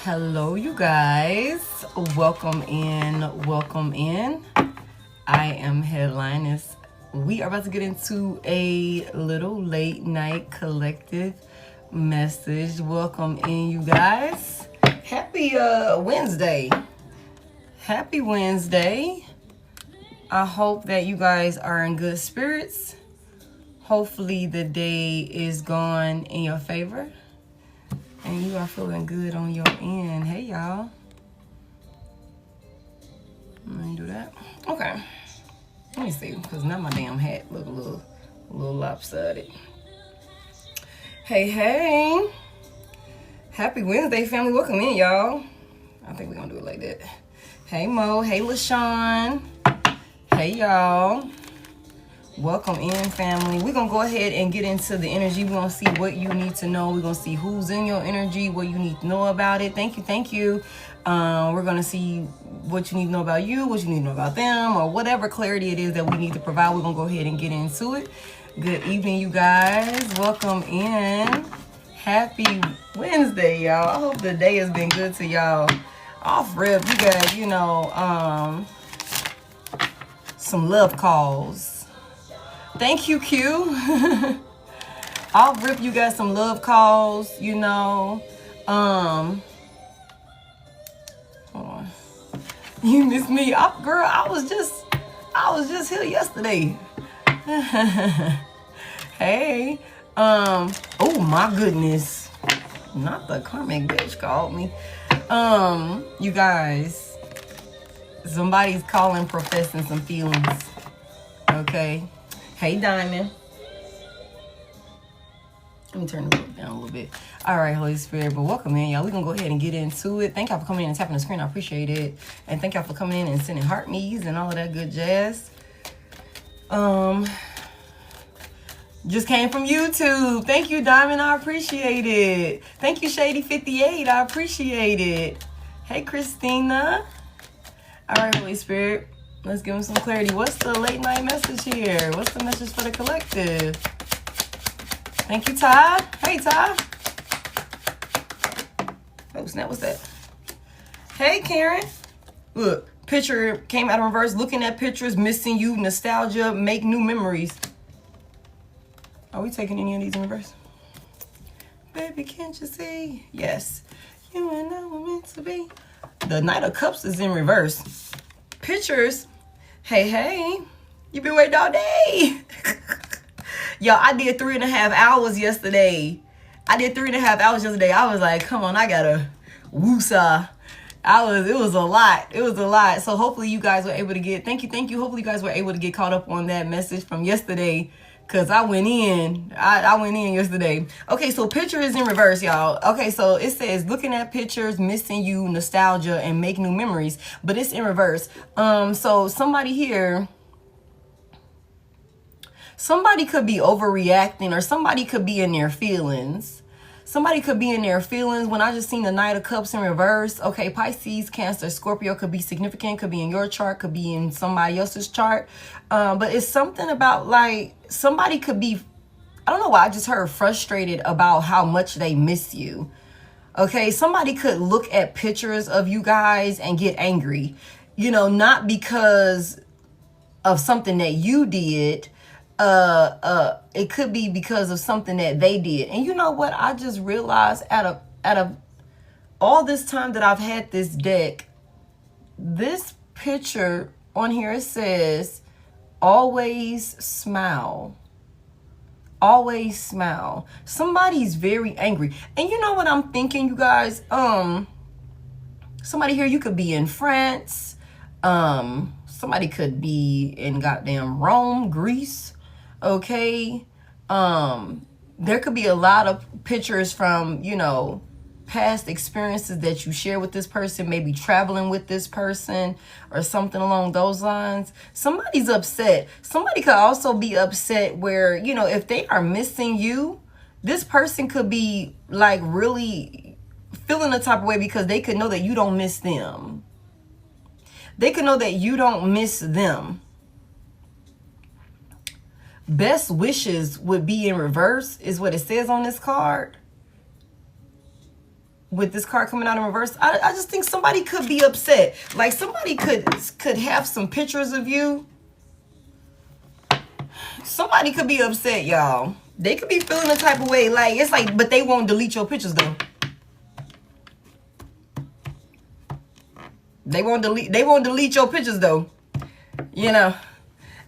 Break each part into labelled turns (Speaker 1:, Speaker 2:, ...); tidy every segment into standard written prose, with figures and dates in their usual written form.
Speaker 1: Hello, you guys. Welcome in. Welcome in. I am Head.Lioness. We are about to get into a little late night collective message. Welcome in, you guys. Happy Wednesday. Happy Wednesday. I hope that you guys are in good spirits. Hopefully the day is gone in your favor. And you are feeling good on your end. Hey, y'all. Let me do that. Okay. Let me see, because now my damn hat look a little lopsided. Hey. Happy Wednesday, family. Welcome in, y'all. I think we're going to do it like that. Hey, Mo. Hey, LaShawn. Hey, y'all. Welcome in, family. We're going to go ahead and get into the energy. We're going to see what you need to know. We're going to see who's in your energy, what you need to know about it. Thank you. We're going to see what you need to know about you, what you need to know about them, or whatever clarity it is that we need to provide. We're going to go ahead and get into it. Good evening, you guys. Welcome in. Happy Wednesday, y'all. I hope the day has been good to y'all. Off rip, you guys, some love calls. Thank you, Q. I'll rip you guys some love calls, Hold on. You miss me. Girl, I was just here yesterday. Hey. Oh my goodness. Not the karmic bitch called me. You guys. Somebody's calling, professing some feelings. Okay. Hey, Diamond. Let me turn the book down a little bit. All right, Holy Spirit, but welcome in, y'all. We're going to go ahead and get into it. Thank y'all for coming in and tapping the screen. I appreciate it. And thank y'all for coming in and sending heart me's and all of that good jazz. Just came from YouTube. Thank you, Diamond. I appreciate it. Thank you, Shady58. I appreciate it. Hey, Christina. All right, Holy Spirit. Let's give them some clarity. What's the late night message here? What's the message for the collective? Thank you, Ty. Hey, Ty. Oh, snap. What's that? Hey, Karen. Look, picture came out of reverse. Looking at pictures, missing you, nostalgia, make new memories. Are we taking any of these in reverse? Baby, can't you see? Yes. You and I were meant to be. The Knight of Cups is in reverse. Pictures. Hey, you been waiting all day. Y'all, I did 3.5 hours yesterday. I was like, come on, I gotta woosah. It was a lot. So hopefully you guys were able to get, thank you. Hopefully you guys were able to get caught up on that message from yesterday. Cause I went in yesterday. Okay, so picture is in reverse, y'all. Okay, so it says looking at pictures, missing you, nostalgia, and make new memories. But it's in reverse. So somebody here, somebody could be overreacting, or somebody could be in their feelings. When I just seen the Knight of Cups in reverse. Okay, Pisces, Cancer, Scorpio could be significant, could be in your chart, could be in somebody else's chart. But it's something about like somebody could be, I don't know why I just heard frustrated about how much they miss you. Okay, somebody could look at pictures of you guys and get angry. Not because of something that you did. It could be because of something that they did. And you know what? I just realized out of all this time that I've had this deck, this picture on here, it says, always smile. Always smile. Somebody's very angry. And you know what I'm thinking, you guys? Somebody here, you could be in France. Somebody could be in goddamn Rome, Greece. Okay. There could be a lot of pictures from, past experiences that you share with this person, maybe traveling with this person or something along those lines. Somebody's upset. Somebody could also be upset where, if they are missing you, this person could be like really feeling the type of way because they could know that you don't miss them. Best wishes would be in reverse is what it says on this card. with this card coming out in reverse, I just think somebody could be upset. Like somebody could have some pictures of you. Somebody could be upset, y'all. They could be feeling the type of way. Like, it's like, but they won't delete your pictures though. They won't delete your pictures though. You know.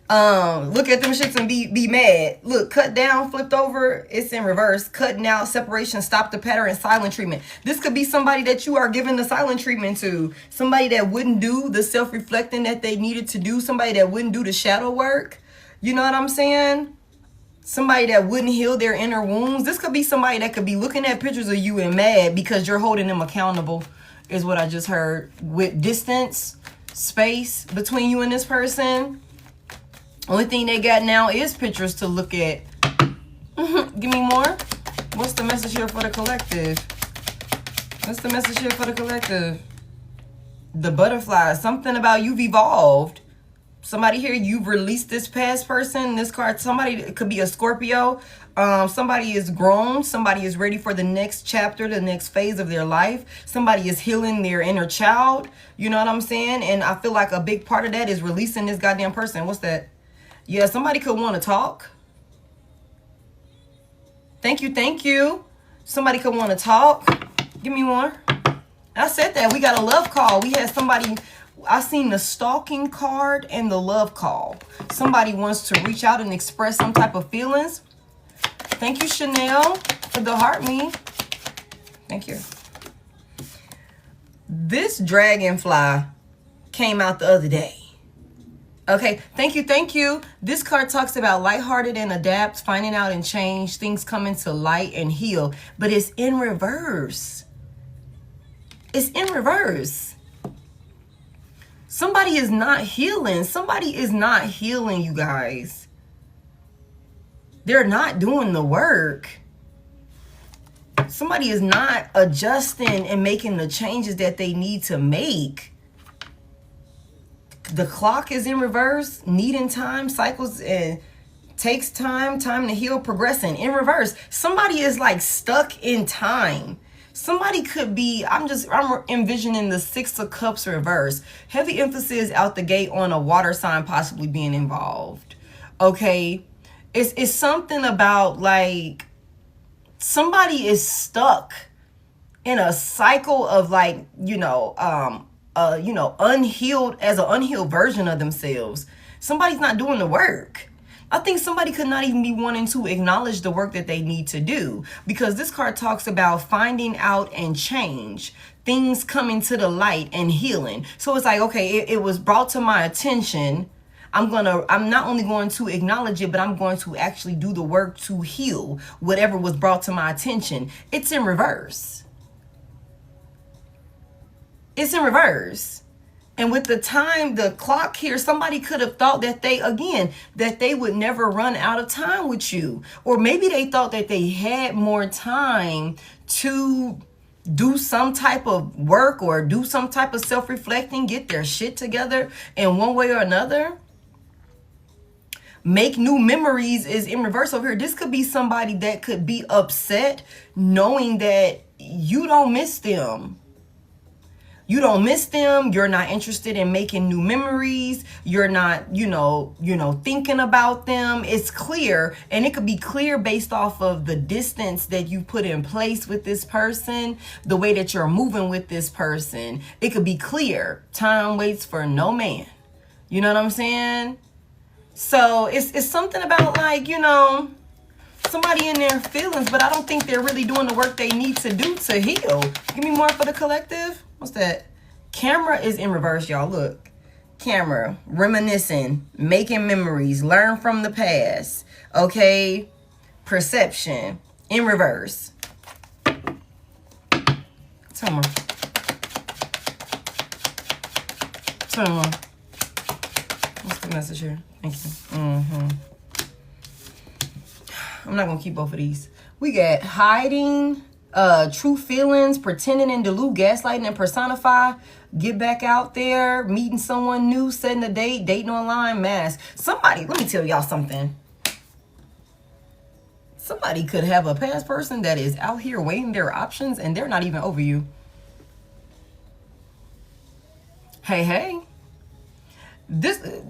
Speaker 1: Look at them shits and be mad. Look, cut down, flipped over, it's in reverse. Cutting out, separation, stop the pattern, and silent treatment. This could be somebody that you are giving the silent treatment to. Somebody that wouldn't do the self-reflecting that they needed to do. Somebody that wouldn't do the shadow work. You know what I'm saying? Somebody that wouldn't heal their inner wounds. This could be somebody that could be looking at pictures of you and mad because you're holding them accountable, is what I just heard. With distance, space between you and this person. Only thing they got now is pictures to look at. Give me more. What's the message here for the collective? What's the message here for the collective? The butterfly. Something about you've evolved. Somebody here, you've released this past person. This card, somebody, it could be a Scorpio. Somebody is grown. Somebody is ready for the next chapter, the next phase of their life. Somebody is healing their inner child. You know what I'm saying? And I feel like a big part of that is releasing this goddamn person. What's that? Yeah, somebody could want to talk. Thank you, thank you. Somebody could want to talk. Give me more. I said that. We got a love call. We had somebody... I seen the stalking card and the love call. Somebody wants to reach out and express some type of feelings. Thank you, Chanel, for the heart me. Thank you. This dragonfly came out the other day. Okay, thank you, thank you. This card talks about lighthearted and adapt, finding out and change, things coming to light and heal. But it's in reverse. It's in reverse. Somebody is not healing. Somebody is not healing, you guys. They're not doing the work. Somebody is not adjusting and making the changes that they need to make. The clock is in reverse, needing time, cycles, and takes time to heal, progressing in reverse. Somebody is like stuck in time. Somebody could be, I'm envisioning the Six of Cups reverse. Heavy emphasis out the gate on a water sign possibly being involved. Okay. It's something about like somebody is stuck in a cycle of like, unhealed, as an unhealed version of themselves. Somebody's not doing the work. I think somebody could not even be wanting to acknowledge the work that they need to do, because this card talks about finding out and change, things coming to the light and healing. So it's like, okay, it was brought to my attention. I'm not only going to acknowledge it, but I'm going to actually do the work to heal whatever was brought to my attention. It's in reverse. It's in reverse. And with the time, the clock here, somebody could have thought that they would never run out of time with you. Or maybe they thought that they had more time to do some type of work or do some type of self-reflecting, get their shit together in one way or another. Make new memories is in reverse over here. This could be somebody that could be upset knowing that you don't miss them. You don't miss them. You're not interested in making new memories. You're not, thinking about them. It's clear. And it could be clear based off of the distance that you put in place with this person, the way that you're moving with this person. It could be clear. Time waits for no man. You know what I'm saying? So it's something about like, somebody in their feelings, but I don't think they're really doing the work they need to do to heal. Give me more for the collective. What's that? Camera is in reverse, y'all. Look. Camera. Reminiscing. Making memories. Learn from the past. Okay. Perception. In reverse. Tell me. Tell me. What's the message here? Thank you. I'm not going to keep both of these. We got hiding. True feelings, pretending and delude, gaslighting and personify, get back out there, meeting someone new, setting a date, dating online, mask. Somebody, let me tell y'all something. Somebody could have a past person that is out here weighing their options and they're not even over you. Hey.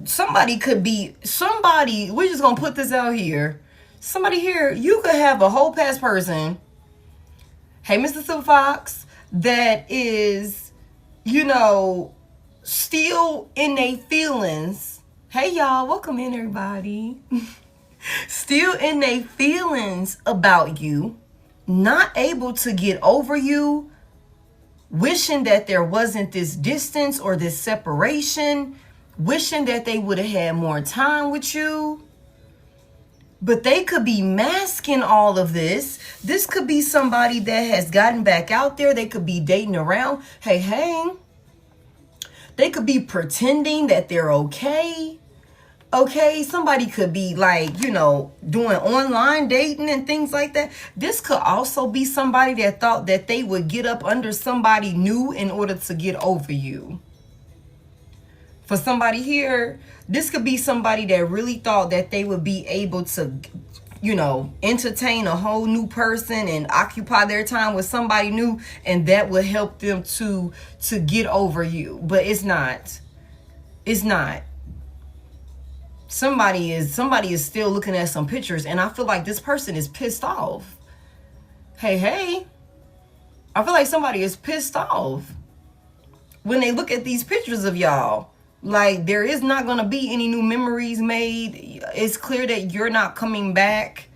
Speaker 1: Somebody could be, we're just going to put this out here. Somebody here, you could have a whole past person. Hey, Mr. Silver Fox, that is, still in their feelings. Hey, y'all, welcome in, everybody. Still in their feelings about you, not able to get over you, wishing that there wasn't this distance or this separation, wishing that they would have had more time with you. But they could be masking all of this. This could be somebody that has gotten back out there. They could be dating around. Hey. They could be pretending that they're okay. Okay, somebody could be like, doing online dating and things like that. This could also be somebody that thought that they would get up under somebody new in order to get over you. For somebody here, this could be somebody that really thought that they would be able to, entertain a whole new person and occupy their time with somebody new, and that would help them to get over you. But it's not. It's not. Somebody is still looking at some pictures, and I feel like this person is pissed off. Hey. I feel like somebody is pissed off when they look at these pictures of y'all. Like, there is not going to be any new memories made. It's clear that you're not coming back.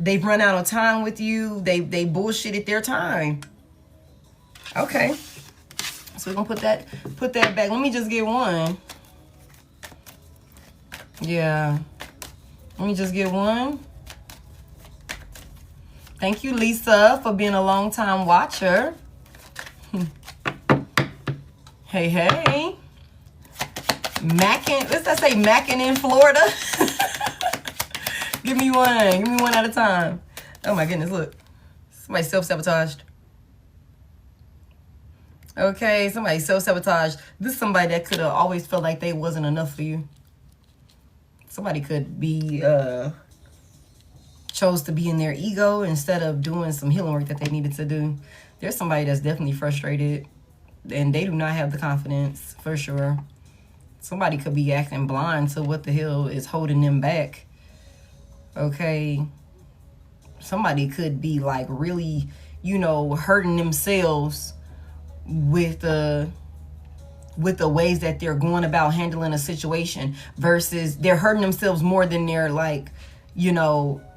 Speaker 1: They've run out of time with you. They bullshitted their time. Okay. So we're going to put that back. Let me just get one. Yeah. Let me just get one. Thank you, Lisa, for being a long time watcher. Hey. Mackin', what's that say? Mackin' in Florida? Give me one at a time. Oh my goodness, look. Somebody self-sabotaged. Okay, somebody self-sabotaged. This is somebody that could have always felt like they wasn't enough for you. Somebody could be, chose to be in their ego instead of doing some healing work that they needed to do. There's somebody that's definitely frustrated, and they do not have the confidence, for sure. Somebody could be acting blind to what the hell is holding them back. Okay. Somebody could be like really, hurting themselves with the ways that they're going about handling a situation, versus they're hurting themselves more than they're like,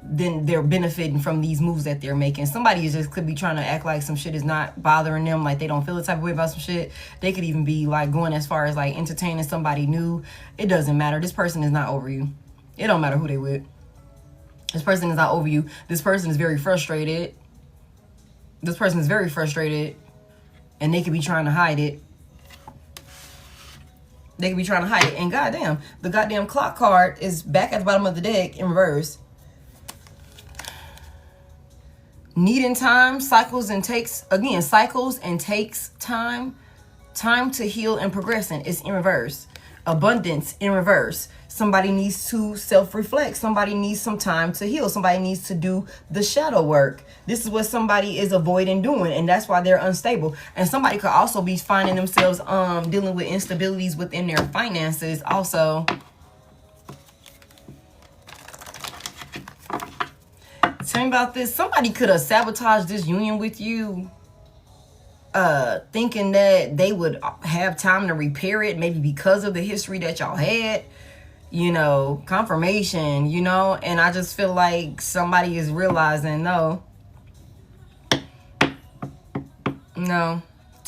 Speaker 1: then they're benefiting from these moves that they're making. Somebody just could be trying to act like some shit is not bothering them, like they don't feel the type of way about some shit. They could even be like going as far as like entertaining somebody new. It doesn't matter. This person is not over you. It don't matter who they with. This person is not over you. This person is very frustrated. This person is very frustrated, and they could be trying to hide it. They could be trying to hide it. And goddamn, the goddamn clock card is back at the bottom of the deck in reverse. Needing time, cycles and takes time. Time to heal and progressing is in reverse. Abundance in reverse. Somebody needs to self-reflect. Somebody needs some time to heal. Somebody needs to do the shadow work. This is what somebody is avoiding doing, and that's why they're unstable. And somebody could also be finding themselves dealing with instabilities within their finances also. Tell me about this. Somebody could have sabotaged this union with you, thinking that they would have time to repair it, maybe because of the history that y'all had. Confirmation, and I just feel like somebody is realizing, no. Tell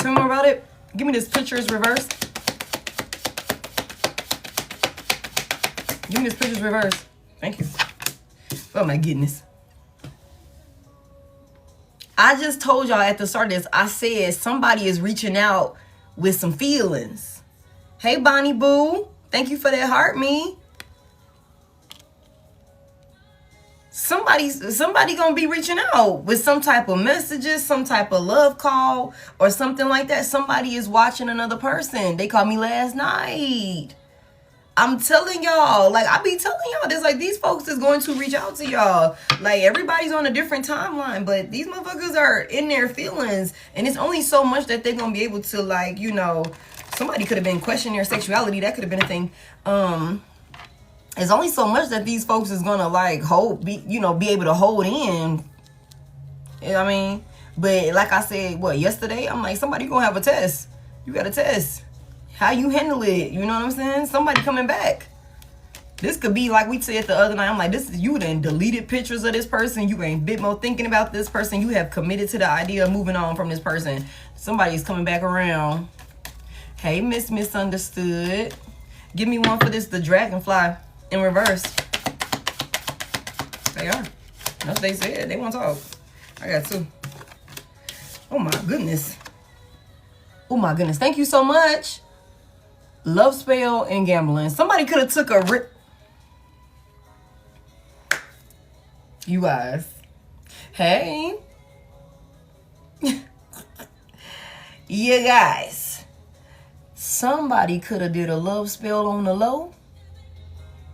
Speaker 1: me more about it. Give me this picture is reversed. Give me this picture is reversed. Thank you. Oh my goodness. I just told y'all at the start of this, I said somebody is reaching out with some feelings. Hey, Bonnie Boo. Thank you for that heart, me. Somebody gonna be reaching out with some type of messages, some type of love call, or something like that. Somebody is watching another person. They called me last night. I'm telling y'all, like, I be telling y'all this, like, these folks is going to reach out to y'all. Like, everybody's on a different timeline, but these motherfuckers are in their feelings, and it's only so much that they're gonna be able to, like, you know, somebody could have been questioning their sexuality. That could have been a thing. It's only so much that these folks is gonna, like, be able to hold in. You know what I mean? But like I said, yesterday, I'm like, somebody gonna have a test. You got a test. How you handle it, you know what I'm saying? Somebody coming back. This could be like we said the other night. I'm like, this is you done deleted pictures of this person. You ain't bit more thinking about this person. You have committed to the idea of moving on from this person. Somebody's coming back around. Hey, Miss Misunderstood. Give me one for this, the dragonfly in reverse. They are. That's what they said. They want to talk. I got two. Oh my goodness. Oh my goodness. Thank you so much. Love spell and gambling. Somebody could have took a rip. You guys. Hey. You guys. Somebody could have did a love spell on the low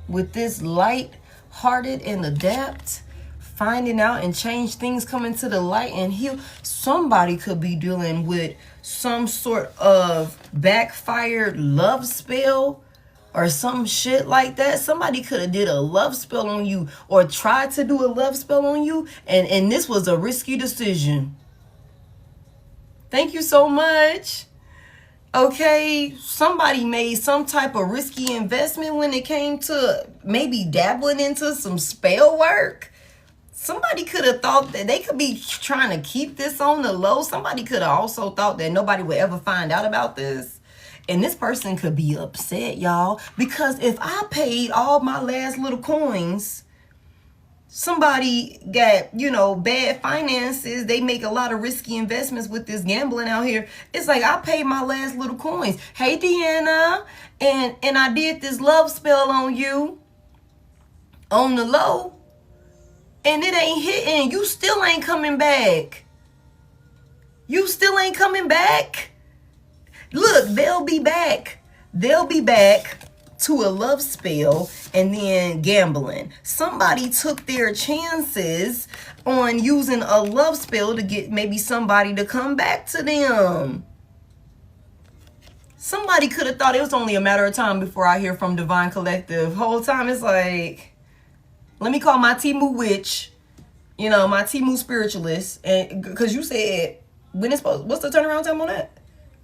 Speaker 1: with this light-hearted and adept, finding out and change things, coming to the light and heal. Somebody could be dealing with some sort of backfired love spell or some shit like that. Somebody could have did a love spell on you or tried to do a love spell on you, and this was a risky decision. Thank you so much. Okay, somebody made some type of risky investment when it came to maybe dabbling into some spell work. Somebody could have thought that they could be trying to keep this on the low. Somebody could have also thought that nobody would ever find out about this. And this person could be upset, y'all, because if I paid all my last little coins, somebody got, bad finances. They make a lot of risky investments with this gambling out here. It's like I paid my last little coins. Hey, Deanna, and I did this love spell on you on the low. And it ain't hitting. You still ain't coming back. You still ain't coming back. Look, they'll be back. They'll be back to a love spell and then gambling. Somebody took their chances on using a love spell to get maybe somebody to come back to them. Somebody could have thought it was only a matter of time before I hear from Divine Collective. Whole time it's like, let me call my Timu witch, my Timu spiritualist, and because you said when it's supposed, what's the turnaround time on that?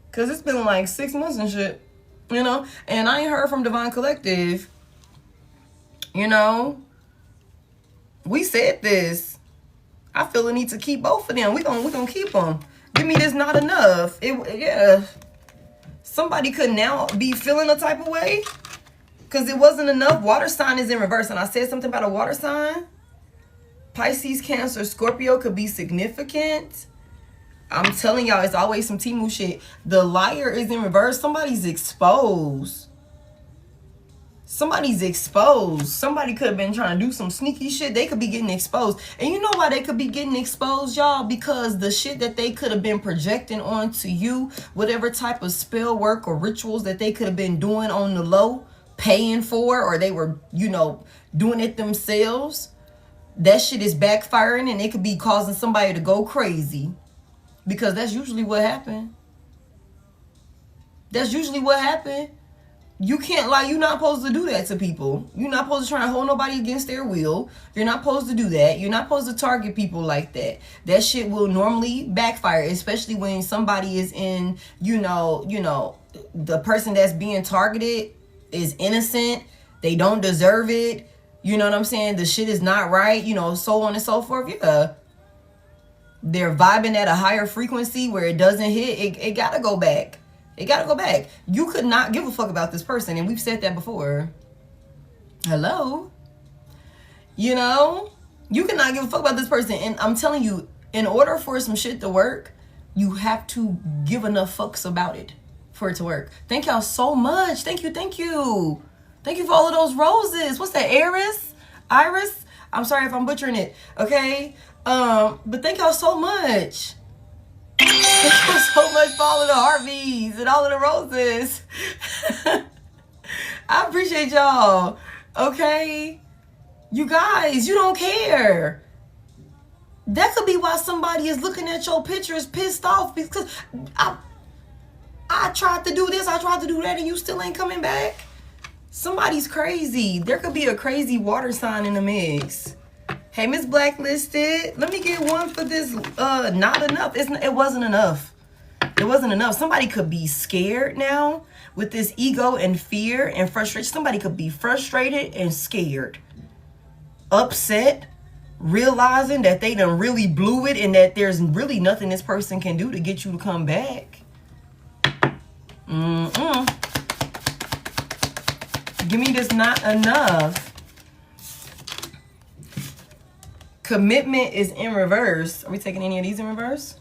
Speaker 1: Because it's been like 6 months and shit, and I ain't heard from Divine Collective. We said this. I feel the need to keep both of them. We gonna keep them. Give me this not enough. Yeah. Somebody could now be feeling a type of way. Because it wasn't enough. Water sign is in reverse. And I said something about a water sign. Pisces, Cancer, Scorpio could be significant. I'm telling y'all, it's always some Timu shit. The liar is in reverse. Somebody's exposed. Somebody's exposed. Somebody could have been trying to do some sneaky shit. They could be getting exposed. And you know why they could be getting exposed, y'all? Because the shit that they could have been projecting onto you, whatever type of spell work or rituals that they could have been doing on the low, paying for, or they were, doing it themselves, that shit is backfiring and it could be causing somebody to go crazy. Because that's usually what happened. That's usually what happened. You can't lie. You're not supposed to do that to people. You're not supposed to try and hold nobody against their will. You're not supposed to do that. You're not supposed to target people like that. That shit will normally backfire, especially when somebody is in, the person that's being targeted is innocent. They don't deserve it. You know what I'm saying? The shit is not right. So on and so forth. Yeah. They're vibing at a higher frequency where it doesn't hit. It gotta go back. It gotta go back. You could not give a fuck about this person. And we've said that before. Hello? You cannot give a fuck about this person. And I'm telling you, in order for some shit to work, you have to give enough fucks about it for it to work. Thank y'all so much. Thank you. Thank you. Thank you for all of those roses. What's that? Iris? I'm sorry if I'm butchering it. Okay? But thank y'all so much. Thank you so much for all of the heartbeats and all of the roses. I appreciate y'all. Okay? You guys, you don't care. That could be why somebody is looking at your pictures pissed off, because I tried to do this, I tried to do that, and you still ain't coming back. Somebody's crazy. There could be a crazy water sign in the mix. Hey, Miss Blacklisted, let me get one for this. Not enough. It wasn't enough. It wasn't enough. Somebody could be scared now with this ego and fear and frustration. Somebody could be frustrated and scared, upset, realizing that they done really blew it and that there's really nothing this person can do to get you to come back. Give me this not enough. Commitment is in reverse. Are we taking any of these in reverse?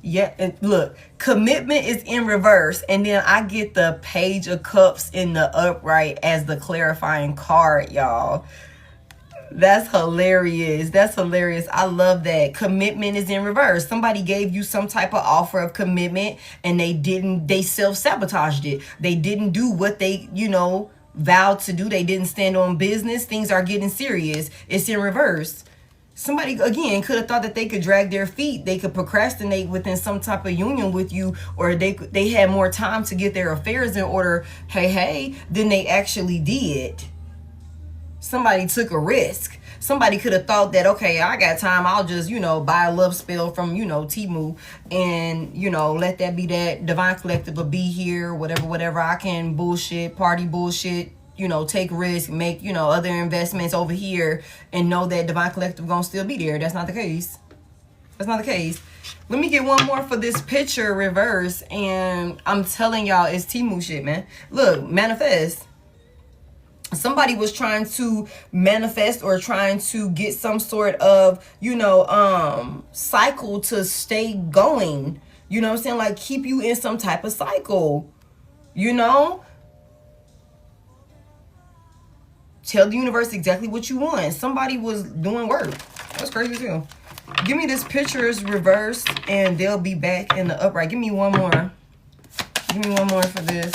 Speaker 1: Yeah, and look, commitment is in reverse. And then I get the Page of Cups in the upright as the clarifying card, y'all. That's hilarious. That's hilarious. I love that. Commitment is in reverse. Somebody gave you some type of offer of commitment and they self-sabotaged it. They didn't do what they, vowed to do. They didn't stand on business. Things are getting serious. It's in reverse. Somebody, again, could have thought that they could drag their feet. They could procrastinate within some type of union with you, or they had more time to get their affairs in order, hey, than they actually did. Somebody took a risk. Somebody could have thought that, okay, I got time, I'll just, buy a love spell from, Temu and, let that be that. Divine Collective will be here, whatever I can bullshit, party bullshit, take risk, make, other investments over here and know that Divine Collective gonna still be there. That's not the case. That's not the case. Let me get one more for this picture reverse, and I'm telling y'all, it's Temu shit, man. Look, manifest. Somebody was trying to manifest or trying to get some sort of, cycle to stay going. You know what I'm saying? Like, keep you in some type of cycle. Tell the universe exactly what you want. Somebody was doing work. That's crazy too. Give me this picture's reverse and they'll be back in the upright. Give me one more. Give me one more for this.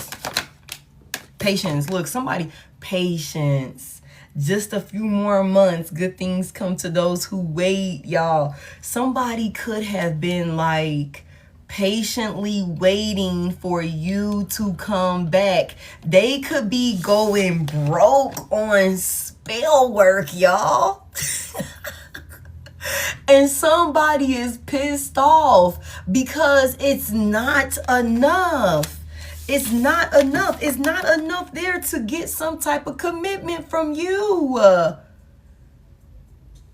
Speaker 1: Patience. Look, somebody... Patience. Just a few more months. Good things come to those who wait, y'all. Somebody could have been like patiently waiting for you to come back. They could be going broke on spell work, y'all. And somebody is pissed off because it's not enough. It's not enough. It's not enough there to get some type of commitment from you.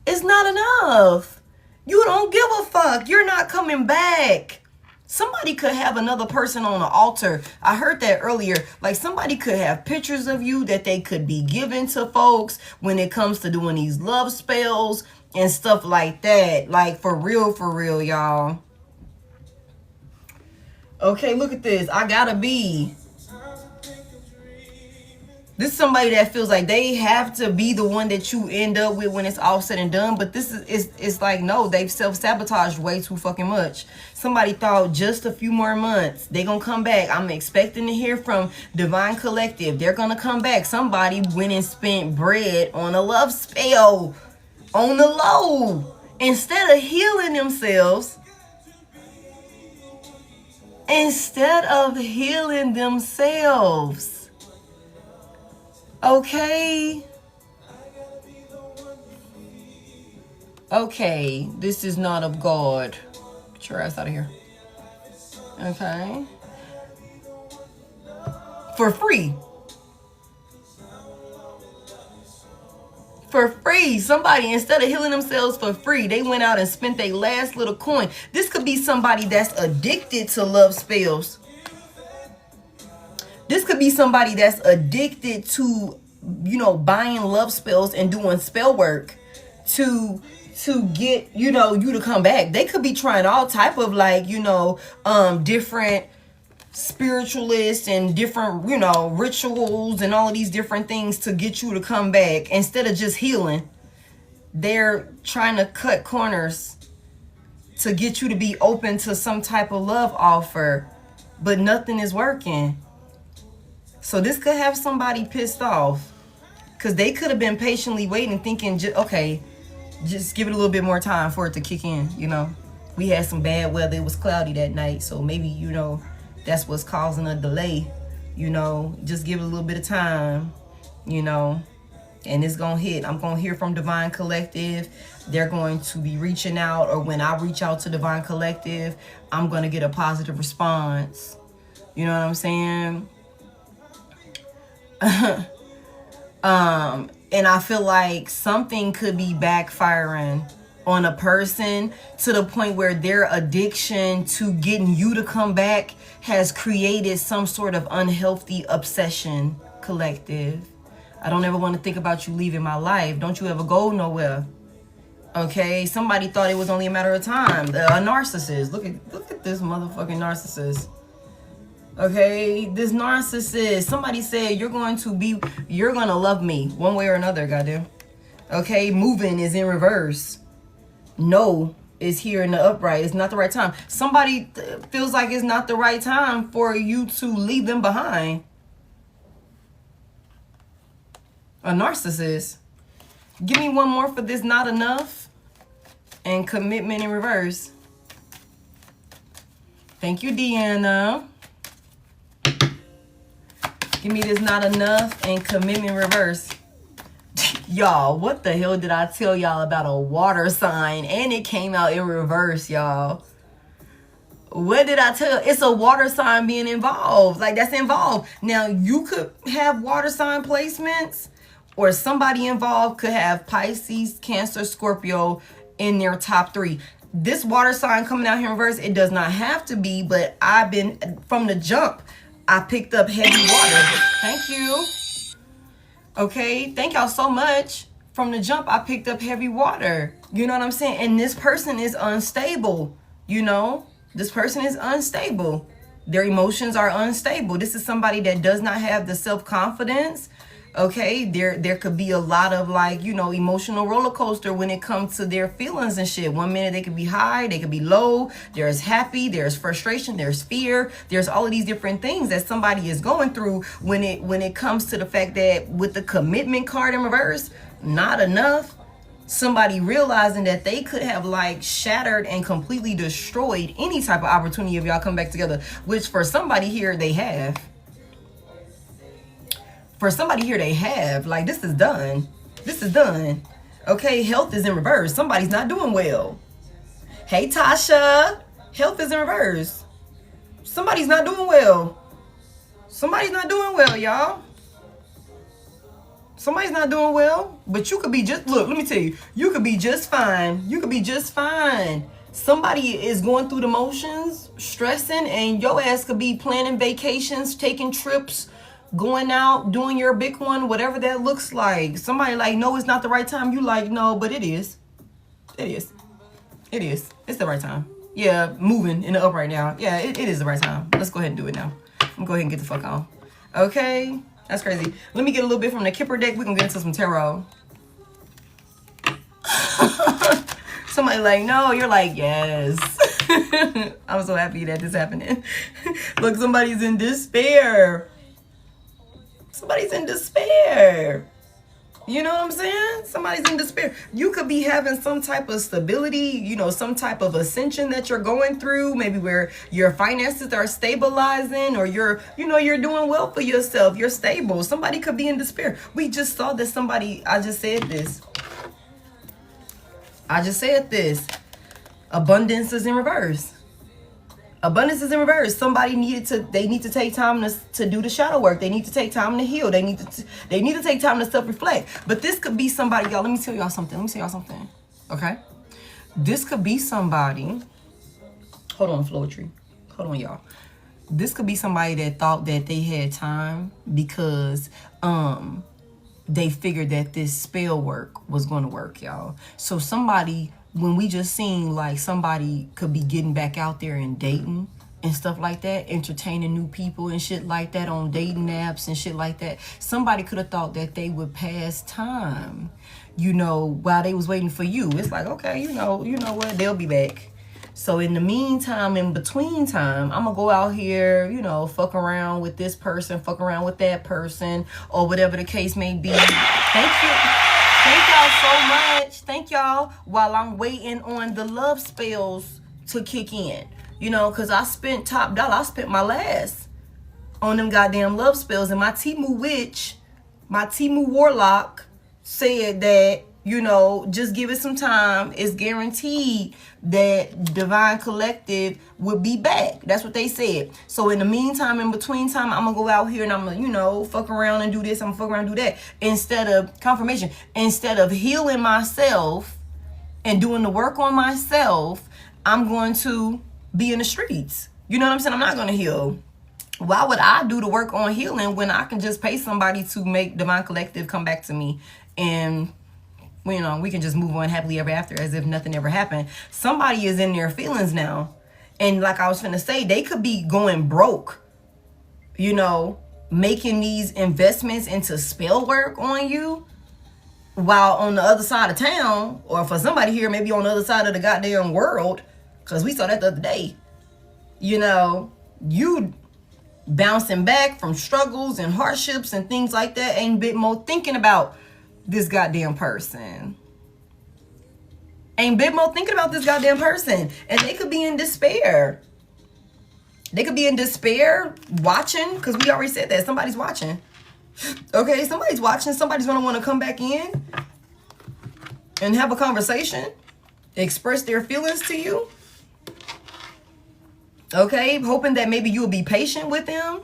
Speaker 1: It's not enough. You don't give a fuck. You're not coming back. Somebody could have another person on the altar. I heard that earlier. Like, somebody could have pictures of you that they could be giving to folks when it comes to doing these love spells and stuff like that. Like, for real, y'all. Okay, look at this. I gotta be. This is somebody that feels like they have to be the one that you end up with when it's all said and done. But this is it's like, no, they've self-sabotaged way too fucking much. Somebody thought just a few more months, they gonna come back. I'm expecting to hear from Divine Collective. They're gonna come back. Somebody went and spent bread on a love spell on the low. Instead of healing themselves. Instead of healing themselves. Okay. Okay. This is not of God. Get your ass out of here. Okay. For free. For free. Somebody, instead of healing themselves for free, they went out and spent their last little coin. This could be somebody that's addicted to love spells. This could be somebody that's addicted to, buying love spells and doing spell work to get, you to come back. They could be trying all type of different spiritualists and different, rituals and all of these different things to get you to come back. Instead of just healing, they're trying to cut corners to get you to be open to some type of love offer, but nothing is working. So this could have somebody pissed off because they could have been patiently waiting, thinking, okay, just give it a little bit more time for it to kick in, you know. We had some bad weather. It was cloudy that night. So maybe, you know, that's what's causing a delay, you know. Just give it a little bit of time, you know. And it's going to hit. I'm going to hear from Divine Collective. They're going to be reaching out. Or when I reach out to Divine Collective, I'm going to get a positive response. You know what I'm saying? And I feel like something could be backfiring on a person to the point where their addiction to getting you to come back has created some sort of unhealthy obsession, collective. I don't ever want to think about you leaving my life. Don't you ever go nowhere. Okay? Somebody thought it was only a matter of time. A narcissist. Look at this motherfucking narcissist. Okay? This narcissist. Somebody said you're going to love me one way or another, goddamn. Okay? Moving is in reverse. No is here in the upright. It's not the right time. Somebody feels like it's not the right time for you to leave them behind. A narcissist. Give me one more for this not enough. And commitment in reverse. Thank you, Deanna. Give me this not enough and commitment in reverse. Y'all, what the hell did I tell y'all about a water sign? And it came out in reverse, y'all. What did I tell you? It's a water sign being involved. Like, that's involved. Now, you could have water sign placements, or somebody involved could have Pisces, Cancer, Scorpio in their top 3. This water sign coming out here in reverse, it does not have to be, but I've been, from the jump, I picked up heavy water. Thank you. Okay, thank y'all so much. From the jump, I picked up heavy water. You know what I'm saying? And this person is unstable, you know? This person is unstable. Their emotions are unstable. This is somebody that does not have the self-confidence. Okay, there could be a lot of, like, you know, emotional roller coaster when it comes to their feelings and shit. One minute they could be high, they could be low. There's happy, there's frustration, there's fear. There's all of these different things that somebody is going through when it comes to the fact that with the commitment card in reverse, not enough. Somebody realizing that they could have, like, shattered and completely destroyed any type of opportunity if y'all come back together, which for somebody here they have. For somebody here, they have. Like, this is done. This is done. Okay, health is in reverse. Somebody's not doing well. Hey, Tasha. Health is in reverse. Somebody's not doing well. Somebody's not doing well, y'all. Somebody's not doing well. But you could be just, look, let me tell you. You could be just fine. You could be just fine. Somebody is going through the motions, stressing, and your ass could be planning vacations, taking trips, going out, doing your big one, whatever that looks like. Somebody like, no, it's not the right time. You like, no, but it is. It is. It is. It's the right time. Yeah, moving in the upright now. Yeah, it is the right time. Let's go ahead and do it now. I'm going to go ahead and get the fuck on. Okay? That's crazy. Let me get a little bit from the Kipper deck. We're going to get into some tarot. Somebody like, no, you're like, yes. I'm so happy that this happening. Look, somebody's in despair. Somebody's in despair. You know what I'm saying? Somebody's in despair. You could be having some type of stability, you know, some type of ascension that you're going through, maybe where your finances are stabilizing, or you're doing well for yourself. You're stable. Somebody could be in despair. We just saw this. Somebody, I just said this. Abundance is in reverse. Abundance is in reverse. Somebody need to take time to do the shadow work. They need to take time to heal. They need to take time to self-reflect. But this could be somebody, y'all. Let me tell y'all something. Okay? This could be somebody. Hold on, Floetry. Hold on, y'all. This could be somebody that thought that they had time because they figured that this spell work was going to work, y'all. So somebody, when we just seen like somebody could be getting back out there and dating and stuff like that, entertaining new people and shit like that on dating apps and shit like that. Somebody could have thought that they would pass time, you know, while they was waiting for you. It's like, okay, you know what, they'll be back. So in the meantime, in between time, I'm gonna go out here, you know, fuck around with this person, fuck around with that person, or whatever the case may be. Thank you. Thank y'all so much. Thank y'all while I'm waiting on the love spells to kick in. You know, because I spent top dollar. I spent my last on them goddamn love spells. And my Timu witch, my Timu warlock said that, you know, just give it some time. It's guaranteed that Divine Collective would be back. That's what they said. So in the meantime, in between time, I'm going to go out here and I'm going to, you know, fuck around and do this. I'm going to fuck around and do that. Instead of confirmation, instead of healing myself and doing the work on myself, I'm going to be in the streets. You know what I'm saying? I'm not going to heal. Why would I do the work on healing when I can just pay somebody to make Divine Collective come back to me and, you know, we can just move on happily ever after as if nothing ever happened? Somebody is in their feelings now. And like I was finna say, they could be going broke, you know, making these investments into spell work on you while on the other side of town, or for somebody here, maybe on the other side of the goddamn world, because we saw that the other day, you know, you bouncing back from struggles and hardships and things like that, ain't a bit more thinking about this goddamn person. Ain't a bit more thinking about this goddamn person. And they could be in despair. They could be in despair watching, because we already said that. Somebody's watching. Okay, somebody's watching. Somebody's going to want to come back in and have a conversation, express their feelings to you. Okay, hoping that maybe you'll be patient with them.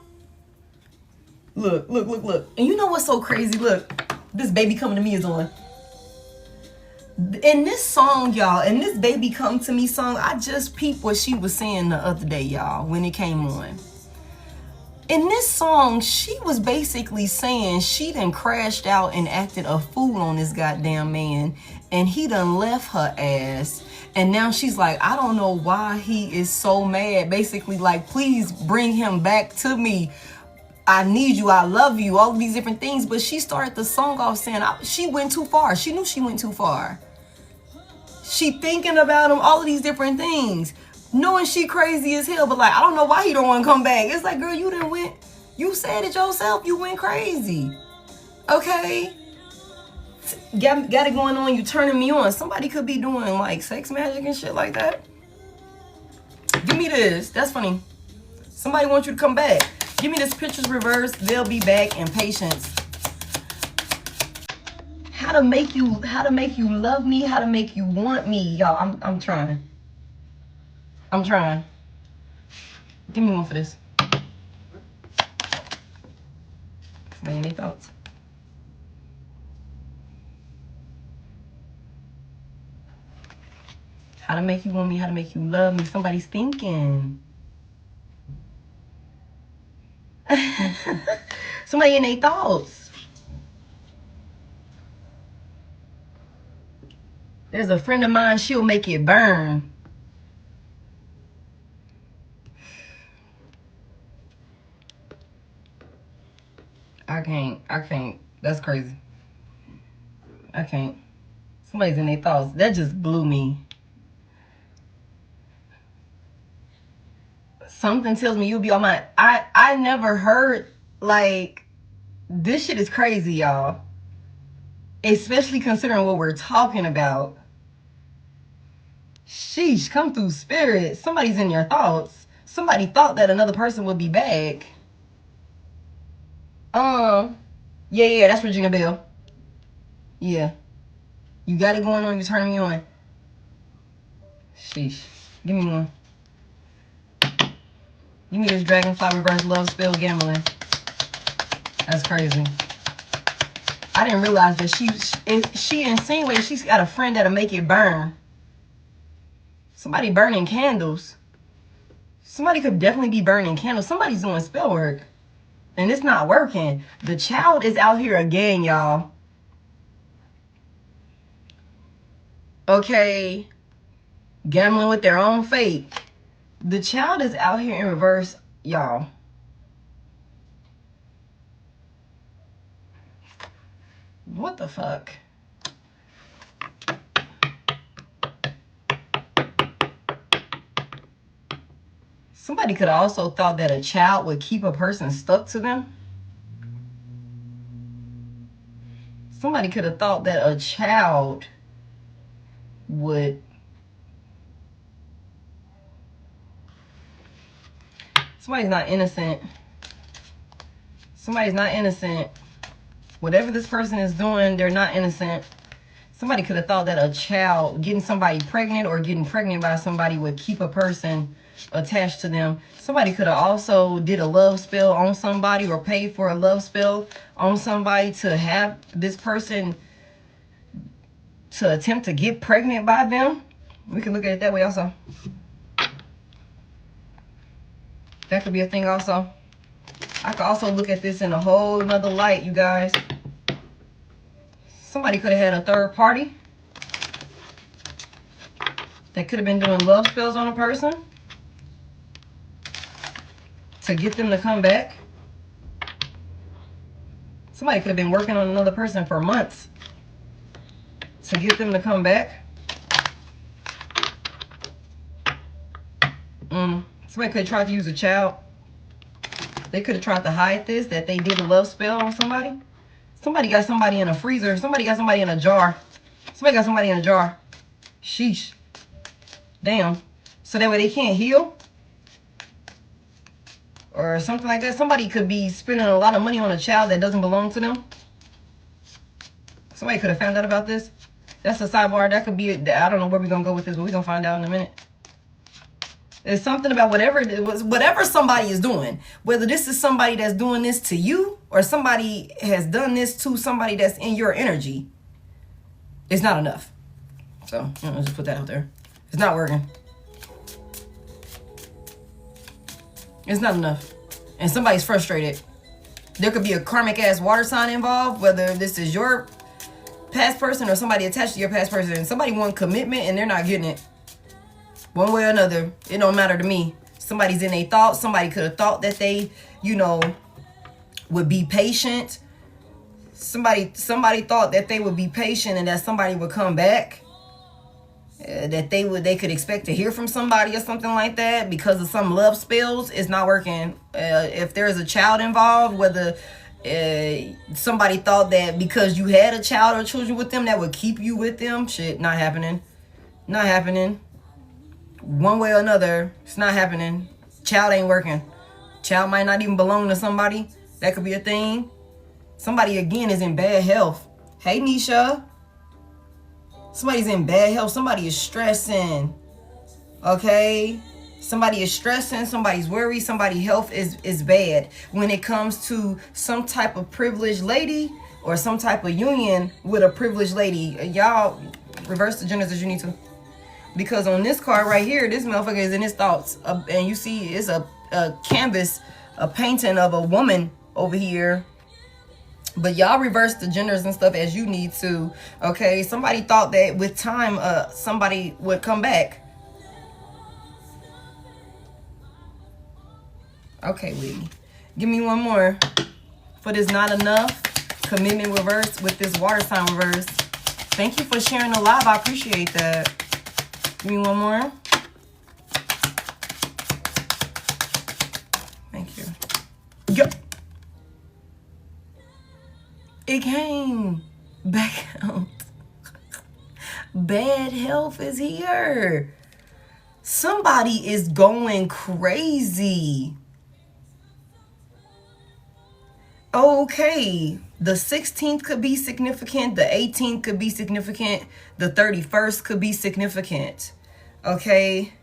Speaker 1: Look, look, look, look. And you know what's so crazy? Look, this Baby Coming to Me is on. In this song, y'all, in this Baby Come to Me song, I just peeped what she was saying the other day, y'all, when it came on. In this song, she was basically saying she done crashed out and acted a fool on this goddamn man, and he done left her ass. And now she's like, I don't know why he is so mad. Basically, like, please bring him back to me. I need you. I love you. All of these different things. But she started the song off saying she went too far. She knew she went too far. She thinking about him, all of these different things. Knowing she crazy as hell. But like, I don't know why he don't want to come back. It's like, girl, you done went. You said it yourself. You went crazy. Okay? Got it going on. You turning me on. Somebody could be doing like sex magic and shit like that. Give me this. That's funny. Somebody wants you to come back. Give me this pictures reversed. They'll be back. And patience. How to make you love me. How to make you want me, y'all. I'm trying. I'm trying. Give me one for this. Any thoughts? How to make you want me, how to make you love me. Somebody's thinking. Somebody in their thoughts. There's a friend of mine, she'll make it burn. I can't. That's crazy. I can't. Somebody's in their thoughts. That just blew me. Something tells me you'll be on my... I never heard, like... This shit is crazy, y'all. Especially considering what we're talking about. Sheesh, come through spirit. Somebody's in your thoughts. Somebody thought that another person would be back. Yeah, that's Regina Bell. Yeah. You got it going on, you turning me on. Sheesh. Give me one. Give me this Dragonfly Reverse Love Spell Gambling. That's crazy. I didn't realize that she insinuated she's got a friend that'll make it burn. Somebody burning candles. Somebody could definitely be burning candles. Somebody's doing spell work. And it's not working. The child is out here again, y'all. Okay. Gambling with their own fate. The child is out here in reverse, y'all. What the fuck? Somebody could have also thought that a child would keep a person stuck to them. Somebody could have thought that a child would... Somebody's not innocent. Somebody's not innocent. Whatever this person is doing, they're not innocent. Somebody could have thought that a child, getting somebody pregnant or getting pregnant by somebody, would keep a person attached to them. Somebody could have also did a love spell on somebody or paid for a love spell on somebody to have this person to attempt to get pregnant by them. We can look at it that way also. That could be a thing also. I could also look at this in a whole nother light, you guys. Somebody could have had a third party that could have been doing love spells on a person to get them to come back. Somebody could have been working on another person for months to get them to come back. Somebody could have tried to use a child. They could have tried to hide this, that they did a love spell on somebody. Somebody got somebody in a freezer. Somebody got somebody in a jar. Somebody got somebody in a jar. Sheesh. Damn. So that way they can't heal? Or something like that. Somebody could be spending a lot of money on a child that doesn't belong to them. Somebody could have found out about this. That's a sidebar. That could be, I don't know where we're going to go with this, but we're going to find out in a minute. It's something about whatever somebody is doing. Whether this is somebody that's doing this to you or somebody has done this to somebody that's in your energy. It's not enough. So, just put that out there. It's not working. It's not enough. And somebody's frustrated. There could be a karmic ass water sign involved, whether this is your past person or somebody attached to your past person. And somebody wants commitment and they're not getting it. One way or another, it don't matter to me. Somebody's in their thoughts. Somebody could have thought that they, would be patient. Somebody thought that they would be patient and that somebody would come back. That they could expect to hear from somebody or something like that because of some love spells. It's not working. If there's a child involved, whether somebody thought that because you had a child or children with them that would keep you with them, shit, not happening. Not happening. One way or another, it's not happening. Child ain't working. Child might not even belong to somebody. That could be a thing. Somebody, again, is in bad health. Hey, Nisha. Somebody's in bad health. Somebody is stressing. Okay? Somebody is stressing. Somebody's worried. Somebody's health is bad. When it comes to some type of privileged lady or some type of union with a privileged lady, y'all reverse the genders as you need to. Because on this card right here, this motherfucker is in his thoughts. And you see it's a canvas, a painting of a woman over here. But y'all reverse the genders and stuff as you need to. Okay, somebody thought that with time, somebody would come back. Okay, Wiggy. Give me one more. For this not enough. Commitment reverse with this water sign reverse. Thank you for sharing the live. I appreciate that. Give me one more. Thank you. Yep. It came back out. Bad health is here. Somebody is going crazy. Okay. The 16th could be significant. The 18th could be significant. The 31st could be significant. Okay.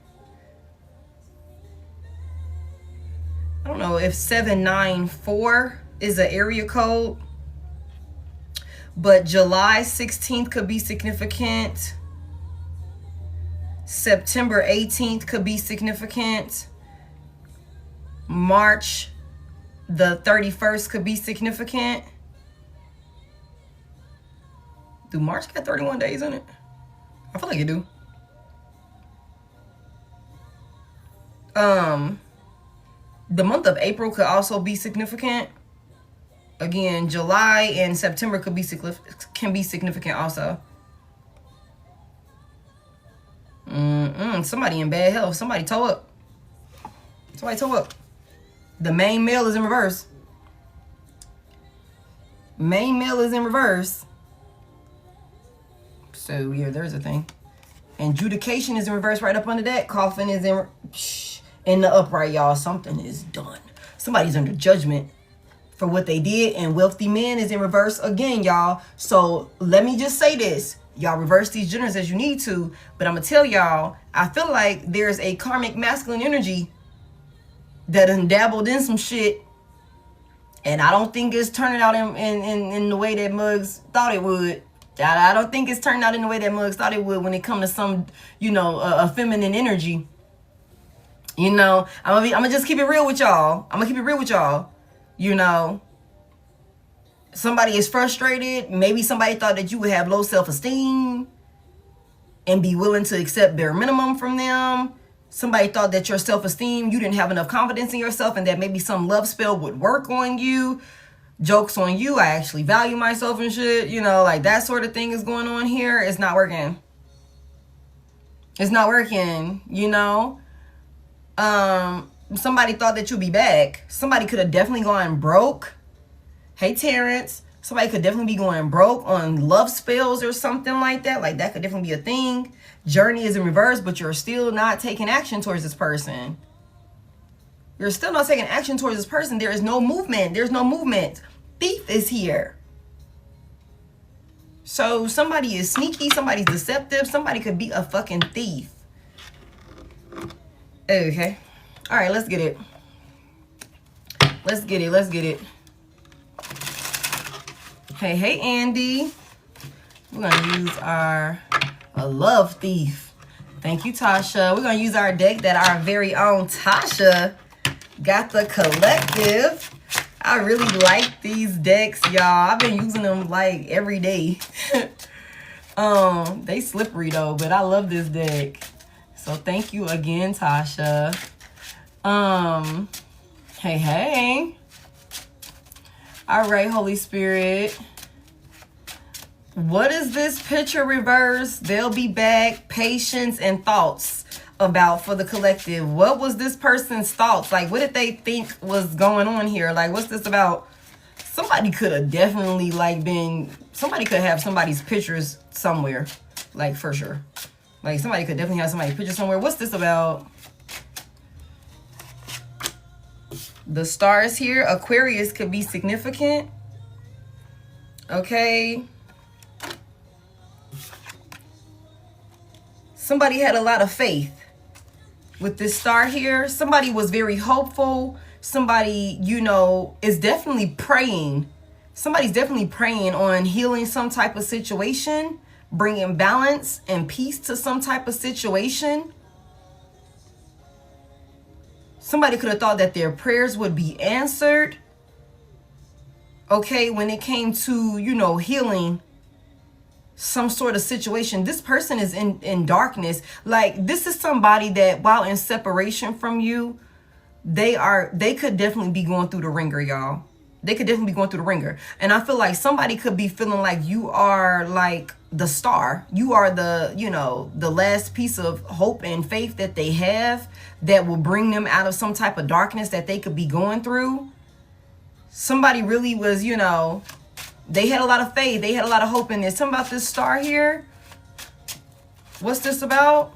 Speaker 1: I don't know if 794 is an area code. But July 16th could be significant. September 18th could be significant. March the 31st could be significant. Do March got 31 days in it? I feel like it do. The month of April could also be significant. Again, July and September can be significant also. Somebody in bad health. Somebody toe up. Somebody toe up. The main male is in reverse. Main male is in reverse. So, yeah, there's a thing. And adjudication is in reverse right up under that. Coffin is in the upright, y'all. Something is done. Somebody's under judgment for what they did. And wealthy man is in reverse again, y'all. So let me just say this. Y'all reverse these genders as you need to. But I'm going to tell y'all, I feel like there's a karmic masculine energy that done dabbled in some shit. And I don't think it's turning out in the way that Muggs thought it would. I don't think it's turning out in the way that Muggs thought it would when it comes to some, you know, a feminine energy. You know, I'm gonna just keep it real with y'all. I'm gonna keep it real with y'all. You know, somebody is frustrated. Maybe somebody thought that you would have low self-esteem and be willing to accept bare minimum from them. Somebody thought that your self-esteem, you didn't have enough confidence in yourself and that maybe some love spell would work on you. Jokes on you. I actually value myself and shit. You know, like that sort of thing is going on here. It's not working. It's not working, you know. Somebody thought that you'd be back. Somebody could have definitely gone broke. Hey, Terrence. Somebody could definitely be going broke on love spells or something like that. Like that could definitely be a thing. Journey is in reverse, but you're still not taking action towards this person. You're still not taking action towards this person. There is no movement. There's no movement. Thief is here. So somebody is sneaky. Somebody's deceptive. Somebody could be a fucking thief. Okay. All right, let's get it. Let's get it. Let's get it. Hey, hey, Andy. We're going to use our love thief. Thank you, Tasha. We're going to use our deck that our very own Tasha got the collective. I really like these decks, y'all. I've been using them like every day. They slippery though, but I love this deck. So thank you again, Tasha. Hey, hey. All right, Holy Spirit. What is this picture reverse? They'll be back. Patience and thoughts about for the collective. What was this person's thoughts? Like, what did they think was going on here? Like, what's this about? Somebody could have definitely like been, somebody could have somebody's pictures somewhere. Like, for sure. Like, somebody could definitely have somebody's picture somewhere. What's this about? The stars here. Aquarius could be significant. Okay. Somebody had a lot of faith with this star here. Somebody was very hopeful. Somebody, you know, is definitely praying. Somebody's definitely praying on healing some type of situation, bringing balance and peace to some type of situation. Somebody could have thought that their prayers would be answered. Okay, when it came to, you know, healing some sort of situation. This person is in darkness. Like, this is somebody that while in separation from you, they could definitely be going through the ringer, y'all. They could definitely be going through the ringer. And I feel like somebody could be feeling like you are like the star. You are the, you know, the last piece of hope and faith that they have that will bring them out of some type of darkness that they could be going through. Somebody really was, you know, they had a lot of faith. They had a lot of hope in this. Something about this star here. What's this about?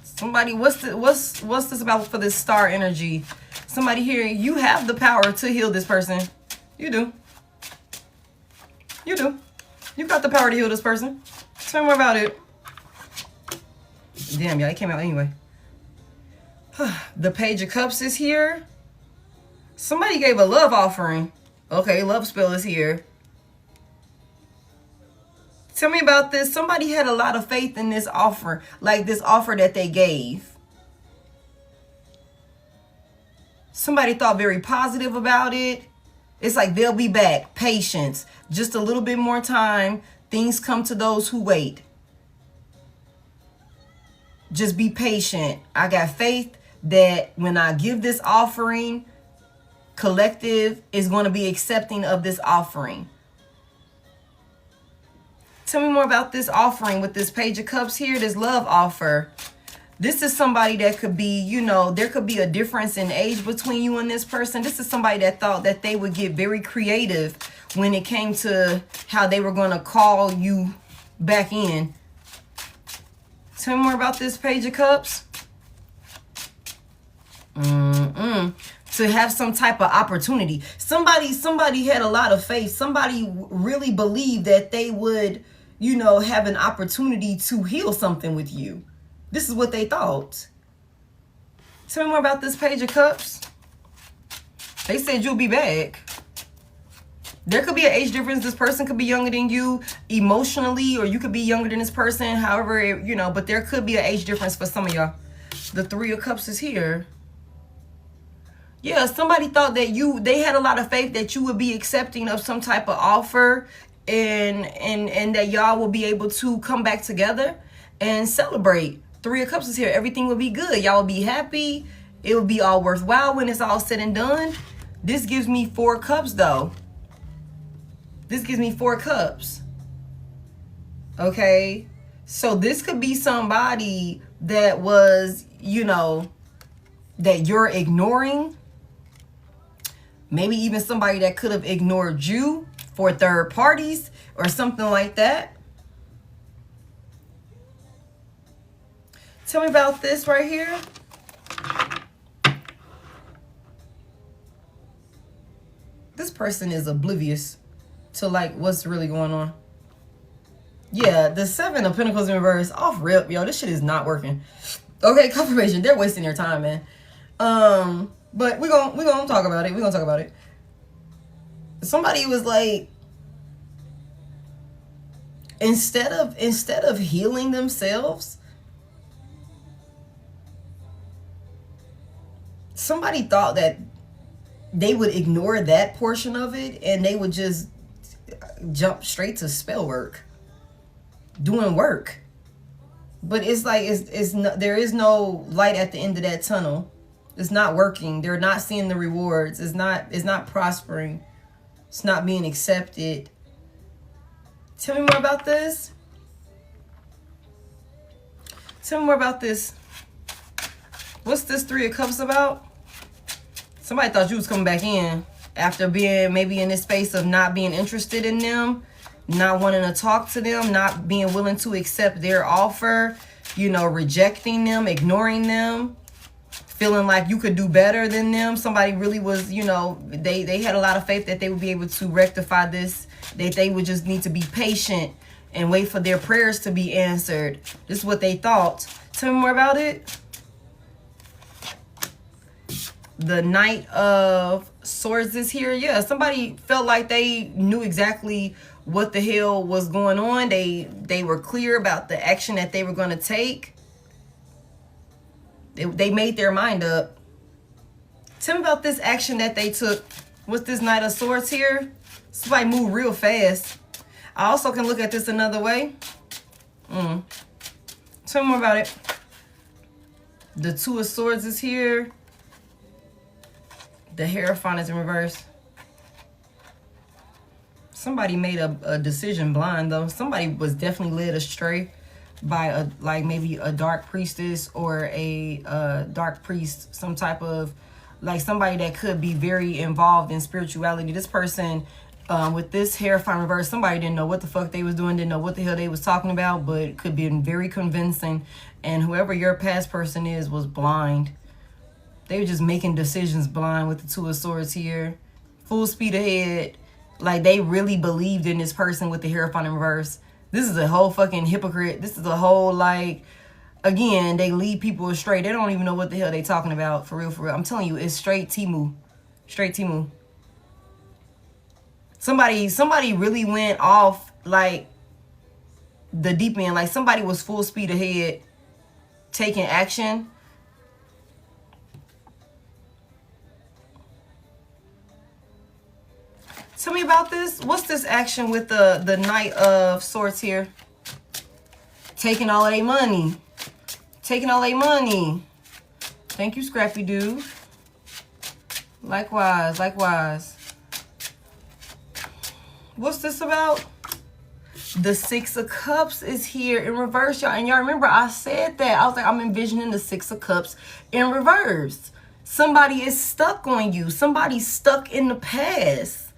Speaker 1: Somebody, what's this about for this star energy? Somebody here, you have the power to heal this person. You do. You do. You got the power to heal this person. Tell me more about it. Damn, y'all, it came out anyway. The Page of Cups is here. Somebody gave a love offering. Okay, love spell is here. Tell me about this. Somebody had a lot of faith in this offer, like this offer that they gave. Somebody thought very positive about it. It's like they'll be back. Patience. Just a little bit more time. Things come to those who wait. Just be patient. I got faith that when I give this offering, collective is going to be accepting of this offering. Tell me more about this offering with this Page of Cups here, this love offer. This is somebody that could be, you know, there could be a difference in age between you and this person. This is somebody that thought that they would get very creative when it came to how they were going to call you back in. Tell me more about this Page of Cups. To have some type of opportunity. Somebody had a lot of faith. Somebody really believed that they would, you know, have an opportunity to heal something with you. This is what they thought. Tell me more about this Page of Cups. They said you'll be back. There could be an age difference. This person could be younger than you emotionally, or you could be younger than this person. However, you know, but there could be an age difference for some of y'all. The Three of Cups is here. Yeah, somebody thought that they had a lot of faith that you would be accepting of some type of offer, and that y'all will be able to come back together and celebrate. Three of Cups is here. Everything will be good. Y'all will be happy. It will be all worthwhile when it's all said and done. This gives me Four Cups though. This gives me Four Cups. Okay. So this could be somebody that was, you know, that you're ignoring. Maybe even somebody that could have ignored you for third parties or something like that. Tell me about this right here. This person is oblivious to like what's really going on. Yeah, the Seven of Pentacles in reverse. Off rip, yo. This shit is not working. Okay, confirmation. They're wasting their time, man. But we're gonna talk about it. We're gonna talk about it. Somebody was like, instead of healing themselves, somebody thought that they would ignore that portion of it and they would just jump straight to spell work, doing work. But it's like there is no light at the end of that tunnel. It's not working. They're not seeing the rewards. It's not prospering. It's not being accepted. Tell me more about this. Tell me more about this. What's this Three of Cups about? Somebody thought you was coming back in after being maybe in this space of not being interested in them, not wanting to talk to them, not being willing to accept their offer, you know, rejecting them, ignoring them, feeling like you could do better than them. Somebody really was, you know, they had a lot of faith that they would be able to rectify this, that they would just need to be patient and wait for their prayers to be answered. This is what they thought. Tell me more about it. The Knight of Swords is here. Yeah, somebody felt like they knew exactly what the hell was going on. They were clear about the action that they were going to take. They made their mind up. Tell me about this action that they took. What's this Knight of Swords here? Somebody moved real fast. I also can look at this another way. Tell me more about it. The Two of Swords is here. The Hierophant is in reverse. Somebody made a decision blind though. Somebody was definitely led astray by maybe a dark priestess or a dark priest, some type of like somebody that could be very involved in spirituality. This person with this Hierophant reverse, somebody didn't know what the fuck they was doing, didn't know what the hell they was talking about, but could be very convincing. And whoever your past person is was blind. They were just making decisions blind with the Two of Swords here. Full speed ahead. Like they really believed in this person with the Hierophant in reverse. This is a whole fucking hypocrite. This is a whole like, again, they lead people astray. They don't even know what the hell they talking about. For real, for real. I'm telling you, it's straight Timu. Straight Timu. Somebody really went off like the deep end. Like somebody was full speed ahead taking action. Tell me about this. What's this action with the Knight of Swords here? Taking all of their money. Taking all their money. Thank you, Scrappy Dude. Likewise, likewise. What's this about? The Six of Cups is here in reverse, y'all. And y'all remember I said that. I was like, I'm envisioning the Six of Cups in reverse. Somebody is stuck on you. Somebody's stuck in the past.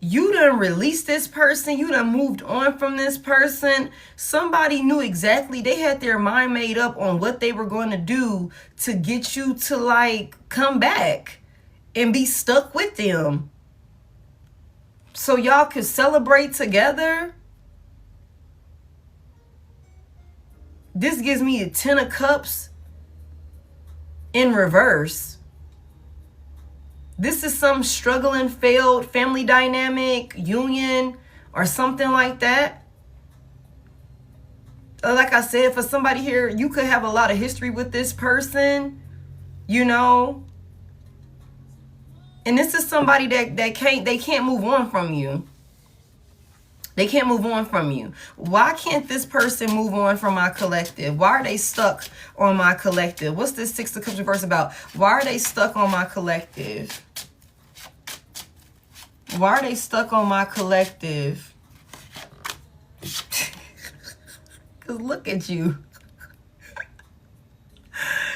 Speaker 1: You done released this person. You done moved on from this person. Somebody knew exactly. They had their mind made up on what they were going to do to get you to like come back and be stuck with them. So y'all could celebrate together. This gives me a 10 of Cups in reverse. This is some struggling, failed family dynamic, union, or something like that. Like I said, for somebody here, you could have a lot of history with this person, you know. And this is somebody that can't move on from you. They can't move on from you. Why can't this person move on from my collective? Why are they stuck on my collective? What's this Six of Cups reverse about? Why are they stuck on my collective? Why are they stuck on my collective? Because look at you.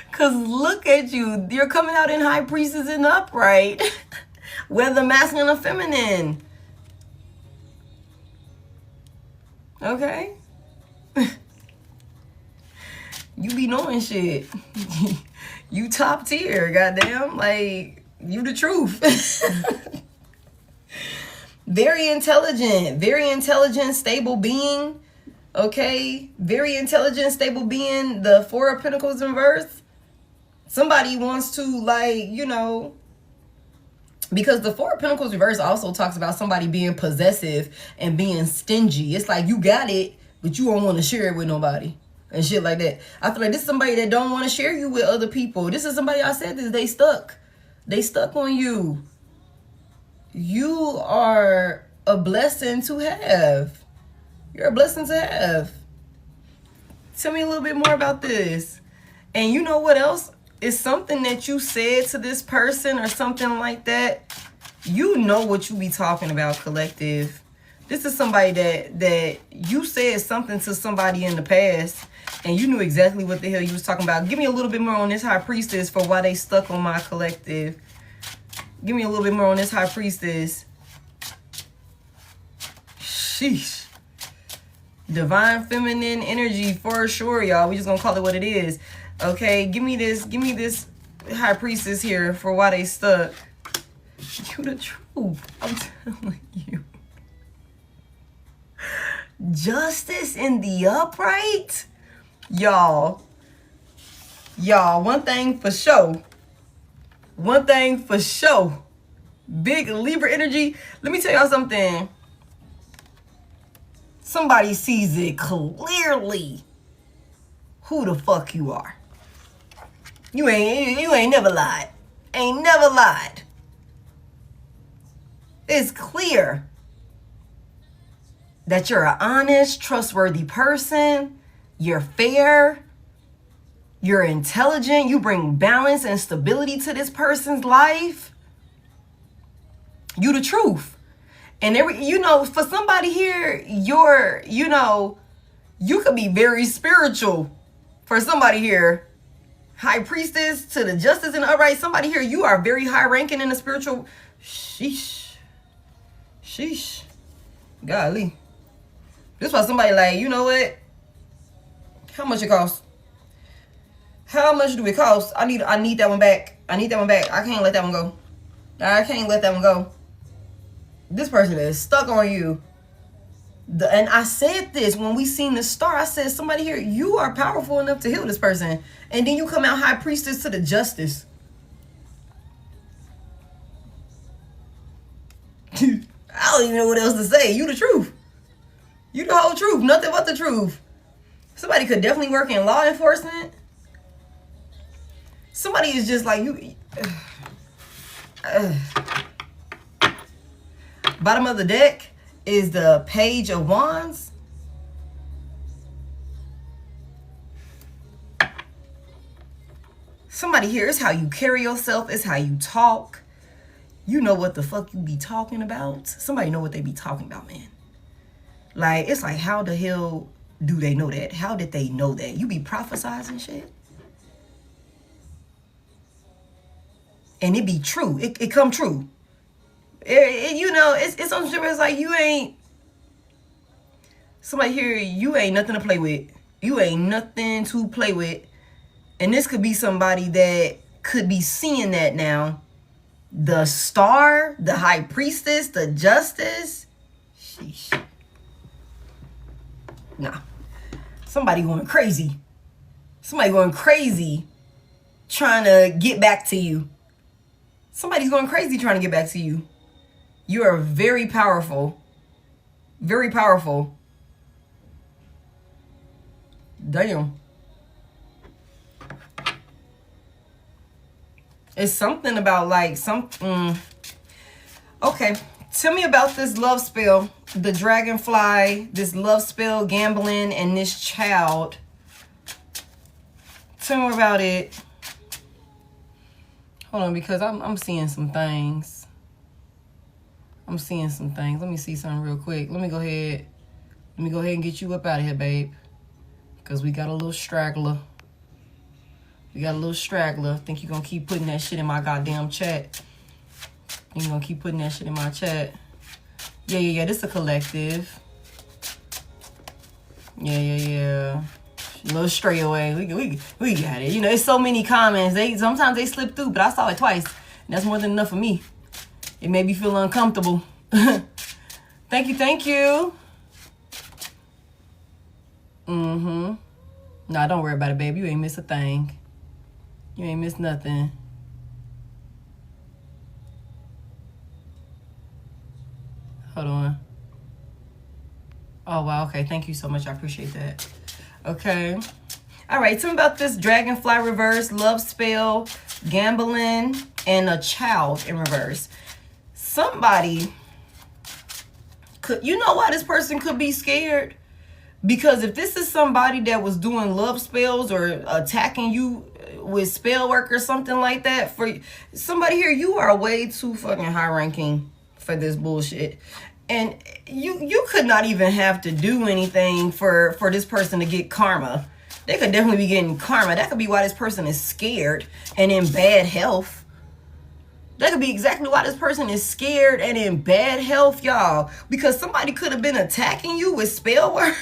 Speaker 1: Because look at you. You're coming out in High Priestess and upright. Whether masculine or feminine. Okay? You be knowing shit. You top tier, goddamn. Like, you the truth. Very intelligent, stable being. Okay? Very intelligent, stable being. The Four of Pentacles in reverse. Somebody wants to, like, you know, because the Four of Pentacles reverse also talks about somebody being possessive and being stingy. It's like you got it, but you don't want to share it with nobody and shit like that. I feel like this is somebody that don't want to share you with other people. This is somebody, I said this, they stuck. They stuck on you. You are a blessing to have. You're a blessing to have. Tell me a little bit more about this. And you know what else? It's something that you said to this person or something like that. You know what you be talking about, collective. This is somebody that you said something to somebody in the past and you knew exactly what the hell you was talking about. Give me a little bit more on this High Priestess for why they stuck on my collective. Give me a little bit more on this High Priestess. Sheesh. Divine feminine energy for sure, y'all. We just gonna call it what it is. Okay, give me this High Priestess here for why they stuck. You the truth, I'm telling you. Justice in the upright? Y'all, one thing for sure. One thing for sure. Big Libra energy. Let me tell y'all something. Somebody sees it clearly who the fuck you are. You ain't never lied. Ain't never lied. It's clear that you're an honest, trustworthy person. You're fair. You're intelligent. You bring balance and stability to this person's life. You the truth. And for somebody here, you could be very spiritual. For somebody here, High Priestess to the Justice and Upright, somebody here, you are very high ranking in the spiritual. Sheesh. Golly. This was somebody like, you know what? How much it costs? How much do it cost? I need that one back. I can't let that one go. This person is stuck on you. And I said this when we seen the star. I said, somebody here, you are powerful enough to heal this person. And then you come out High Priestess to the Justice. I don't even know what else to say. You the truth. You the whole truth. Nothing but the truth. Somebody could definitely work in law enforcement. Somebody is just like you. Bottom of the deck is the Page of Wands. Somebody here is how you carry yourself, is how you talk. You know what the fuck you be talking about? Somebody know what they be talking about, man. Like, it's like, how the hell do they know that? How did they know that? You be prophesizing shit. And it be true. It come true. You know, it's some shit where it's like, you ain't, somebody here, you ain't nothing to play with. You ain't nothing to play with. And this could be somebody that could be seeing that now. The star, the high priestess, the justice. Sheesh. Nah. Somebody going crazy. Somebody going crazy trying to get back to you. Somebody's going crazy trying to get back to you. You are very powerful. Very powerful. Damn. It's something about like something. Okay. Tell me about this love spell. The dragonfly, this love spell, gambling, and this child. Tell me about it. Hold on, because I'm seeing some things. I'm seeing some things. Let me see something real quick. Let me go ahead and get you up out of here, babe. Because we got a little straggler. We got a little straggler. Think you're going to keep putting that shit in my goddamn chat. You're going to keep putting that shit in my chat. Yeah. This is a collective. Yeah. A little stray away. We got it. You know, it's so many comments. Sometimes they slip through, but I saw it twice. And that's more than enough for me. It made me feel uncomfortable. Thank you. Nah, don't worry about it, baby. You ain't miss a thing. You ain't miss nothing. Hold on. Oh, wow. Okay. Thank you so much. I appreciate that. Okay. All right. Tell me about this dragonfly reverse, love spell, gambling, and a child in reverse. Somebody could, you know why this person could be scared? Because if this is somebody that was doing love spells or attacking you with spell work or something like that, for somebody here, you are way too fucking high ranking for this bullshit. And you could not even have to do anything for this person to get karma. They could definitely be getting karma. That could be why this person is scared and in bad health. That could be exactly why this person is scared and in bad health, y'all. Because somebody could have been attacking you with spell work.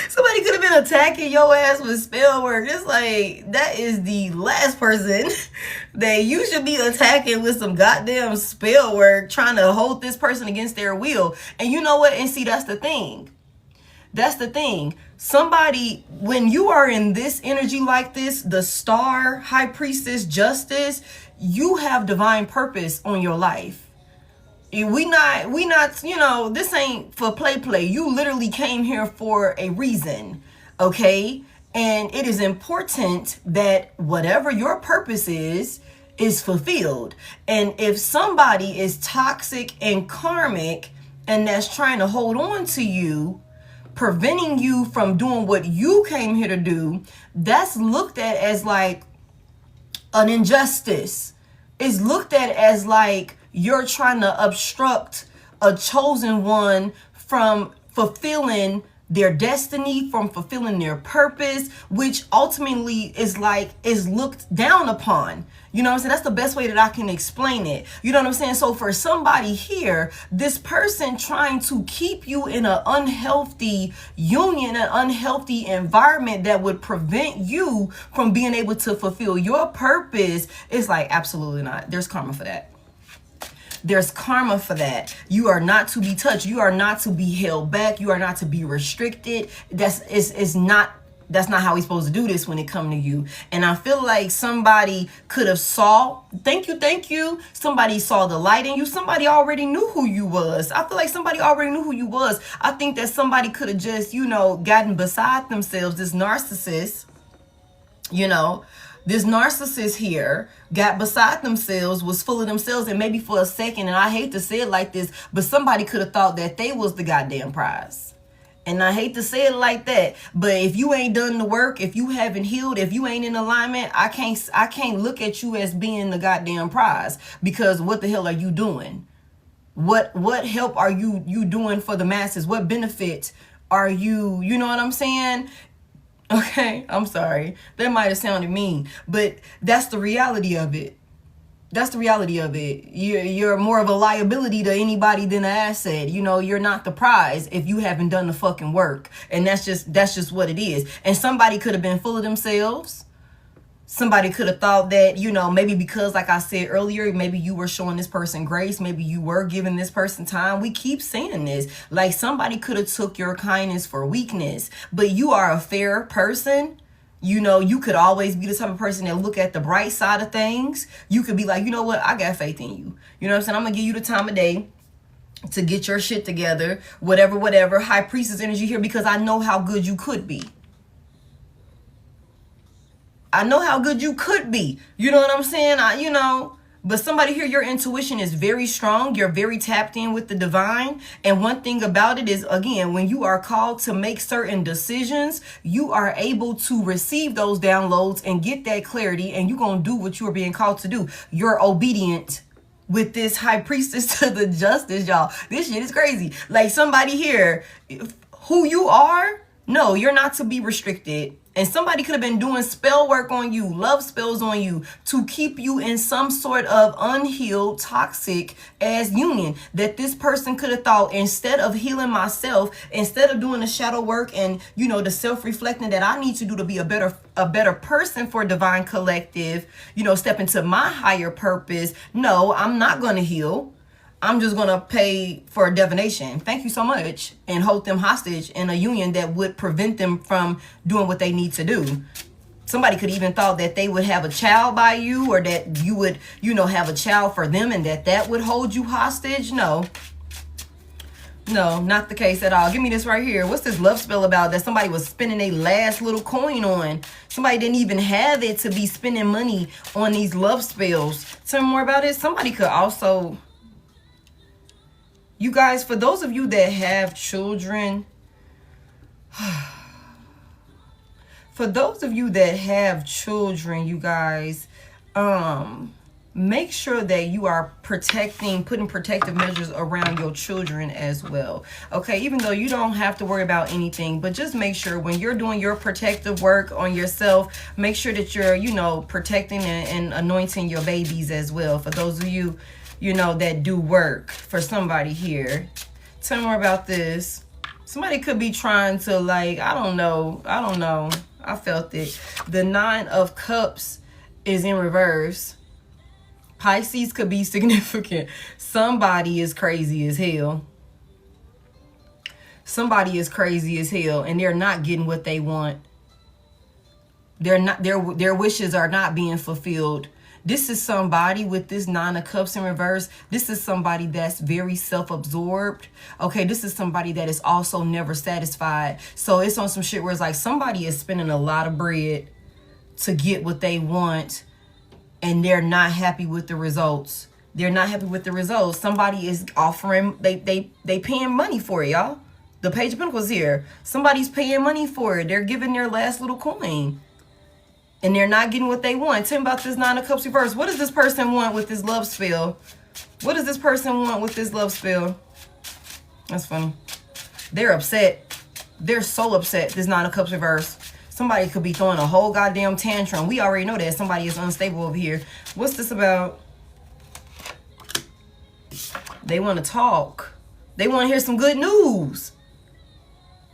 Speaker 1: Somebody could have been attacking your ass with spell work. It's like, that is the last person that you should be attacking with some goddamn spell work, trying to hold this person against their will. And you know what? And see, that's the thing. That's the thing. Somebody, when you are in this energy like this, the star, high priestess, justice, you have divine purpose on your life. We not, you know, this ain't for play. You literally came here for a reason, okay? And it is important that whatever your purpose is fulfilled. And if somebody is toxic and karmic and that's trying to hold on to you, preventing you from doing what you came here to do, that's looked at as like an injustice. It's looked at as like you're trying to obstruct a chosen one from fulfilling their destiny, from fulfilling their purpose, which ultimately is looked down upon. You know what I'm saying? That's the best way that I can explain it. You know what I'm saying? So for somebody here, this person trying to keep you in an unhealthy union, an unhealthy environment that would prevent you from being able to fulfill your purpose, is like, absolutely not. There's karma for that. There's karma for that. You are not to be touched. You are not to be held back. You are not to be restricted. That's not how we're supposed to do this when it comes to you. And I feel like somebody could have saw, thank you. Somebody saw the light in you. Somebody already knew who you was. I feel like somebody already knew who you was. I think that somebody could have just, gotten beside themselves. This narcissist, this narcissist here got beside themselves, was full of themselves, and maybe for a second, and I hate to say it like this, but somebody could have thought that they was the goddamn prize. And I hate to say it like that, but if you ain't done the work, if you haven't healed, if you ain't in alignment, I can't look at you as being the goddamn prize, because what the hell are you doing? What help are you doing for the masses? What benefit are you know what I'm saying? Okay, I'm sorry. That might have sounded mean, but that's the reality of it. That's the reality of it. You're more of a liability to anybody than an asset. You know, you're not the prize if you haven't done the fucking work. And that's just what it is. And somebody could have been full of themselves. Somebody could have thought that, you know, maybe because, like I said earlier, maybe you were showing this person grace. Maybe you were giving this person time. We keep saying this. Like, somebody could have took your kindness for weakness. But you are a fair person. You know, you could always be the type of person that look at the bright side of things. You could be like, you know what? I got faith in you. You know what I'm saying? I'm going to give you the time of day to get your shit together. Whatever. High priestess energy here, because I know how good you could be. I know how good you could be. You know what I'm saying? But somebody here, your intuition is very strong. You're very tapped in with the divine. And one thing about it is, again, when you are called to make certain decisions, you are able to receive those downloads and get that clarity. And you're going to do what you are being called to do. You're obedient with this high priestess to the justice, y'all. This shit is crazy. Like, somebody here, who you are, no, you're not to be restricted. And somebody could have been doing spell work on you, love spells on you, to keep you in some sort of unhealed, toxic ass union. That this person could have thought, instead of healing myself, instead of doing the shadow work and, you know, the self-reflecting that I need to do to be a better person for Divine Collective, you know, step into my higher purpose. No, I'm not going to heal. I'm just going to pay for divination. Thank you so much. And hold them hostage in a union that would prevent them from doing what they need to do. Somebody could even thought that they would have a child by you, or that you would, you know, have a child for them, and that would hold you hostage. No, not the case at all. Give me this right here. What's this love spell about that somebody was spending their last little coin on? Somebody didn't even have it to be spending money on these love spells. Tell me more about it. Somebody could also... You guys, for those of you that have children, you guys, make sure that you are putting protective measures around your children as well. Okay, even though you don't have to worry about anything, but just make sure when you're doing your protective work on yourself, make sure that you're, you know, protecting and anointing your babies as well. For those of you, you know, that do work for somebody here. Tell me more about this. Somebody could be trying to, like, I don't know. I felt it. The 9 of Cups is in reverse. Pisces could be significant. Somebody is crazy as hell. Somebody is crazy as hell, and they're not getting what they want. Their wishes are not being fulfilled. This is somebody with this 9 of Cups in reverse. This is somebody that's very self-absorbed. Okay, this is somebody that is also never satisfied. So it's on some shit where it's like somebody is spending a lot of bread to get what they want, and they're not happy with the results. They're not happy with the results. Somebody is offering, they paying money for it, y'all. The Page of Pentacles here. Somebody's paying money for it. They're giving their last little coin. And they're not getting what they want. Tell me about this 9 of Cups reverse. What does this person want with this love spell? What does this person want with this love spell? That's funny. They're upset. They're so upset, this 9 of Cups reverse. Somebody could be throwing a whole goddamn tantrum. We already know that somebody is unstable over here. What's this about? They want to talk. They want to hear some good news.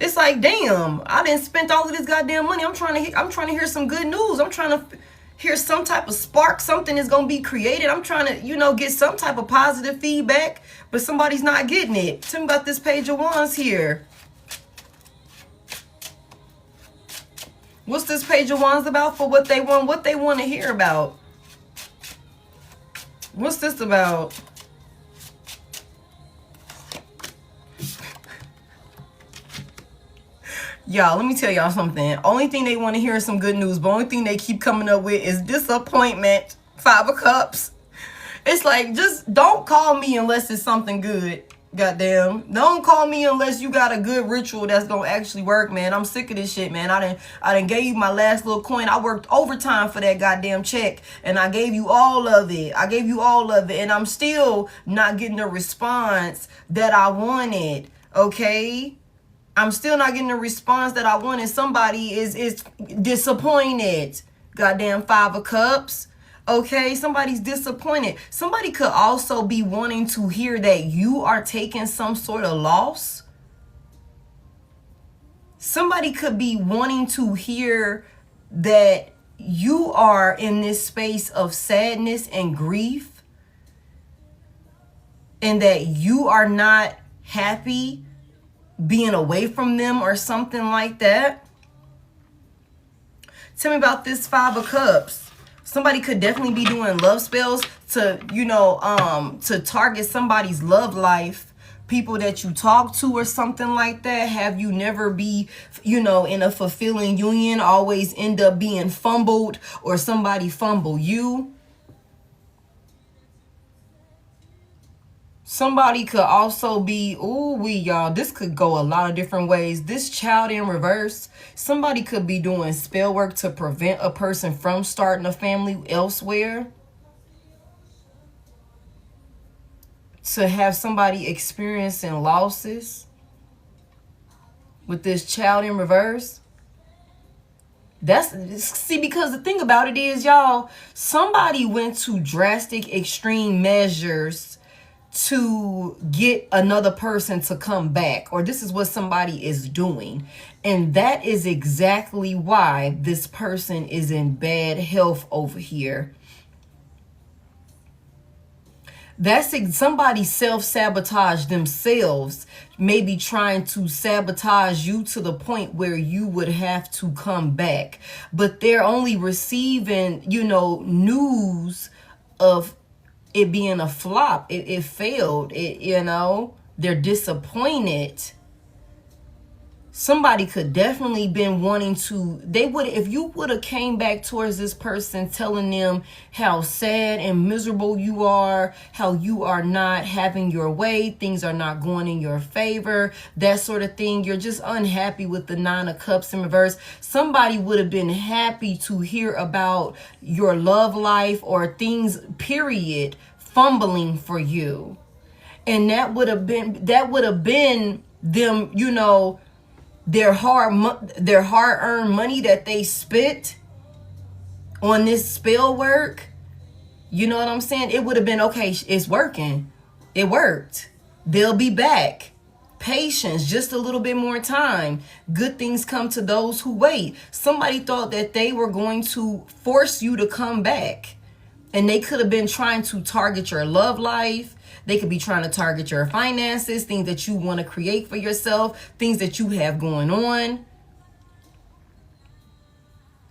Speaker 1: It's like, damn, I didn't spend all of this goddamn money. I'm trying to hear some good news. I'm trying to hear some type of spark. Something is going to be created. I'm trying to, you know, get some type of positive feedback, but somebody's not getting it. Tell me about this Page of Wands here. What's this Page of Wands about for what they want to hear about? What's this about? Y'all, let me tell y'all something. Only thing they want to hear is some good news, but only thing they keep coming up with is disappointment. 5 of Cups. It's like, just don't call me unless it's something good. Goddamn. Don't call me unless you got a good ritual that's gonna actually work, man. I'm sick of this shit, man. I done gave you my last little coin. I worked overtime for that goddamn check, and I gave you all of it. I gave you all of it, and I'm still not getting the response that I wanted, okay? I'm still not getting the response that I wanted. Somebody is disappointed. Goddamn 5 of Cups. Okay, somebody's disappointed. Somebody could also be wanting to hear that you are taking some sort of loss. Somebody could be wanting to hear that you are in this space of sadness and grief, and that you are not happy being away from them or something like that. Tell me about this 5 of Cups. Somebody could definitely be doing love spells to, you know, to target somebody's love life, people that you talk to or something like that. Have you never be, you know, in a fulfilling union, always end up being fumbled, or somebody fumble you. Somebody could also be, y'all, this could go a lot of different ways. This Child in reverse, somebody could be doing spell work to prevent a person from starting a family elsewhere. To have somebody experiencing losses with this Child in reverse. See, because the thing about it is, y'all, somebody went to drastic extreme measures to get another person to come back, or this is what somebody is doing, and that is exactly why this person is in bad health over here. That's somebody self-sabotage themselves, maybe trying to sabotage you to the point where you would have to come back, but they're only receiving, you know, news of it being a flop. It failed. You know, they're disappointed. Somebody could definitely been wanting to, if you would have came back towards this person telling them how sad and miserable you are, how you are not having your way, things are not going in your favor, that sort of thing. You're just unhappy with the 9 of Cups in reverse. Somebody would have been happy to hear about your love life or things, period, fumbling for you. And that would have been them, you know, their hard-earned money that they spent on this spell work. You know what I'm saying? It would have been, okay, it's working. It worked. They'll be back. Patience, just a little bit more time. Good things come to those who wait. Somebody thought that they were going to force you to come back. And they could have been trying to target your love life. They could be trying to target your finances, things that you want to create for yourself, things that you have going on.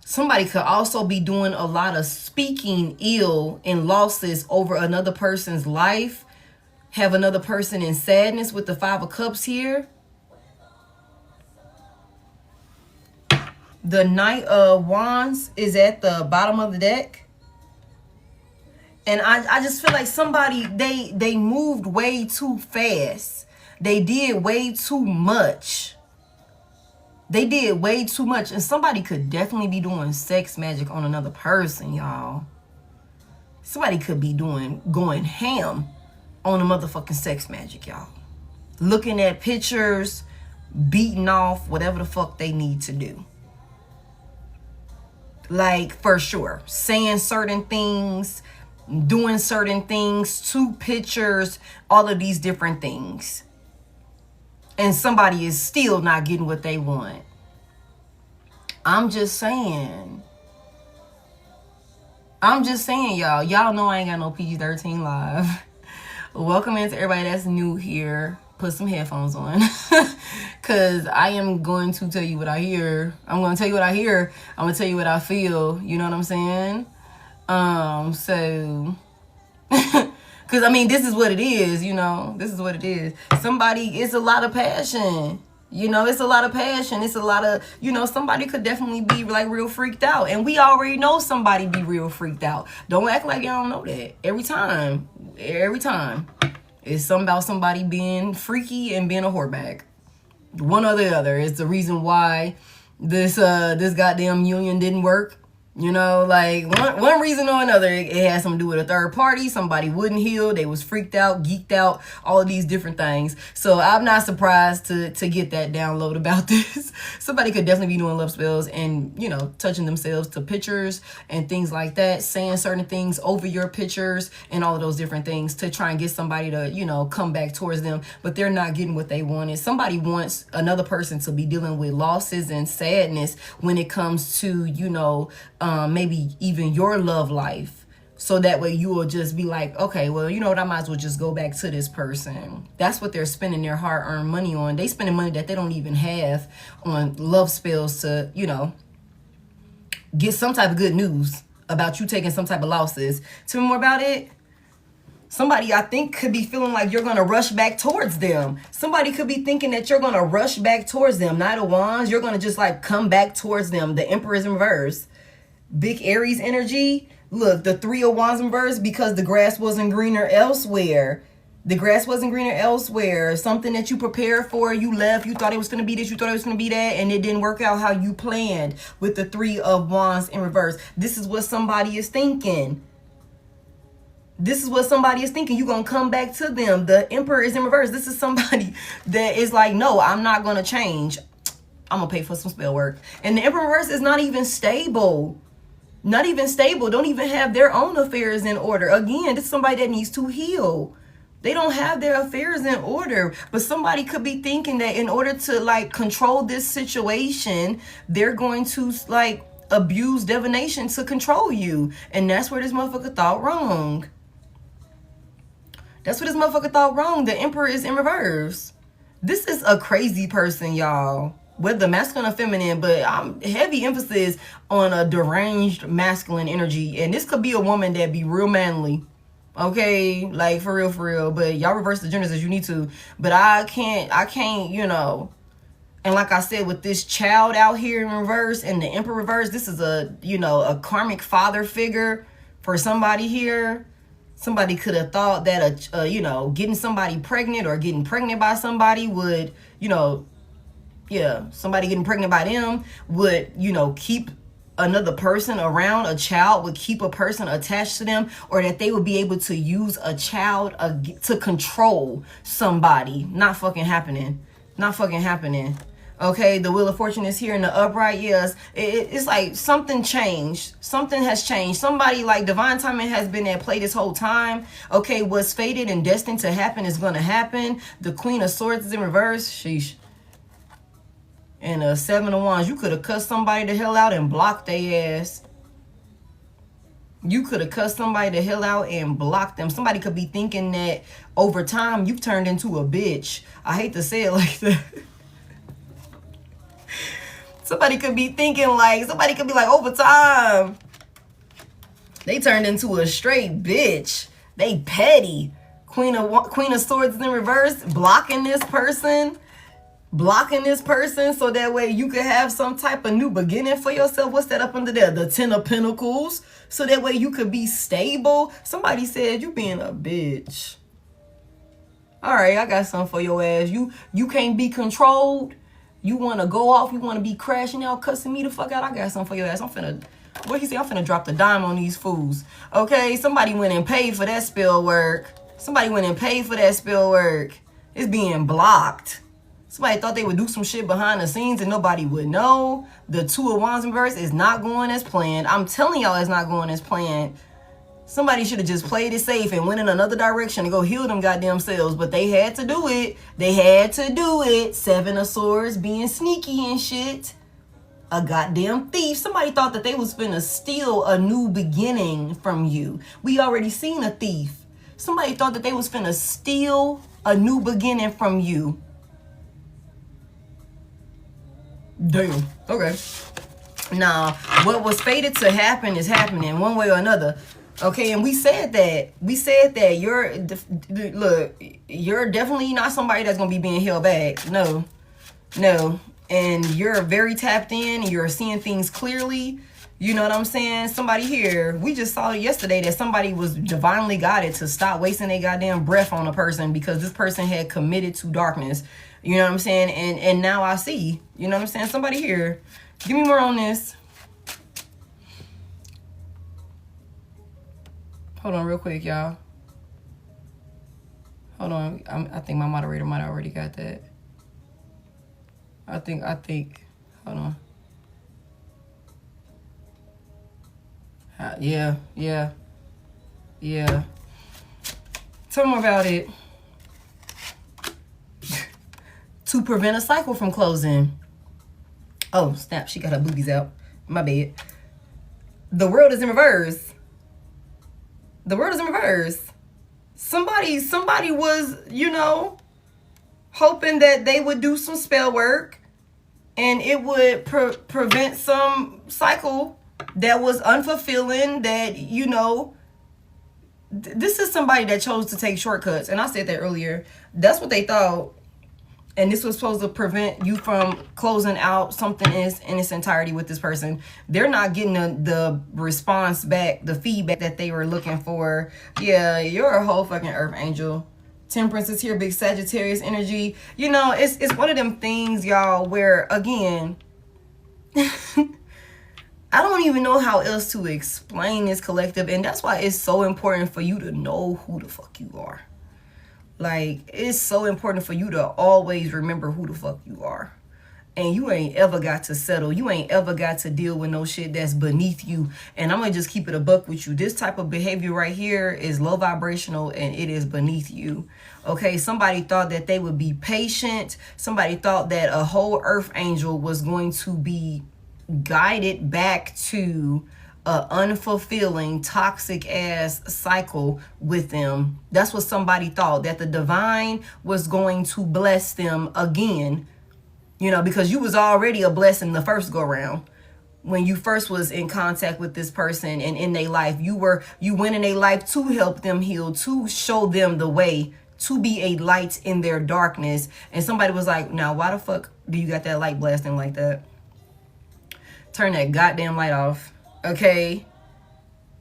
Speaker 1: Somebody could also be doing a lot of speaking ill and losses over another person's life. Have another person in sadness with the 5 of Cups here. The Knight of Wands is at the bottom of the deck. And I just feel like somebody, they moved way too fast. They did way too much. They did way too much. And somebody could definitely be doing sex magic on another person, y'all. Somebody could be going ham on a motherfucking sex magic, y'all. Looking at pictures, beating off, whatever the fuck they need to do. Like, for sure. Saying certain things, doing certain things to pictures, all of these different things. And somebody is still not getting what they want. I'm just saying, y'all. Y'all know I ain't got no PG-13 live. Welcome into everybody that's new here. Put some headphones on. Because I am going to tell you what I hear. I'm going to tell you what I hear. I'm going to tell you what I feel. You know what I'm saying? So, because I mean, this is what it is, you know, this is what it is. It's a lot of passion, you know, it's a lot of passion. It's a lot of, you know, somebody could definitely be like real freaked out. And we already know somebody be real freaked out. Don't act like y'all don't know that. Every time. It's something about somebody being freaky and being a whoreback. One or the other is the reason why this goddamn union didn't work. You know, like one reason or another, it has something to do with a third party. Somebody wouldn't heal. They was freaked out, geeked out, all of these different things. So I'm not surprised to get that download about this. Somebody could definitely be doing love spells and, you know, touching themselves to pictures and things like that, saying certain things over your pictures and all of those different things to try and get somebody to, you know, come back towards them, but they're not getting what they wanted. Somebody wants another person to be dealing with losses and sadness when it comes to, you know, maybe even your love life. So that way you will just be like, okay, well, you know what, I might as well just go back to this person. That's what they're spending their hard-earned money on. They spending money that they don't even have on love spells to, you know, get some type of good news about you taking some type of losses. Tell me more about it. Somebody, I think, could be feeling like you're going to rush back towards them. Somebody could be thinking that you're going to rush back towards them. Knight of Wands, you're going to just like come back towards them. The Emperor is in reverse. Big Aries energy. Look, the Three of Wands in reverse, because the grass wasn't greener elsewhere. The grass wasn't greener elsewhere. Something that you prepared for, you left, you thought it was going to be this, you thought it was going to be that, and it didn't work out how you planned with the Three of Wands in reverse. This is what somebody is thinking. This is what somebody is thinking. You're going to come back to them. The Emperor is in reverse. This is somebody that is like, no, I'm not going to change. I'm going to pay for some spell work. And the Emperor in reverse is not even stable. Not even stable. Don't even have their own affairs in order. Again, this is somebody that needs to heal. They don't have their affairs in order. But somebody could be thinking that in order to like control this situation, they're going to like abuse divination to control you. And that's where this motherfucker thought wrong. That's what this motherfucker thought wrong. The Emperor is in reverse. This is a crazy person, y'all. Whether masculine or feminine, but I'm heavy emphasis on a deranged masculine energy. And this could be a woman that be real manly. Okay, like for real. But y'all reverse the genders as you need to. But I can't, you know. And like I said, with this child out here in reverse and the Emperor reverse, this is a, you know, a karmic father figure for somebody here. Somebody could have thought that, you know, getting somebody pregnant or getting pregnant by somebody would, you know, yeah, somebody getting pregnant by them would, you know, keep another person around. A child would keep a person attached to them, or that they would be able to use a child to control somebody. Not fucking happening. Not fucking happening. Okay, the Wheel of Fortune is here in the upright. Yes, it's like something changed. Something has changed. Somebody, like, divine timing has been at play this whole time. Okay, what's fated and destined to happen is going to happen. The Queen of Swords is in reverse. Sheesh. And a Seven of Wands. You could have cussed somebody the hell out and blocked their ass. You could have cussed somebody the hell out and blocked them. Somebody could be thinking that over time you've turned into a bitch. I hate to say it like that. Somebody could be thinking like, somebody could be like, over time, they turned into a straight bitch. They petty. Queen of Swords in reverse, blocking this person. Blocking this person so that way you could have some type of new beginning for yourself. What's that up under there? The Ten of Pentacles. So that way you could be stable. Somebody said you being a bitch. All right, I got something for your ass. You can't be controlled. You want to go off. You want to be crashing out, cussing me the fuck out. I got something for your ass. I'm finna, what he say? I'm finna drop the dime on these fools. Okay, somebody went and paid for that spell work. Somebody went and paid for that spell work. It's being blocked. Somebody thought they would do some shit behind the scenes and nobody would know. The Two of Wands in reverse is not going as planned. I'm telling y'all it's not going as planned. Somebody should have just played it safe and went in another direction to go heal them goddamn selves. But they had to do it. They had to do it. Seven of Swords being sneaky and shit. A goddamn thief. Somebody thought that they was finna steal a new beginning from you. We already seen a thief. Somebody thought that they was finna steal a new beginning from you. Damn. Okay. Now, what was fated to happen is happening one way or another. Okay, and we said that. We said that you're definitely not somebody that's gonna be being held back. No. And you're very tapped in. You're seeing things clearly. You know what I'm saying? Somebody here, we just saw yesterday that somebody was divinely guided to stop wasting their goddamn breath on a person because this person had committed to darkness. You know what I'm saying? And now I see, you know what I'm saying? Somebody here, give me more on this. Hold on real quick, y'all. Hold on. I think my moderator might have already got that. I think, hold on. Yeah. Tell me more about it. To prevent a cycle from closing. Oh, snap. She got her boobies out. My bad. The world is in reverse. The world is in reverse. Somebody was, you know, hoping that they would do some spell work and it would prevent some cycle that was unfulfilling, that, you know, this is somebody that chose to take shortcuts. And I said that earlier. That's what they thought. And this was supposed to prevent you from closing out something in its entirety with this person. They're not getting the response back, the feedback that they were looking for. Yeah, you're a whole fucking earth angel. Temperance is here, big Sagittarius energy. You know, it's one of them things, y'all, where, again, I don't even know how else to explain this collective. And that's why it's so important for you to know who the fuck you are. Like, it's so important for you to always remember who the fuck you are. And you ain't ever got to settle. You ain't ever got to deal with no shit that's beneath you. And I'm going to just keep it a buck with you. This type of behavior right here is low vibrational and it is beneath you. Okay, somebody thought that they would be patient. Somebody thought that a whole earth angel was going to be guided back to a unfulfilling, toxic ass cycle with them. That's what somebody thought, that the divine was going to bless them again, you know, because you was already a blessing the first go round. When you first was in contact with this person and in their life, you went in their life to help them heal, to show them the way, to be a light in their darkness. And somebody was like, now why the fuck do you got that light blasting like that? Turn that goddamn light off. Okay,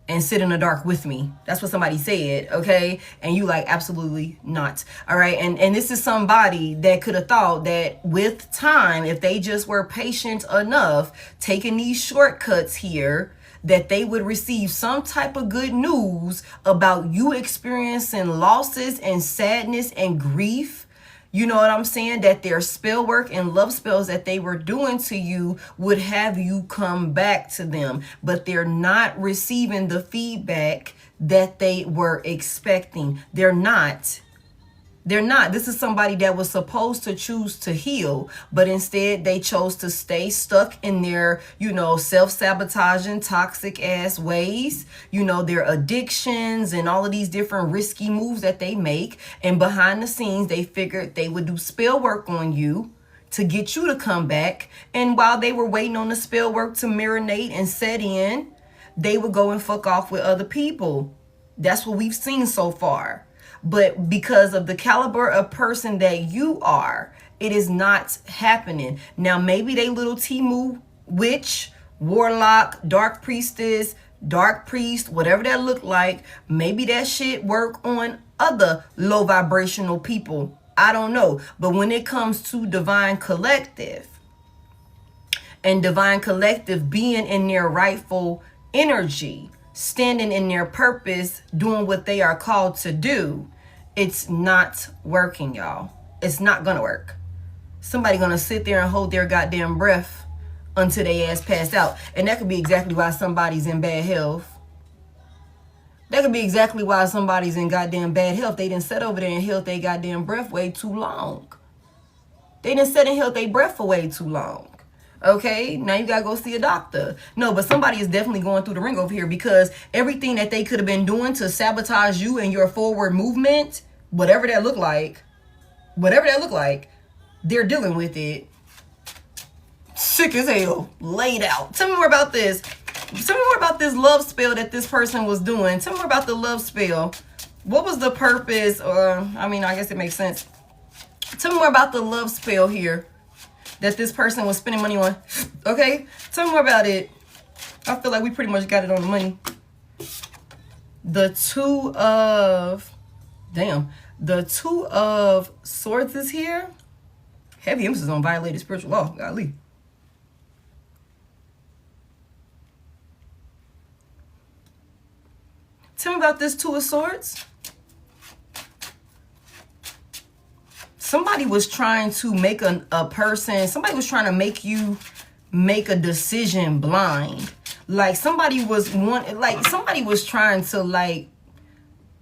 Speaker 1: and sit in the dark with me. That's what somebody said. Okay, and you like, absolutely not. All right, and this is somebody that could have thought that with time, if they just were patient enough, taking these shortcuts here, that they would receive some type of good news about you experiencing losses and sadness and grief. You know what I'm saying? That their spell work and love spells that they were doing to you would have you come back to them. But they're not receiving the feedback that they were expecting. They're not. This is somebody that was supposed to choose to heal, but instead they chose to stay stuck in their, you know, self-sabotaging, toxic ass ways, you know, their addictions and all of these different risky moves that they make. And behind the scenes, they figured they would do spell work on you to get you to come back. And while they were waiting on the spell work to marinate and set in, they would go and fuck off with other people. That's what we've seen so far. But because of the caliber of person that you are, it is not happening. Now, maybe they little Timu, witch, warlock, dark priestess, dark priest, whatever that look like, maybe that shit work on other low vibrational people. I don't know. But when it comes to divine collective, and divine collective being in their rightful energy, standing in their purpose, doing what they are called to do, it's not working, y'all. It's not gonna work. Somebody gonna sit there and hold their goddamn breath until they ass passed out. And that could be exactly why somebody's in bad health. That could be exactly why somebody's in goddamn bad health. They didn't sit over there and held their goddamn breath way too long. They didn't sit and held their breath for way too long. Okay, now you gotta go see a doctor. No, but somebody is definitely going through the ring over here, because everything that they could have been doing to sabotage you and your forward movement, whatever that look like, they're dealing with it. Sick as hell, laid out. Tell me more about this. Tell me more about this love spell that this person was doing. Tell me more about the love spell. What was the purpose? I mean, I guess it makes sense. Tell me more about the love spell here that this person was spending money on. Okay, tell me more about it. I feel like we pretty much got it on the money. The Two of... Damn. The Two of Swords is here. Heavy emphasis on violated spiritual law. Golly. Tell me about this Two of Swords. Somebody was trying to make a person, somebody was trying to make you make a decision blind. Like somebody was trying to like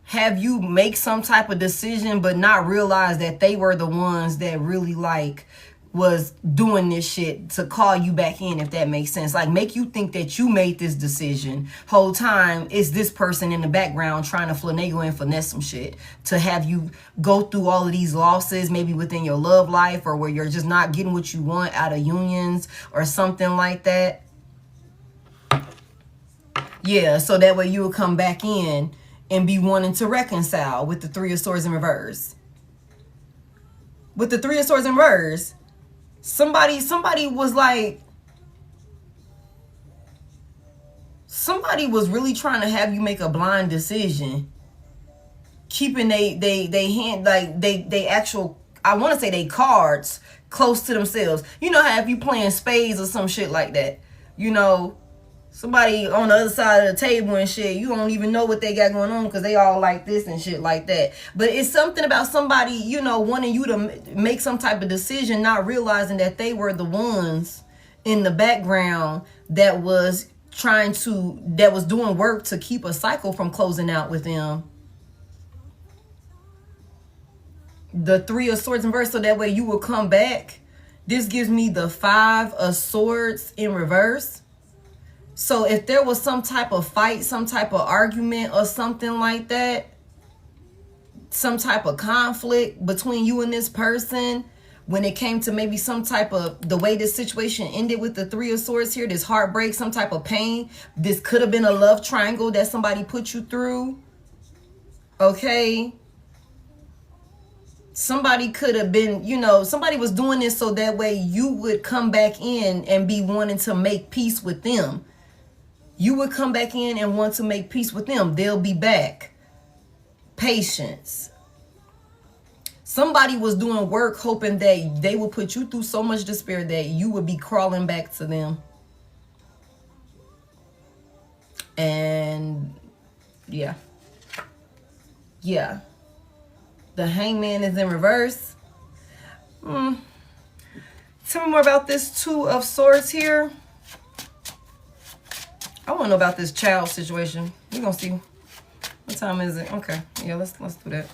Speaker 1: have you make some type of decision but not realize that they were the ones that really like was doing this shit to call you back in, if that makes sense. Like make you think that you made this decision. Whole time it's this person in the background trying to finagle and finesse some shit to have you go through all of these losses, maybe within your love life, or where you're just not getting what you want out of unions or something like that. Yeah, so that way you will come back in and be wanting to reconcile with the Three of Swords in reverse. With the Three of Swords in reverse, somebody was like, somebody was really trying to have you make a blind decision, keeping they hand, like they actual, I want to say they cards close to themselves. You know how if you playing spades or some shit like that, you know, somebody on the other side of the table and shit, you don't even know what they got going on because they all like this and shit like that. But it's something about somebody, you know, wanting you to make some type of decision, not realizing that they were the ones in the background that was doing work to keep a cycle from closing out with them. The Three of Swords in reverse, so that way you will come back. This gives me the Five of Swords in reverse. So if there was some type of fight, some type of argument or something like that, some type of conflict between you and this person, when it came to maybe some type of, the way this situation ended with the Three of Swords here, this heartbreak, some type of pain, this could have been a love triangle that somebody put you through. Okay. Somebody could have been, you know, somebody was doing this so that way you would come back in and be wanting to make peace with them. You would come back in and want to make peace with them. They'll be back. Patience. Somebody was doing work hoping that they would put you through so much despair that you would be crawling back to them. And yeah. Yeah. The Hangman is in reverse. Tell me more about this Two of Swords here. I want to know about this child situation. We're going to see. What time is it? Okay. Yeah, let's do that.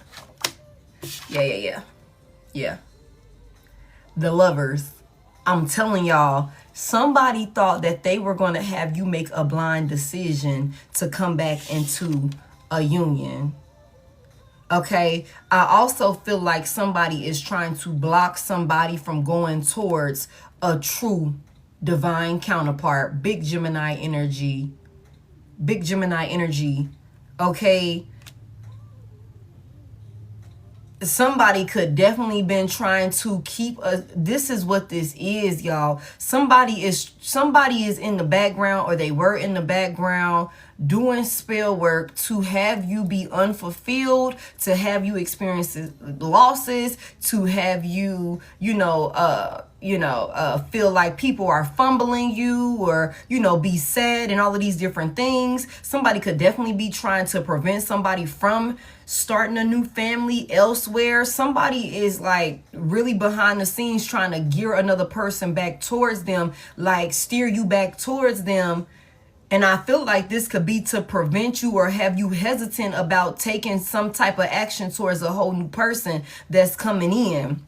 Speaker 1: Yeah. The Lovers. I'm telling y'all, somebody thought that they were going to have you make a blind decision to come back into a union. Okay. I also feel like somebody is trying to block somebody from going towards a true divine counterpart. Big Gemini energy. Okay. Somebody could definitely been trying to keep this is what this is, y'all. Somebody is in the background, or they were in the background doing spell work to have you be unfulfilled, to have you experience losses, to have you, feel like people are fumbling you, or, be sad and all of these different things. Somebody could definitely be trying to prevent somebody from starting a new family elsewhere. Somebody is like really behind the scenes trying to gear another person back towards them, like steer you back towards them. And I feel like this could be to prevent you or have you hesitant about taking some type of action towards a whole new person that's coming in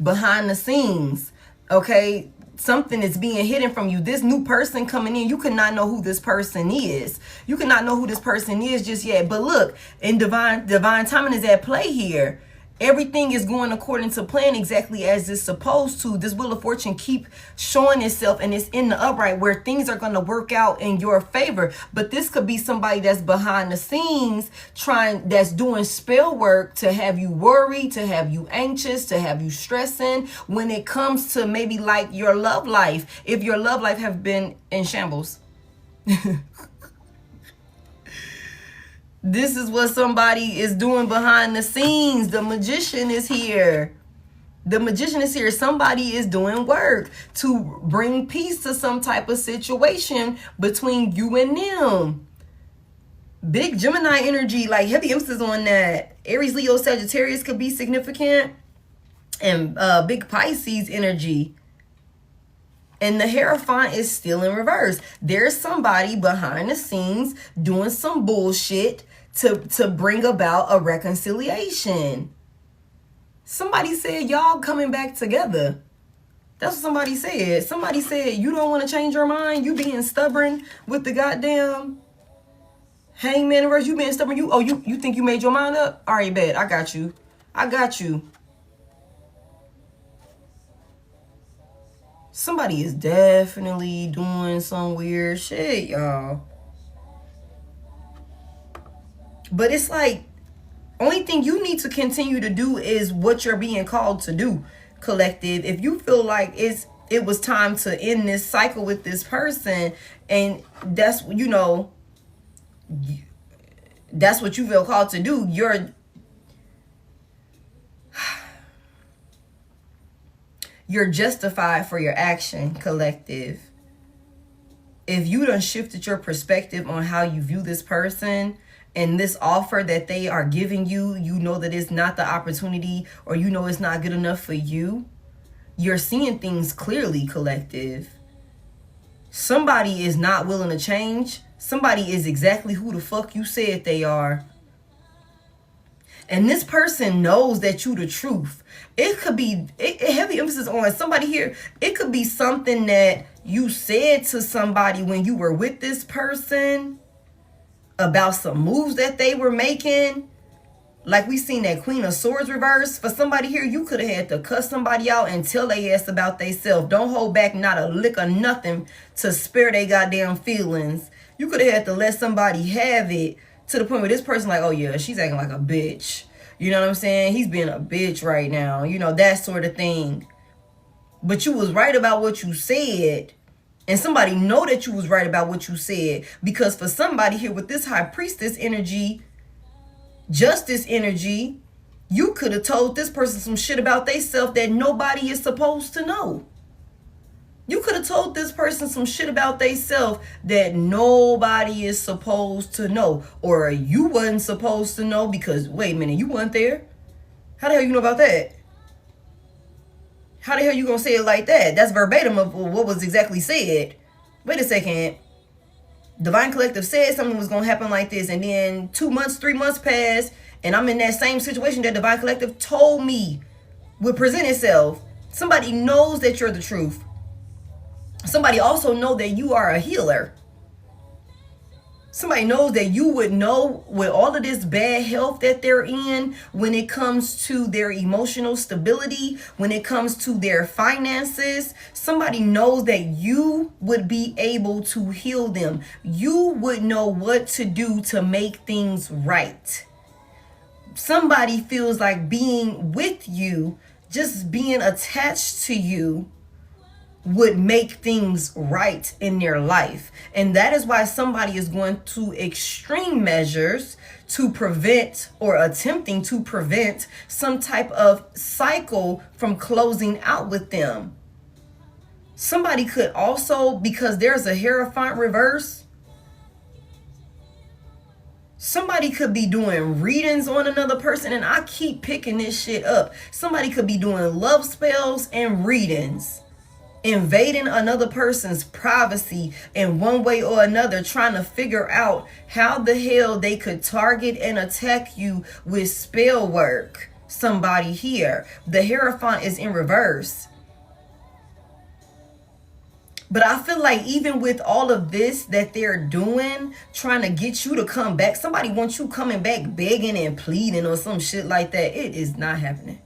Speaker 1: behind the scenes. Okay. Something is being hidden from you. This new person coming in, you could not know who this person is. You could not know who this person is just yet. But look, in divine timing is at play here. Everything is going according to plan, exactly as it's supposed to. This Wheel of Fortune keep showing itself, and it's in the upright where things are going to work out in your favor. But this could be somebody that's behind the scenes that's doing spell work to have you worried, to have you anxious, to have you stressing when it comes to maybe like your love life. If your love life have been in shambles. This is what somebody is doing behind the scenes. The magician is here. The magician is here. Somebody is doing work to bring peace to some type of situation between you and them. Big Gemini energy, like heavy emphasis on that. Aries, Leo, Sagittarius could be significant. And big Pisces energy. And the Hierophant is still in reverse. There's somebody behind the scenes doing some bullshit to bring about a reconciliation. Somebody said y'all coming back together. That's what somebody said. Somebody said you don't want to change your mind. You being stubborn with the goddamn Hangman reverse. You being stubborn. You think you made your mind up? All right, bet. I got you. I got you. Somebody is definitely doing some weird shit, y'all. But it's like, only thing you need to continue to do is what you're being called to do, collective. If you feel like it was time to end this cycle with this person, and that's, you know, that's what you feel called to do, you're justified for your action, collective. If you done shifted your perspective on how you view this person and this offer that they are giving you, you know that it's not the opportunity, or you know it's not good enough for you, you're seeing things clearly, collective. Somebody is not willing to change. Somebody is exactly who the fuck you said they are. And this person knows that you the truth. It could be heavy emphasis on somebody here. It could be something that you said to somebody when you were with this person about some moves that they were making. Like we seen that Queen of Swords reverse. For somebody here, you could have had to cuss somebody out and tell they ass about they self. Don't hold back not a lick of nothing to spare they goddamn feelings. You could have had to let somebody have it to the point where this person like, oh yeah, she's acting like a bitch. You know what I'm saying? He's being a bitch right now. You know, that sort of thing. But you was right about what you said. And somebody know that you was right about what you said. Because for somebody here with this High Priestess energy, Justice energy, you could have told this person some shit about they self that nobody is supposed to know. You could have told this person some shit about they self that nobody is supposed to know. Or you wasn't supposed to know because, wait a minute, you weren't there? How the hell you know about that? How the hell you gonna say it like that? That's verbatim of what was exactly said. Wait a second. Divine Collective said something was gonna happen like this, and then 2 months, 3 months passed, and I'm in that same situation that Divine Collective told me would present itself. Somebody knows that you're the truth. Somebody also know that you are a healer. Somebody knows that you would know with all of this bad health that they're in, when it comes to their emotional stability, when it comes to their finances, somebody knows that you would be able to heal them. You would know what to do to make things right. Somebody feels like being with you, just being attached to you, would make things right in their life. And that is why somebody is going to extreme measures to prevent, or attempting to prevent, some type of cycle from closing out with them. Somebody could also, because there's a Hierophant reverse, somebody could be doing readings on another person, and I keep picking this shit up. Somebody could be doing love spells and readings, invading another person's privacy in one way or another, trying to figure out how the hell they could target and attack you with spell work. Somebody here, the Hierophant is in reverse. But I feel like even with all of this that they're doing, trying to get you to come back, somebody wants you coming back begging and pleading or some shit like that. It is not happening.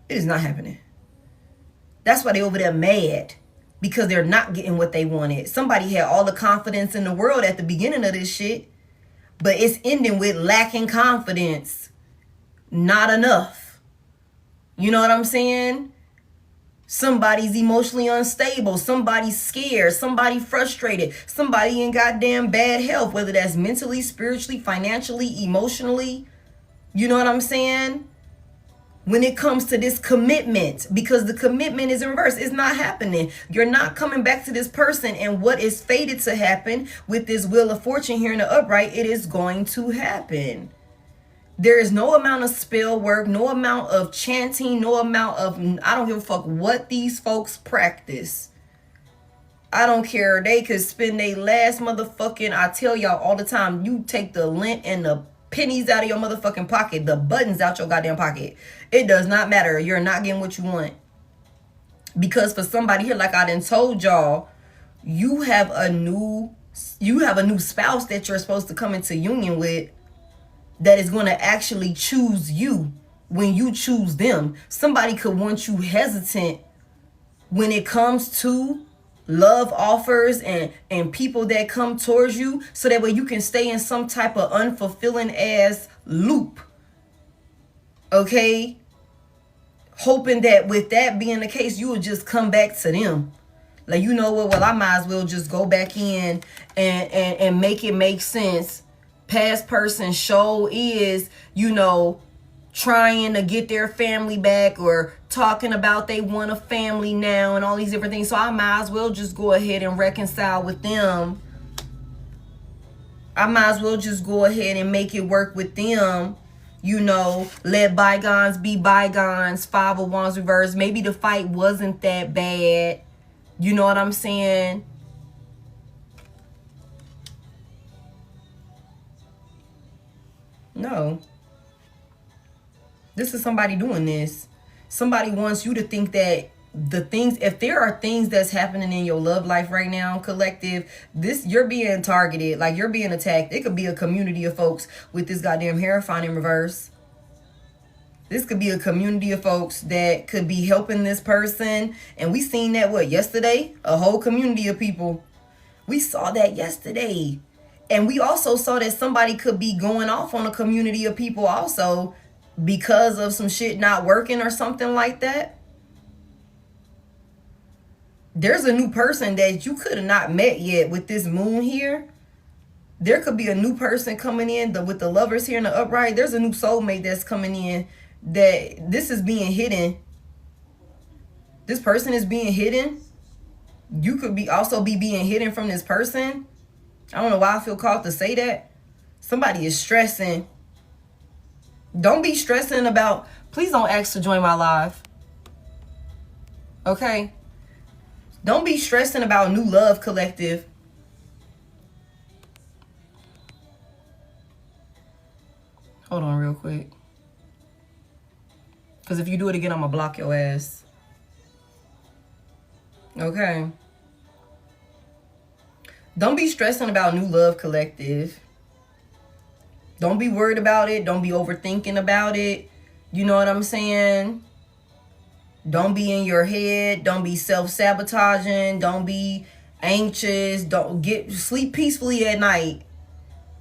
Speaker 1: It is not happening. That's why they over there mad, because they're not getting what they wanted. Somebody had all the confidence in the world at the beginning of this shit, but it's ending with lacking confidence. Not enough. You know what I'm saying? Somebody's emotionally unstable. Somebody's scared. Somebody frustrated. Somebody in goddamn bad health, whether that's mentally, spiritually, financially, emotionally. You know what I'm saying? When it comes to this commitment, because the commitment is in reverse. It's not happening. You're not coming back to this person, and what is fated to happen with this Wheel of Fortune here in the upright, it is going to happen. There is no amount of spell work, no amount of chanting, no amount of, I don't give a fuck what these folks practice. I don't care. They could spend their last motherfucking, I tell y'all all the time, you take the lint and the pennies out of your motherfucking pocket, the buttons out your goddamn pocket. It does not matter. You're not getting what you want. Because for somebody here, like I done told y'all, you have a new spouse that you're supposed to come into union with that is going to actually choose you when you choose them. Somebody could want you hesitant when it comes to love offers and people that come towards you, so that way you can stay in some type of unfulfilling ass loop. Okay? Hoping that with that being the case, you will just come back to them. Like, you know what? Well, I might as well just go back in and make it make sense. Past person show is, you know, trying to get their family back, or talking about they want a family now and all these different things. So I might as well just go ahead and reconcile with them. I might as well just go ahead and make it work with them. You know, let bygones be bygones. Five of Wands reverse. Maybe the fight wasn't that bad. You know what I'm saying? No. This is somebody doing this. Somebody wants you to think that the things, if there are things that's happening in your love life right now, collective, this, you're being targeted, like you're being attacked. It could be a community of folks with this goddamn Hierophant in reverse. This could be a community of folks that could be helping this person. And we seen that, what, yesterday? A whole community of people. We saw that yesterday. And we also saw that somebody could be going off on a community of people also, because of some shit not working or something like that. There's a new person that you could have not met yet with this moon here. There could be a new person coming in with the Lovers here in the upright. There's a new soulmate that's coming in, that this is being hidden. This person is being hidden. You could be also be being hidden from this person. I don't know why I feel called to say that. Somebody is stressing. Don't be stressing about, please don't ask to join my live. Okay? Don't be stressing about new love, collective. Hold on real quick. Because if you do it again, I'm going to block your ass. Okay? Don't be stressing about new love, collective. Don't be worried about it. Don't be overthinking about it. You know what I'm saying? Don't be in your head. Don't be self-sabotaging. Don't be anxious. Don't sleep peacefully at night,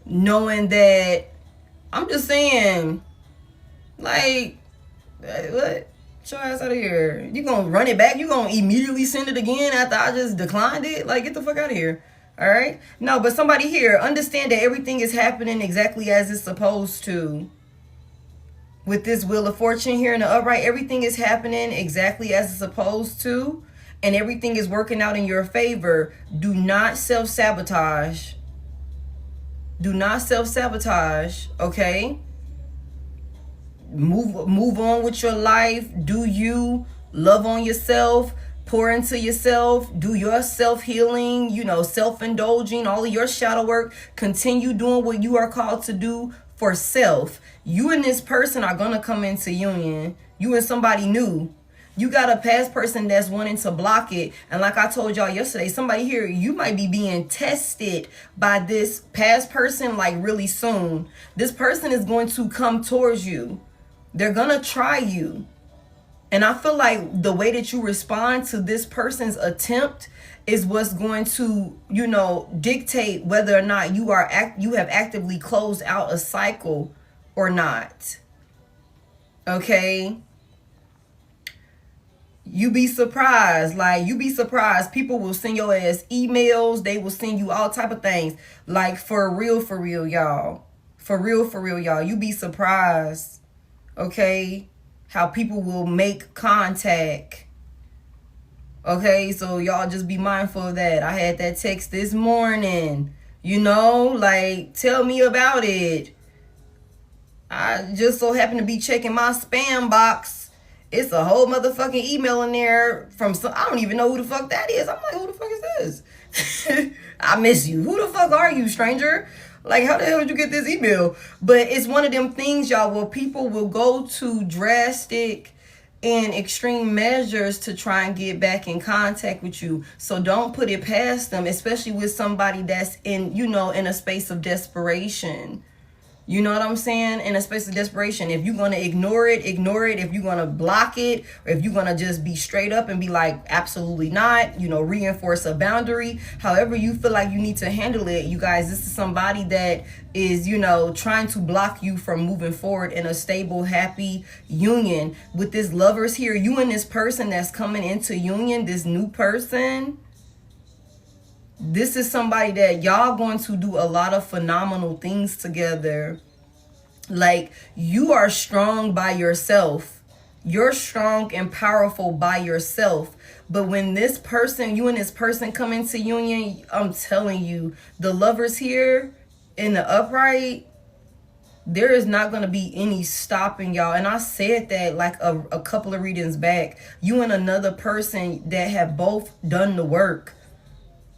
Speaker 1: knowing that, I'm just saying, like, what? Get your ass out of here. You gonna run it back? You gonna immediately send it again after I just declined it? Like, get the fuck out of here. All right? No, but somebody here, understand that everything is happening exactly as it's supposed to. With this Wheel of Fortune here in the upright, everything is happening exactly as it's supposed to. And everything is working out in your favor. Do not self-sabotage. Do not self-sabotage, okay? Move on with your life. Do you love on yourself? Pour into yourself. Do your self-healing, you know, self-indulging, all of your shadow work. Continue doing what you are called to do for self. You and this person are going to come into union. You and somebody new. You got a past person that's wanting to block it. And like I told y'all yesterday, somebody here, you might be being tested by this past person like really soon. This person is going to come towards you. They're going to try you. And I feel like the way that you respond to this person's attempt is what's going to, you know, dictate whether or not you have actively closed out a cycle or not. Okay? You be surprised. Like, you be surprised. People will send your ass emails. They will send you all type of things. Like, for real, y'all. For real, y'all. You be surprised, okay, how people will make contact. Okay, so y'all just be mindful of that. I had that text this morning. You know, like, tell me about it. I just so happen to be checking my spam box. It's a whole motherfucking email in there from some, I don't even know who the fuck that is. I'm like, who the fuck is this? I miss you. Who the fuck are you, stranger? Like, how the hell did you get this email? But it's one of them things, y'all, where people will go to drastic and extreme measures to try and get back in contact with you. So don't put it past them, especially with somebody that's in, you know, in a space of desperation. You know what I'm saying? In a space of desperation. If you're going to ignore it, ignore it. If you're going to block it, or if you're going to just be straight up and be like, absolutely not, you know, reinforce a boundary. However you feel like you need to handle it, you guys, this is somebody that is, you know, trying to block you from moving forward in a stable, happy union. With this lovers here, you and this person that's coming into union, this new person, this is somebody that y'all going to do a lot of phenomenal things together. Like, you are strong by yourself. You're strong and powerful by yourself. But when this person, you and this person come into union, I'm telling you, the lovers here in the upright, there is not going to be any stopping y'all. And I said that like a couple of readings back. You and another person that have both done the work,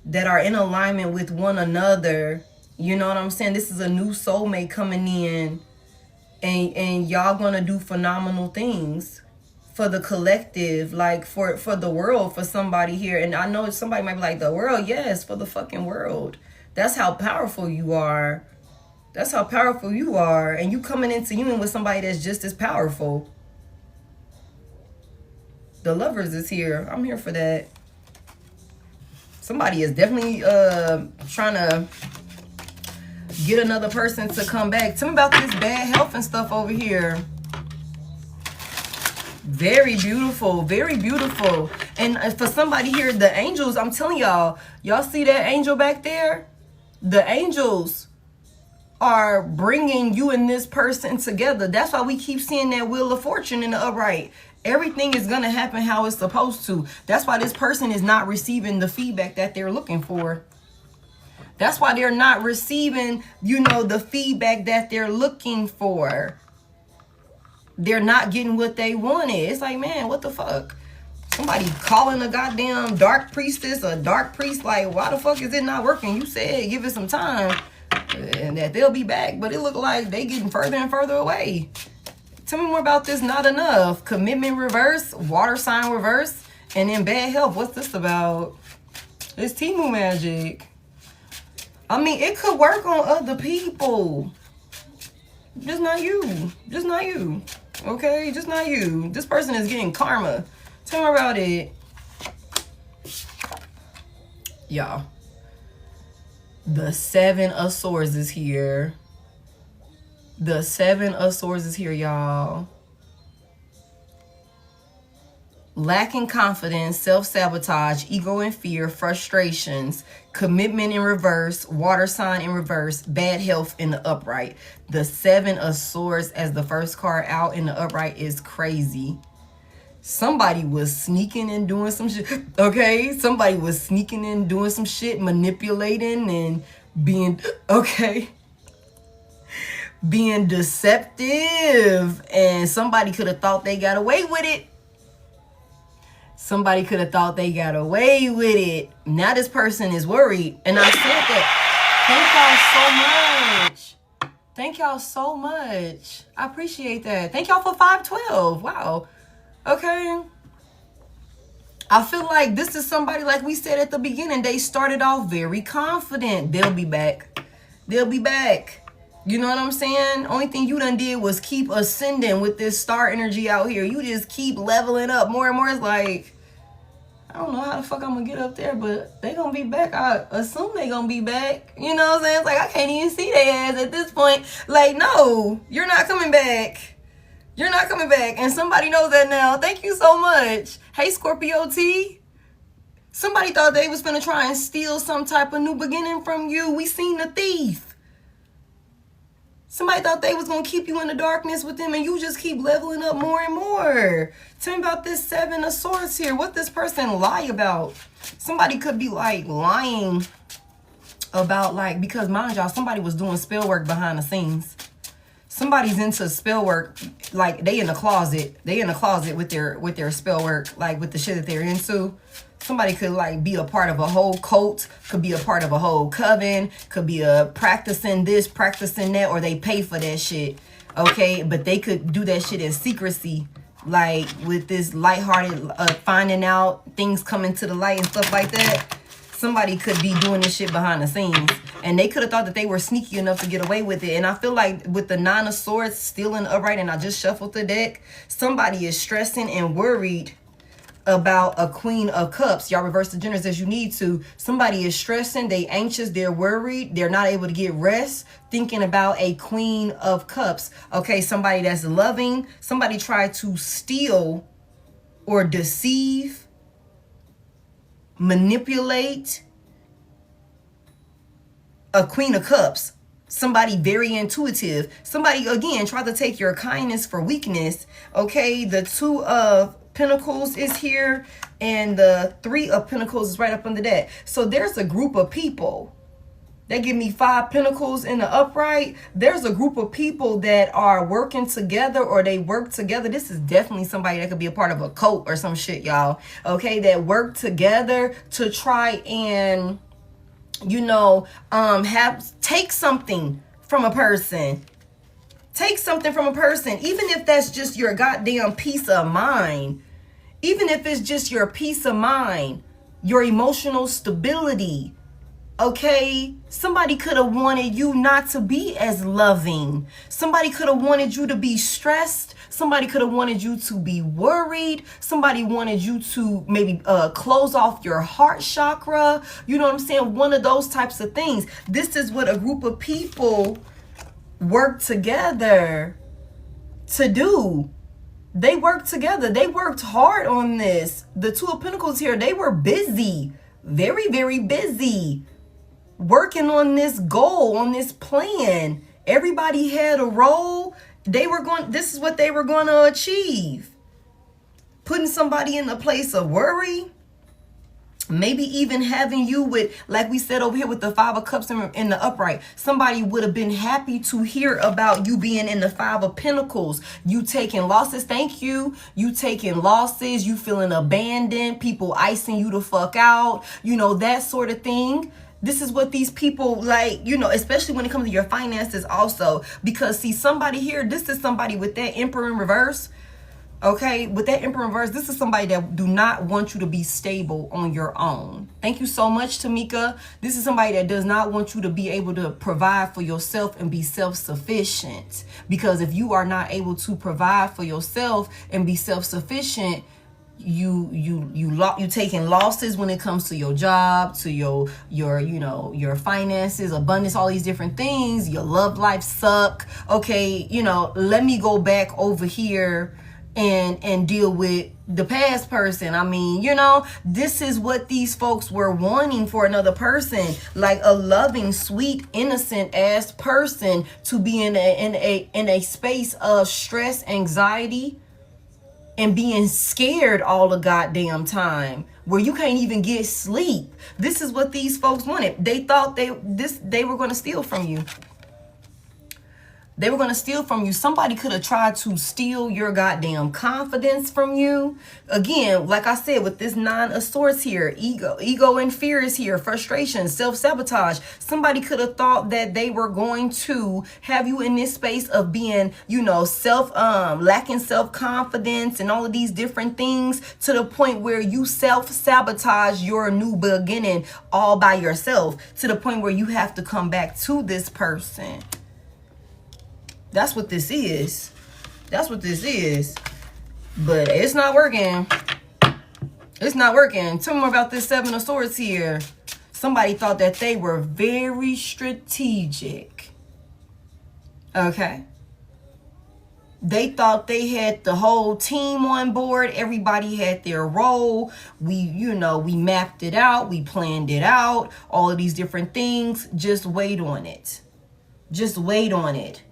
Speaker 1: that are in alignment with one another. You know what I'm saying? This is a new soulmate coming in, and y'all gonna do phenomenal things for the collective, like for the world, for somebody here. And I know somebody might be like, the world? Yes, for the fucking world. That's how powerful you are. That's how powerful you are. And you coming into union with somebody that's just as powerful. The lovers is here. I'm here for that. Somebody is definitely trying to get another person to come back. Tell me about this bad health and stuff over here. Very beautiful. Very beautiful. And for somebody here, the angels, I'm telling y'all, y'all see that angel back there? The angels are bringing you and this person together. That's why we keep seeing that wheel of fortune in the upright. Everything is going to happen how it's supposed to. That's why this person is not receiving the feedback that they're looking for. That's why they're not receiving, you know, the feedback that they're looking for. They're not getting what they wanted. It's like, man, what the fuck? Somebody calling a goddamn dark priestess a dark priest. Like, why the fuck is it not working? You said give it some time and that they'll be back. But it look like they getting further and further away. Tell me more about this not enough. Commitment reverse, water sign reverse, and then bad health. What's this about? It's Timu magic. I mean, it could work on other people. Just not you. Just not you. Okay? Just not you. This person is getting karma. Tell me about it. Y'all. The Seven of Swords is here. The Seven of Swords is here, y'all. Lacking confidence, self-sabotage, ego and fear, frustrations, commitment in reverse, water sign in reverse, bad health in the upright. The Seven of Swords as the first card out in the upright is crazy. Somebody was sneaking and doing some shit. Okay? Somebody was sneaking and doing some shit, manipulating and being, okay, being deceptive, and somebody could have thought they got away with it. Somebody could have thought they got away with it. Now this person is worried. And I said that. Thank y'all so much. Thank y'all so much. I appreciate that. Thank y'all for 512. Wow. Okay. I feel like this is somebody, like we said at the beginning, they started off very confident. They'll be back. They'll be back. You know what I'm saying? Only thing you done did was keep ascending with this star energy out here. You just keep leveling up more and more. It's like, I don't know how the fuck I'm gonna get up there, but they gonna be back. I assume they gonna be back. You know what I'm saying? It's like, I can't even see their ass at this point. Like, no, you're not coming back. You're not coming back. And somebody knows that now. Thank you so much. Hey, Scorpio T. Somebody thought they was going to try and steal some type of new beginning from you. We seen the thief. Somebody thought they was going to keep you in the darkness with them, and you just keep leveling up more and more. Tell me about this 7 of Swords here. What this person lie about? Somebody could be like lying about, like, because mind y'all, somebody was doing spell work behind the scenes. Somebody's into spell work, like they in the closet. They in the closet with their spell work, like with the shit that they're into. Somebody could like be a part of a whole cult, could be a part of a whole coven, could be a practicing this, practicing that, or they pay for that shit. Okay, but they could do that shit in secrecy, like with this lighthearted finding out things coming to the light and stuff like that. Somebody could be doing this shit behind the scenes, and they could have thought that they were sneaky enough to get away with it. And I feel like with the 9 of Swords still in the upright, and I just shuffled the deck, somebody is stressing and worried about a Queen of Cups. Y'all reverse the genders as you need to. Somebody is stressing, they anxious, they're worried, they're not able to get rest, thinking about a Queen of Cups. Okay, somebody that's loving, somebody tried to steal or deceive, manipulate a Queen of Cups. Somebody very intuitive. Somebody, again, try to take your kindness for weakness. Okay, the 2 of Pentacles is here, and the 3 of Pentacles is right up under that. So there's a group of people that give me 5 Pentacles in the upright. There's a group of people that are working together, or they work together. This is definitely somebody that could be a part of a cult or some shit, y'all. Okay, that work together to try and, you know, take something from a person. Take something from a person, even if that's just your goddamn peace of mind. Even if it's just your peace of mind, your emotional stability. Okay, somebody could have wanted you not to be as loving. Somebody could have wanted you to be stressed. Somebody could have wanted you to be worried. Somebody wanted you to maybe close off your heart chakra. You know what I'm saying? One of those types of things. This is what a group of people work together to do. They worked together. They worked hard on this. The 2 of Pentacles here, they were busy. Very, very busy. Working on this goal, on this plan. Everybody had a role. This is what they were going to achieve. Putting somebody in a place of worry. Maybe even having you with, like we said over here with the 5 of Cups in the upright. Somebody would have been happy to hear about you being in the 5 of Pentacles. You taking losses. Thank you. You taking losses. You feeling abandoned. People icing you the fuck out. You know, that sort of thing. This is what these people like, you know, especially when it comes to your finances also. Because see, somebody here, this is somebody with that Emperor in reverse. Okay, with that Emperor in reverse, this is somebody that do not want you to be stable on your own. Thank you so much, Tamika. This is somebody that does not want you to be able to provide for yourself and be self-sufficient. Because if you are not able to provide for yourself and be self-sufficient, you taking losses when it comes to your job, to your you know, your finances, abundance, all these different things. Your love life suck. Okay, you know, let me go back over here and deal with the past person. I mean, you know, this is what these folks were wanting for another person, like a loving, sweet, innocent ass person to be in a space of stress, anxiety, and being scared all the goddamn time, where you can't even get sleep. This is what these folks wanted. They thought they were going to steal from you. They were going to steal from you. Somebody could have tried to steal your goddamn confidence from you. Again, like I said, with this 9 of Swords here, ego and fear is here, frustration, self-sabotage. Somebody could have thought that they were going to have you in this space of being, you know, lacking self-confidence and all of these different things, to the point where you self-sabotage your new beginning all by yourself, to the point where you have to come back to this person. That's what this is. That's what this is. But it's not working. It's not working. Tell me more about this 7 of Swords here. Somebody thought that they were very strategic. Okay. They thought they had the whole team on board. Everybody had their role. We mapped it out. We planned it out. All of these different things. Just wait on it. Just wait on it.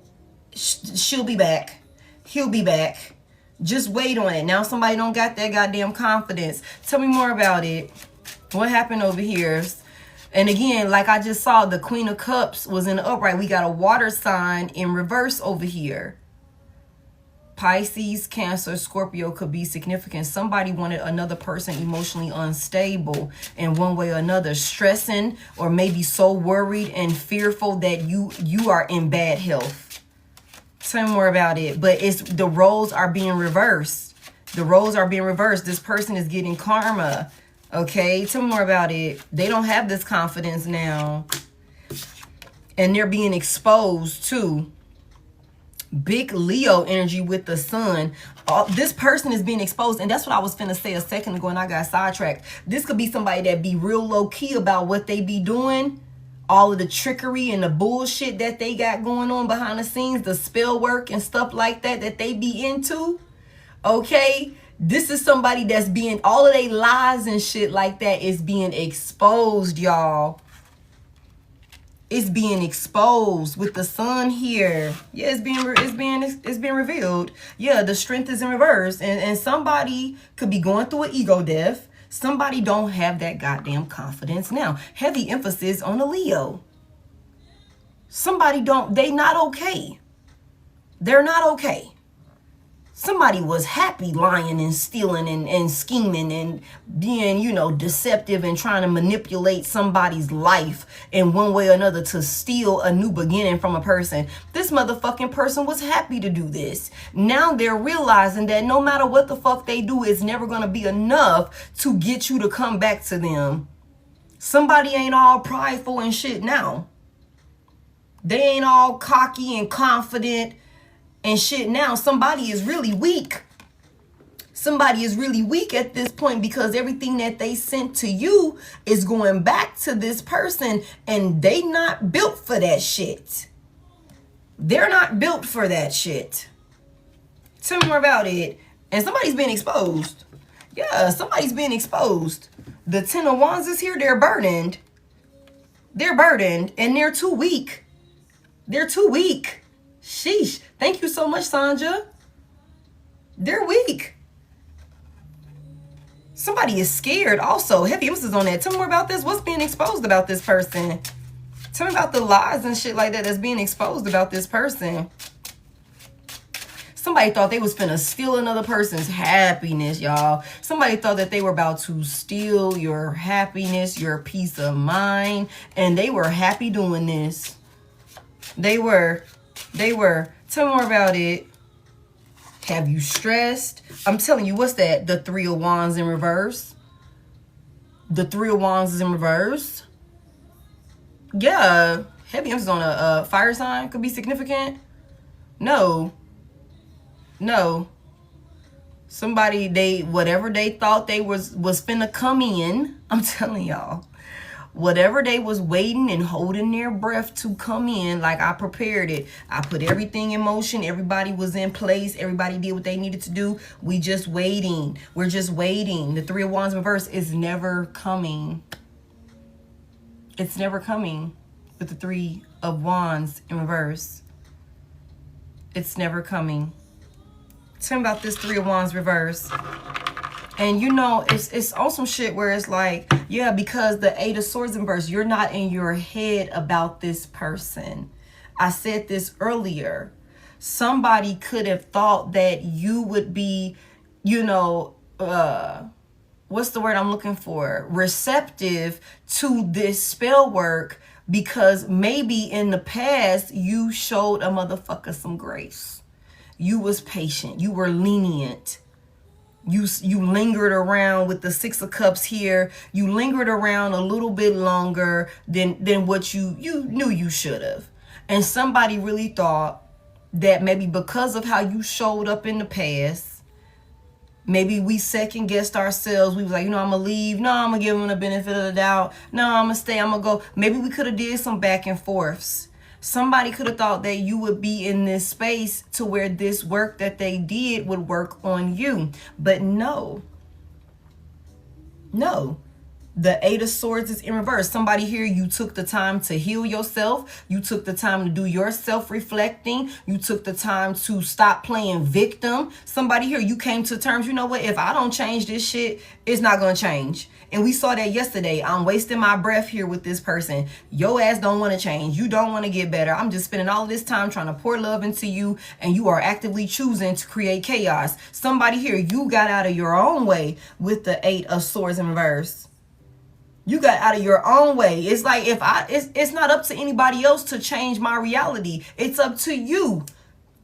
Speaker 1: She'll be back. He'll be back. Just wait on it. Now somebody don't got that goddamn confidence. Tell me more about it. What happened over here? And again, like I just saw, the Queen of Cups was in the upright. We got a water sign in reverse over here. Pisces, Cancer, Scorpio could be significant. Somebody wanted another person emotionally unstable in one way or another, stressing or maybe so worried and fearful that you are in bad health. Tell me more about it. But it's the roles are being reversed. The roles are being reversed. This person is getting karma. Okay, tell me more about it. They don't have this confidence now. And they're being exposed too. Big Leo energy with the sun. This person is being exposed. And that's what I was finna say a second ago and I got sidetracked. This could be somebody that be real low key about what they be doing. All of the trickery and the bullshit that they got going on behind the scenes. The spell work and stuff like that they be into. Okay. This is somebody that's being, all of their lies and shit like that is being exposed, y'all. It's being exposed with the sun here. Yeah, it's being revealed. Yeah, the strength is in reverse. And somebody could be going through an ego death. Somebody don't have that goddamn confidence now. Heavy emphasis on the Leo. Somebody they not okay. They're not okay. Somebody was happy lying and stealing and scheming and being, deceptive and trying to manipulate somebody's life in one way or another to steal a new beginning from a person. This motherfucking person was happy to do this. Now they're realizing that no matter what the fuck they do, it's never going to be enough to get you to come back to them. Somebody ain't all prideful and shit now. They ain't all cocky and confident and shit now. Somebody is really weak. Somebody is really weak at this point because everything that they sent to you is going back to this person and they not built for that shit. They're not built for that shit. Tell me more about it. And somebody's being exposed. Yeah, somebody's being exposed. The Ten of Wands is here. They're burdened. They're burdened and they're too weak. They're too weak. Sheesh. Thank you so much, Sandra. They're weak. Somebody is scared also. Heavy emphasis on that. Tell me more about this. What's being exposed about this person? Tell me about the lies and shit like that that's being exposed about this person. Somebody thought they was finna steal another person's happiness, y'all. Somebody thought that they were about to steal your happiness, your peace of mind. And they were happy doing this. They were. Tell me more about it. Have you stressed? I'm telling you, what's that? The Three of Wands in reverse. The Three of Wands is in reverse. Yeah. Heavy emphasis on a fire sign could be significant. No. Somebody, whatever they thought they was finna come in. I'm telling y'all. Whatever they was waiting and holding their breath to come in, like I prepared it. I put everything in motion. Everybody was in place. Everybody did what they needed to do. We just waiting. We're just waiting. The Three of Wands in reverse is never coming. It's never coming with the Three of Wands in reverse. It's never coming. Tell me about this Three of Wands reverse. And it's awesome shit where it's like, yeah, because the Eight of Swords in reverse, you're not in your head about this person. I said this earlier. Somebody could have thought that you would be, what's the word I'm looking for? Receptive to this spell work because maybe in the past you showed a motherfucker some grace. You was patient. You were lenient. You lingered around with the Six of Cups here. You lingered around a little bit longer than what you knew you should have. And somebody really thought that maybe because of how you showed up in the past, maybe we second guessed ourselves. We was like, I'm going to leave. No, I'm going to give them the benefit of the doubt. No, I'm going to stay. I'm going to go. Maybe we could have did some back and forths. Somebody could have thought that you would be in this space to where this work that they did would work on you. But no. No. The Eight of Swords is in reverse. Somebody here, you took the time to heal yourself. You took the time to do your self-reflecting. You took the time to stop playing victim. Somebody here, you came to terms, you know what? If I don't change this shit, it's not going to change. And we saw that yesterday. I'm wasting my breath here with this person. Your ass don't want to change. You don't want to get better. I'm just spending all this time trying to pour love into you, and you are actively choosing to create chaos. Somebody here, you got out of your own way with the Eight of Swords in reverse. You got out of your own way. It's like it's not up to anybody else to change my reality. It's up to you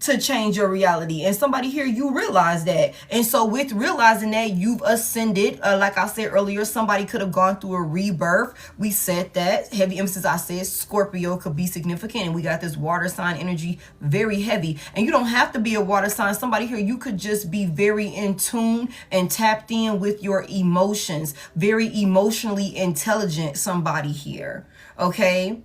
Speaker 1: to change your reality. And somebody here, you realize that. And so with realizing that, you've ascended. Like I said earlier, somebody could have gone through a rebirth. We said that. Heavy emphasis, I said Scorpio could be significant. And we got this water sign energy, very heavy. And you don't have to be a water sign. Somebody here, you could just be very in tune and tapped in with your emotions. Very emotionally intelligent, somebody here. Okay?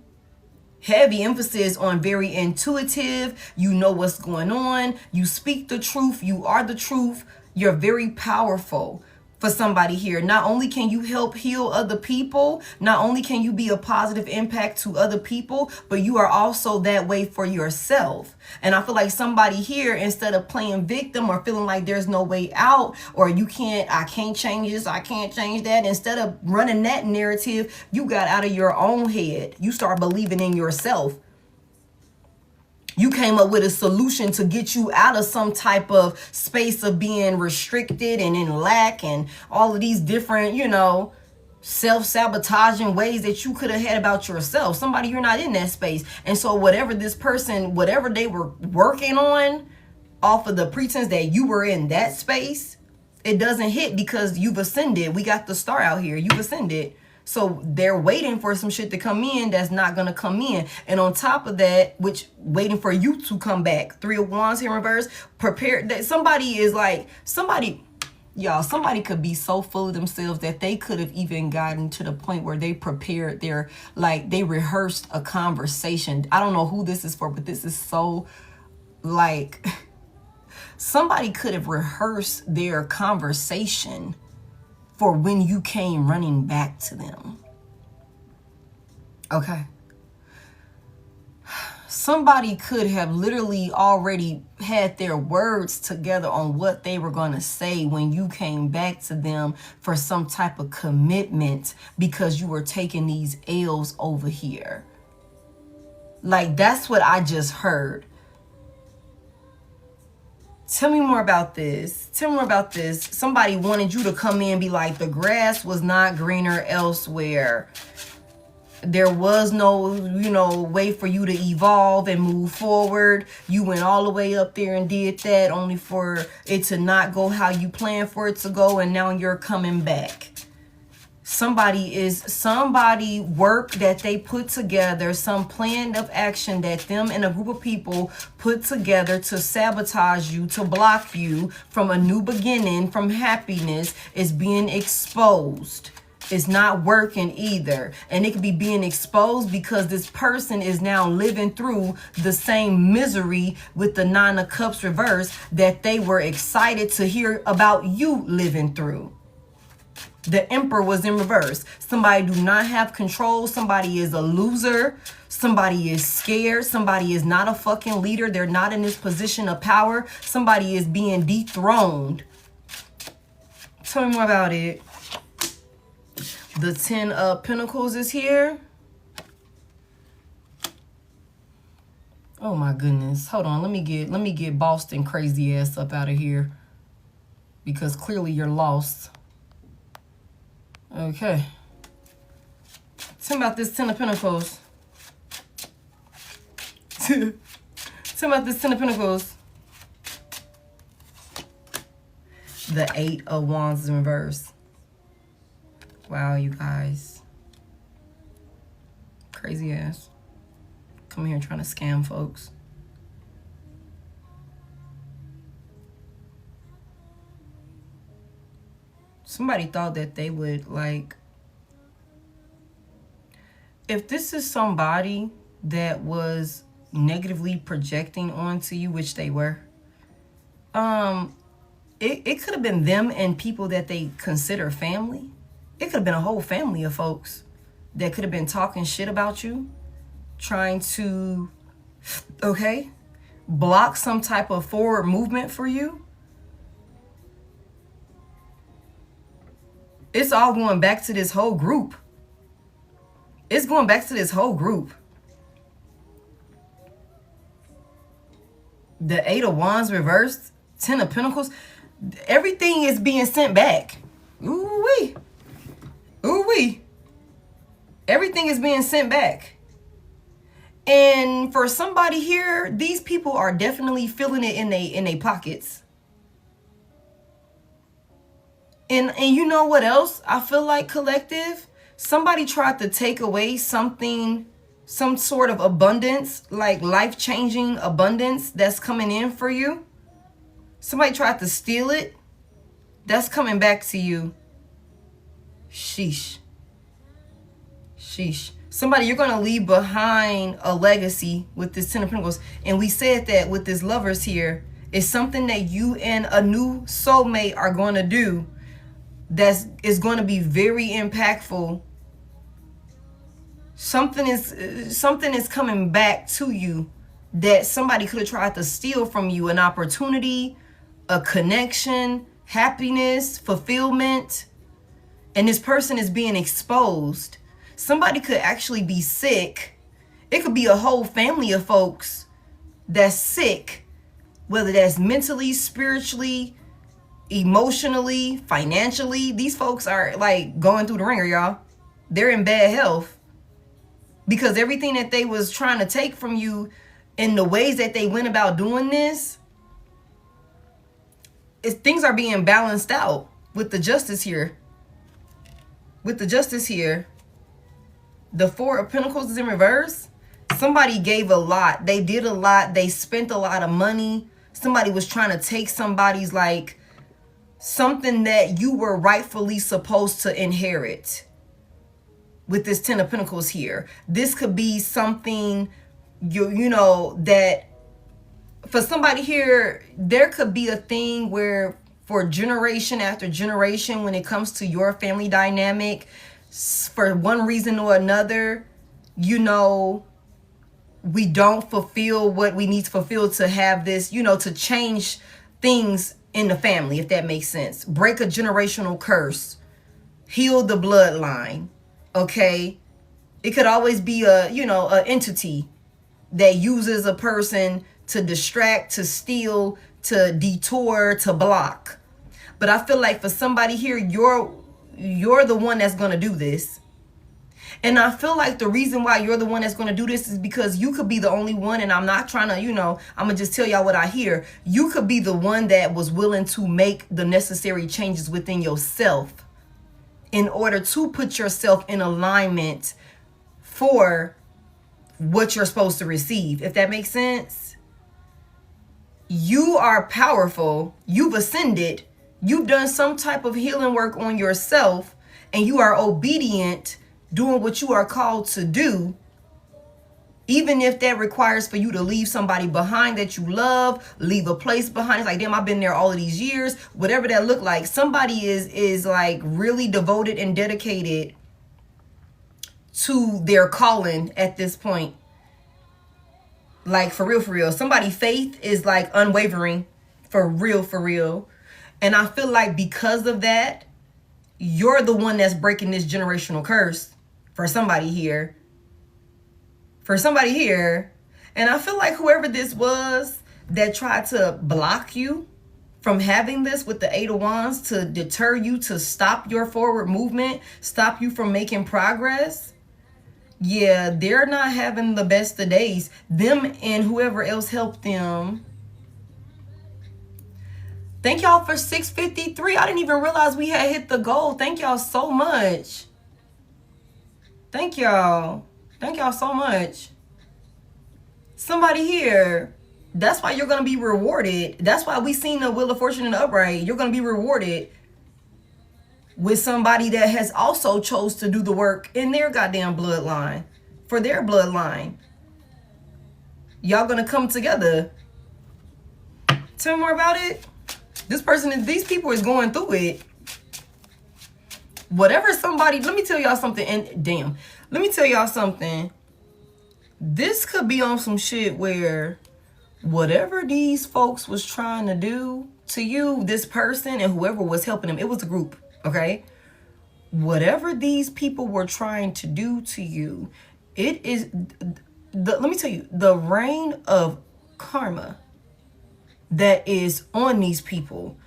Speaker 1: Heavy emphasis on very intuitive. You know what's going on. You speak the truth. You are the truth. You're very powerful for somebody here. Not only can you help heal other people, not only can you be a positive impact to other people, but you are also that way for yourself. And I feel like somebody here, instead of playing victim or feeling like there's no way out, or I can't change this, I can't change that, instead of running that narrative, you got out of your own head. You start believing in yourself. You came up with a solution to get you out of some type of space of being restricted and in lack and all of these different, self-sabotaging ways that you could have had about yourself. Somebody, you're not in that space. And so whatever this person, whatever they were working on off of the pretense that you were in that space, it doesn't hit because you've ascended. We got the star out here. You've ascended. So they're waiting for some shit to come in that's not going to come in. And on top of that, which waiting for you to come back. Three of Wands here in reverse. Prepared. That somebody could be so full of themselves that they could have even gotten to the point where they prepared they rehearsed a conversation. I don't know who this is for, but this is so somebody could have rehearsed their conversation for when you came running back to them. Okay. Somebody could have literally already had their words together on what they were going to say when you came back to them for some type of commitment because you were taking these L's over here. That's what I just heard. Tell me more about this. Tell me more about this. Somebody wanted you to come in and be like, the grass was not greener elsewhere. There was no, way for you to evolve and move forward. You went all the way up there and did that only for it to not go how you planned for it to go. And now you're coming back. Somebody work that they put together, some plan of action that them and a group of people put together to sabotage you, to block you from a new beginning, from happiness, is being exposed. It's not working either. And it could be being exposed because this person is now living through the same misery with the Nine of Cups reverse that they were excited to hear about you living through. The Emperor was in reverse. Somebody do not have control. Somebody is a loser. Somebody is scared. Somebody is not a fucking leader. They're not in this position of power. Somebody is being dethroned. Tell me more about it. The Ten of Pentacles is here. Oh my goodness. Hold on. Let me get Boston crazy ass up out of here. Because clearly you're lost. Okay. Tell me about this Ten of Pentacles. Tell me about this Ten of Pentacles. The Eight of Wands in reverse. Wow, you guys. Crazy ass. Come here trying to scam folks. Somebody thought that they would if this is somebody that was negatively projecting onto you, which they were. It could have been them and people that they consider family. It could have been a whole family of folks that could have been talking shit about you, trying to, okay, block some type of forward movement for you. It's all going back to this whole group. It's going back to this whole group. The Eight of Wands reversed, Ten of Pentacles. Everything is being sent back. Ooh-wee. Ooh-wee. Everything is being sent back. And for somebody here, these people are definitely feeling it in they pockets. And you know what else I feel like, collective? Somebody tried to take away something, some sort of abundance, like life-changing abundance that's coming in for you. Somebody tried to steal it. That's coming back to you. Sheesh. Sheesh. Somebody, you're going to leave behind a legacy with this Ten of Pentacles. And we said that with this Lovers here, it's something that you and a new soulmate are going to do that is going to be very impactful. Something is coming back to you that somebody could have tried to steal from you. An opportunity, a connection, happiness, fulfillment. And this person is being exposed. Somebody could actually be sick. It could be a whole family of folks that's sick, whether that's mentally, spiritually, emotionally, financially. These folks are like going through the ringer, y'all. They're in bad health because everything that they was trying to take from you and the ways that they went about doing this, things are being balanced out with the Justice here. With the Justice here, the Four of Pentacles is in reverse. Somebody gave a lot. They did a lot. They spent a lot of money. Somebody was trying to take somebody's, like, something that you were rightfully supposed to inherit. With this Ten of Pentacles here, this could be something you know that for somebody here, there could be a thing where for generation after generation, when it comes to your family dynamic, for one reason or another, you know, we don't fulfill what we need to fulfill to have this, you know, to change things in the family, if that makes sense. Break a generational curse, heal the bloodline, okay? It could always be a, you know, an entity that uses a person to distract, to steal, to detour, to block. But I feel like for somebody here, you're the one that's going to do this. And I feel like the reason why you're the one that's going to do this is because you could be the only one, and I'm not trying to, you know, I'm going to just tell y'all what I hear. You could be the one that was willing to make the necessary changes within yourself in order to put yourself in alignment for what you're supposed to receive, if that makes sense. You are powerful. You've ascended. You've done some type of healing work on yourself, and you are obedient, doing what you are called to do, even if that requires for you to leave somebody behind that you love, leave a place behind. It's like, damn, I've been there all of these years, whatever that look like. Somebody is like really devoted and dedicated to their calling at this point. Like, for real, for real. Somebody's faith is like unwavering, for real, for real. And I feel like because of that, you're the one that's breaking this generational curse for somebody here. For somebody here. And I feel like whoever this was that tried to block you from having this with the Eight of Wands, to deter you, to stop your forward movement, stop you from making progress, yeah, they're not having the best of days. Them and whoever else helped them. Thank y'all for 653. I didn't even realize we had hit the goal. Thank y'all so much. Thank y'all. Thank y'all so much. Somebody here, that's why you're going to be rewarded. That's why we seen the Wheel of Fortune in the upright. You're going to be rewarded with somebody that has also chose to do the work in their goddamn bloodline, for their bloodline. y'all gonna come together. Tell me more about it. These people is going through it. Whatever somebody, let me tell y'all something, and damn, let me tell y'all something. This could be on some shit where whatever these folks was trying to do to you, this person and whoever was helping them, it was a group, okay? Whatever these people were trying to do to you, it is, let me tell you, the reign of karma that is on these people,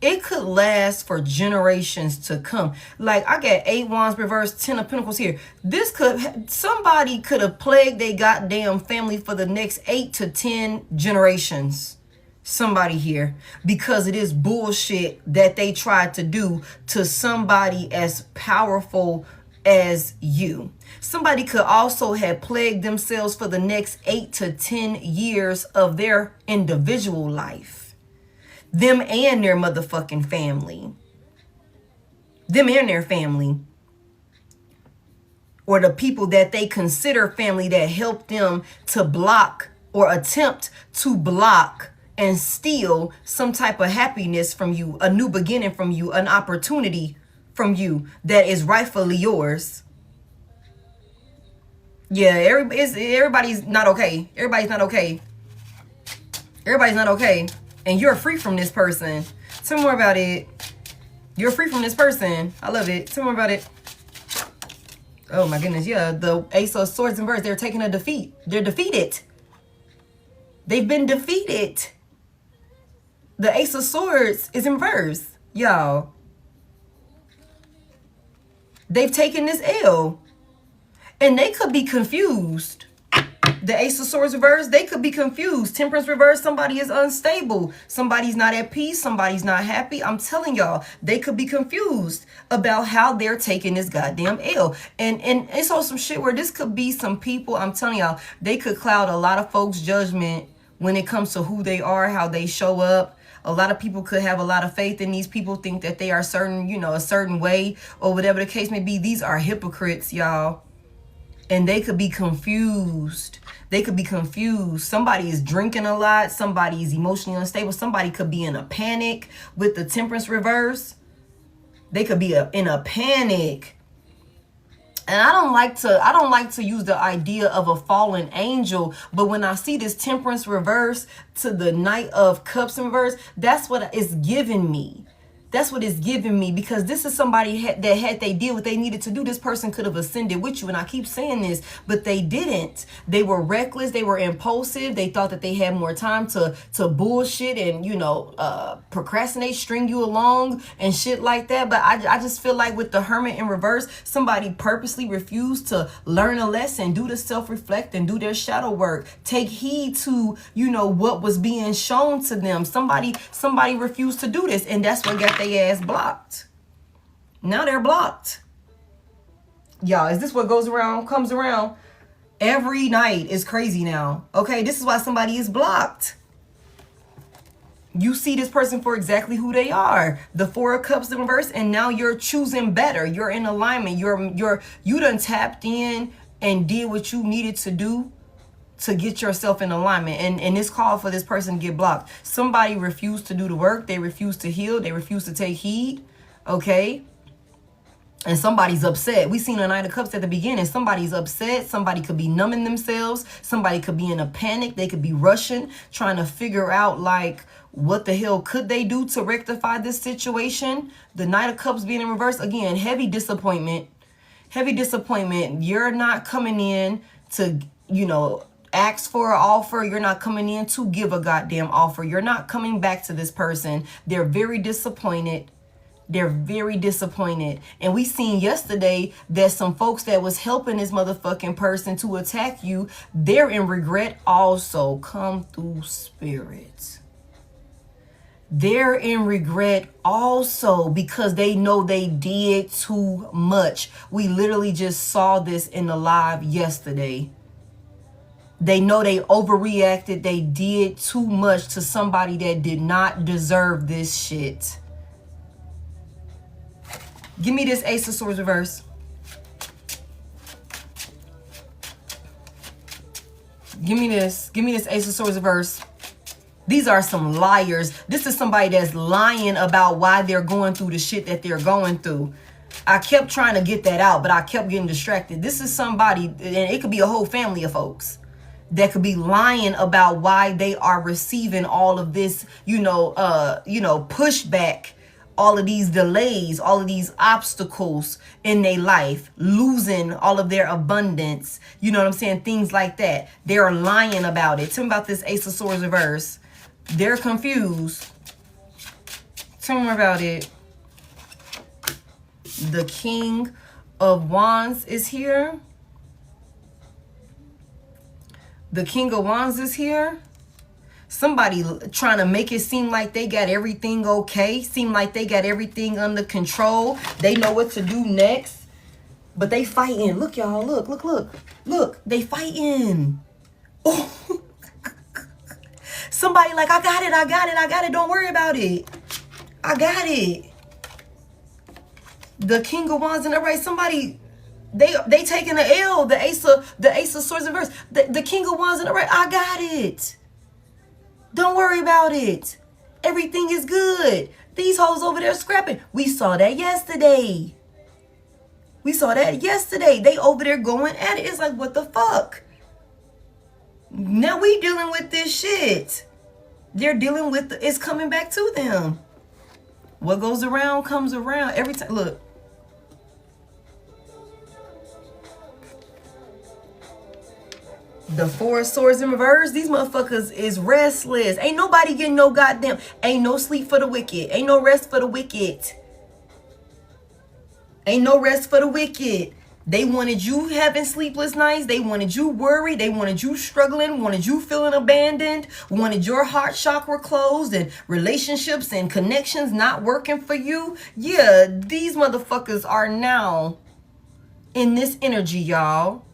Speaker 1: it could last for generations to come. Like, I got 8 wands reversed, 10 of pentacles here. Somebody could have plagued their goddamn family for the next 8 to 10 generations. Somebody here, because it is bullshit that they tried to do to somebody as powerful as you. Somebody could also have plagued themselves for the next 8 to 10 years of their individual life. Them and their motherfucking family. Them and their family. Or the people that they consider family that helped them to block or attempt to block and steal some type of happiness from you, a new beginning from you, an opportunity from you that is rightfully yours. Yeah, everybody's not okay. Everybody's not okay. Everybody's not okay. And you're free from this person. Tell me more about it. You're free from this person. I love it. Tell me more about it. Oh my goodness. Yeah, the Ace of Swords in reverse. They're taking a defeat. They're defeated. They've been defeated. The Ace of Swords is in reverse. Y'all. They've taken this L. And they could be confused. The Ace of Swords reverse, they could be confused. Temperance reverse, somebody is unstable. Somebody's not at peace. Somebody's not happy. I'm telling y'all, they could be confused about how they're taking this goddamn L. And it's also some shit where this could be some people, I'm telling y'all, they could cloud a lot of folks' judgment when it comes to who they are, how they show up. A lot of people could have a lot of faith in these people, think that they are certain, a certain way or whatever the case may be. These are hypocrites, y'all. And they could be confused. They could be confused. Somebody is drinking a lot. Somebody is emotionally unstable. Somebody could be in a panic with the Temperance reverse. They could be in a panic. And I don't like to use the idea of a fallen angel, but when I see this Temperance reverse to the Knight of Cups in reverse, that's what it's giving me. That's what it's giving me, because this is somebody that had they did what they needed to do, this person could have ascended with you. And I keep saying this, but they didn't. They were reckless. They were impulsive. They thought that they had more time to bullshit and, procrastinate, string you along and shit like that. But I just feel like with the Hermit in reverse, somebody purposely refused to learn a lesson, do the self-reflect and do their shadow work. Take heed to, what was being shown to them. Somebody refused to do this, and that's what got their ass blocked. Now they're blocked. Y'all, is this what comes around? Every night is crazy now. Okay, this is why somebody is blocked. You see this person for exactly who they are. The Four of Cups in reverse, and now you're choosing better. You're in alignment. You done tapped in and did what you needed to do to get yourself in alignment. And this call for this person to get blocked. Somebody refused to do the work. They refused to heal. They refused to take heed. Okay? And somebody's upset. We seen a Knight of Cups at the beginning. Somebody's upset. Somebody could be numbing themselves. Somebody could be in a panic. They could be rushing, trying to figure out, like, what the hell could they do to rectify this situation? The Knight of Cups being in reverse. Again, heavy disappointment. Heavy disappointment. You're not coming in to, ask for an offer. You're not coming in to give a goddamn offer. You're not coming back to this person. They're very disappointed. They're very disappointed. And we seen yesterday that some folks that was helping this motherfucking person to attack you, they're in regret also. Come through, spirit. They're in regret also because they know they did too much. We literally just saw this in the live yesterday. They know they overreacted. They did too much to somebody that did not deserve this shit. Give me this Ace of Swords reverse. Give me this. Give me this Ace of Swords reverse. These are some liars. This is somebody that's lying about why they're going through the shit that they're going through. I kept trying to get that out, but I kept getting distracted. This is somebody, and it could be a whole family of folks that could be lying about why they are receiving all of this, pushback, all of these delays, all of these obstacles in their life, losing all of their abundance. You know what I'm saying? Things like that. They're lying about it. Tell me about this Ace of Swords reverse. They're confused. Tell me about it. The King of Wands is here. The King of Wands is here. Somebody trying to make it seem like they got everything okay. Seem like they got everything under control. They know what to do next. But they fighting. Look, y'all. Look, look, look. Look, they fighting. Oh. Somebody like, I got it, I got it, I got it. Don't worry about it. I got it. The King of Wands in the right. Somebody, they taking the L. The Ace of Swords in reverse. The King of Wands in the right. I got it. Don't worry about it. Everything is good. These hoes over there scrapping. We saw that yesterday. We saw that yesterday. They over there going at it. It's like, what the fuck? Now we dealing with this shit. They're dealing with it's coming back to them. What goes around comes around every time. Look. The Four of Swords in reverse. These motherfuckers is restless. Ain't nobody getting no goddamn. Ain't no sleep for the wicked. Ain't no rest for the wicked. Ain't no rest for the wicked. They wanted you having sleepless nights. They wanted you worried. They wanted you struggling. Wanted you feeling abandoned. Wanted your heart chakra closed and relationships and connections not working for you. Yeah, these motherfuckers are now in this energy, y'all.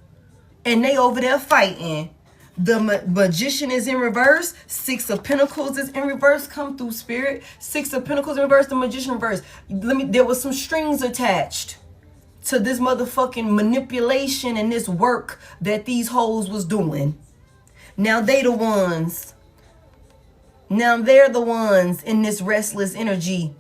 Speaker 1: And they over there fighting. The Magician is in reverse. Six of Pentacles is in reverse. Come through, Spirit. Six of Pentacles in reverse. The Magician in reverse. There was some strings attached to this motherfucking manipulation and this work that these hoes was doing. Now they the ones. Now they're the ones in this restless energy.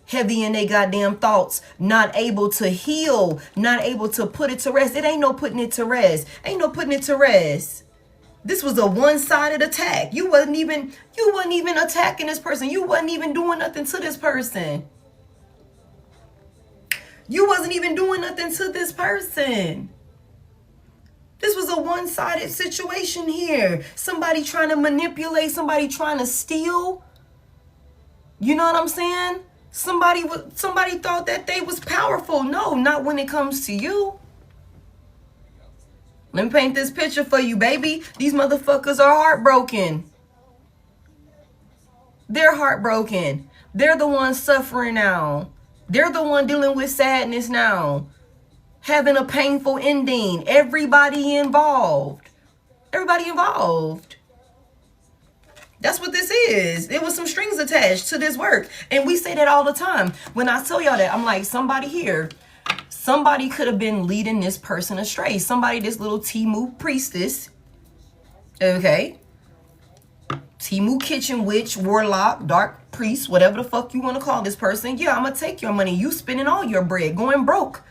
Speaker 1: Heavy in their goddamn thoughts, not able to heal, not able to put it to rest. It ain't no putting it to rest. Ain't no putting it to rest. This was a one-sided attack. You wasn't even attacking this person. You wasn't even doing nothing to this person. You wasn't even doing nothing to this person. This was a one-sided situation here. Somebody trying to manipulate, somebody trying to steal. You know what I'm saying? Somebody thought that they was powerful. No, not when it comes to you. Let me paint this picture for you, baby. These motherfuckers are heartbroken. They're heartbroken. They're the ones suffering now. They're the one dealing with sadness now. Having a painful ending. Everybody involved. Everybody involved. That's what this is. It was some strings attached to this work. And we say that all the time. When I tell y'all that, I'm like, somebody here, somebody could have been leading this person astray. Somebody, this little Timu priestess. Okay. Timu kitchen witch, warlock, dark priest, whatever the fuck you want to call this person. Yeah, I'm going to take your money. You spending all your bread, going broke.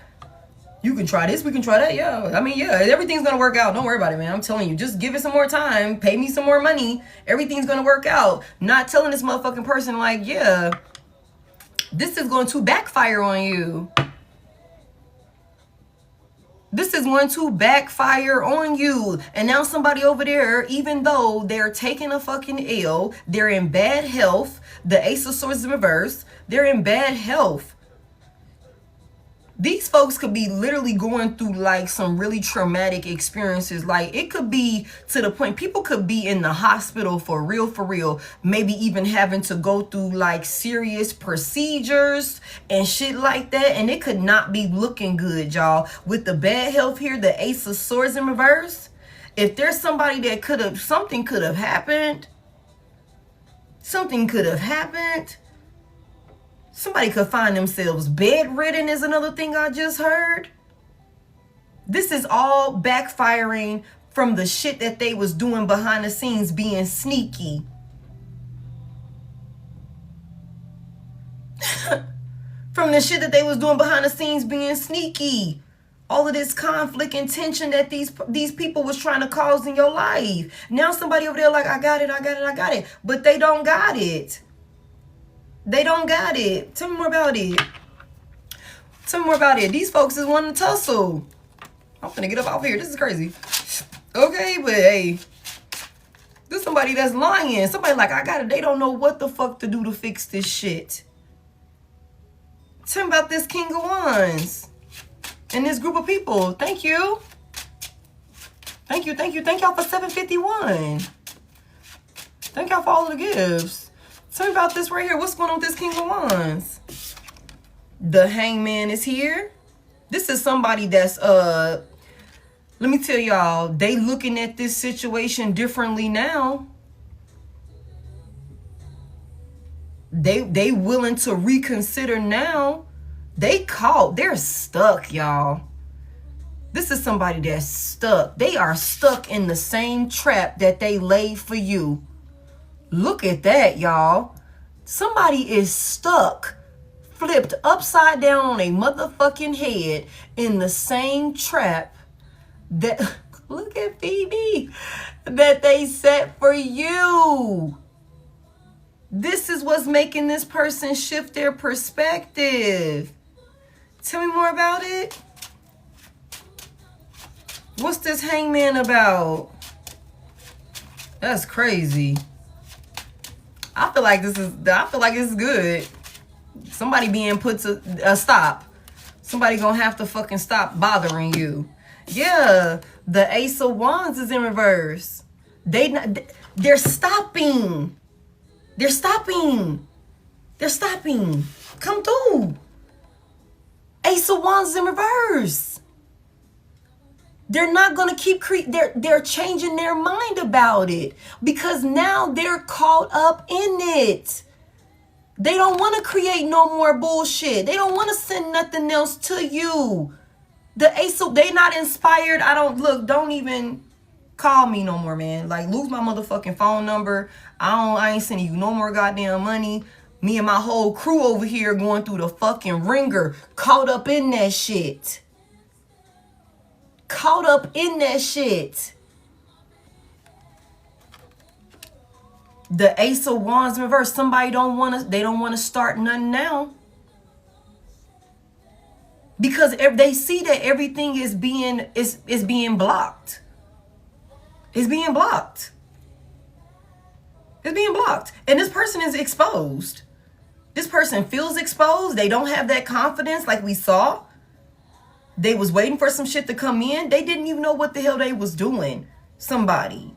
Speaker 1: You can try this, we can try that. Yeah, I mean, yeah, everything's going to work out. Don't worry about it, man. I'm telling you, just give it some more time. Pay me some more money. Everything's going to work out. Not telling this motherfucking person like, yeah, this is going to backfire on you. This is going to backfire on you. And now somebody over there, even though they're taking a fucking L, they're in bad health. The Ace of Swords in reverse. They're in bad health. These folks could be literally going through like some really traumatic experiences. Like it could be to the point people could be in the hospital for real. Maybe even having to go through like serious procedures and shit like that. And it could not be looking good, y'all. With the bad health here, the Ace of Swords in reverse. If there's somebody that something could have happened. Something could have happened. Somebody could find themselves bedridden is another thing I just heard. This is all backfiring from the shit that they was doing behind the scenes, being sneaky. From the shit that they was doing behind the scenes, being sneaky. All of this conflict and tension that these people was trying to cause in your life. Now somebody over there like, I got it. But they don't got it. They don't got it. Tell me more about it. Tell me more about it. These folks is wanting to tussle. I'm finna get up out here. This is crazy. Okay, but hey, this is somebody that's lying. Somebody like, I got it. They don't know what the fuck to do to fix this shit. Tell me about this King of Wands. And this group of people. Thank you. Thank you. Thank y'all for 751. Thank y'all for all of the gifts. Tell me about this right here. What's going on with this King of Wands? The Hangman is here. This is somebody that's, let me tell y'all, they looking at this situation differently now. They willing to reconsider now. They're stuck, y'all. This is somebody that's stuck. They are stuck in the same trap that they laid for you. Look at that, y'all. Somebody is stuck, flipped upside down on a motherfucking head in the same trap that, look at Phoebe, that they set for you. This is what's making this person shift their perspective. Tell me more about it. What's this Hangman about? That's crazy. I feel like this is good. Somebody being put to a stop. Somebody gonna have to fucking stop bothering you. Yeah, the Ace of Wands is in reverse. They're stopping. They're stopping. They're stopping. Come through. Ace of Wands is in reverse. They're not going to keep they're changing their mind about it because now they're caught up in it. They don't want to create no more bullshit. They don't want to send nothing else to you. The Ace of, they not inspired. Don't even call me no more, man. Like, lose my motherfucking phone number. I ain't sending you no more goddamn money. Me and my whole crew over here going through the fucking ringer, caught up in that shit. Caught up in that shit. The Ace of Wands in reverse. Somebody don't want to start nothing now. Because they see that everything is being blocked. It's being blocked. It's being blocked. And this person is exposed. This person feels exposed. They don't have that confidence like we saw. They was waiting for some shit to come in. They didn't even know what the hell they was doing. Somebody.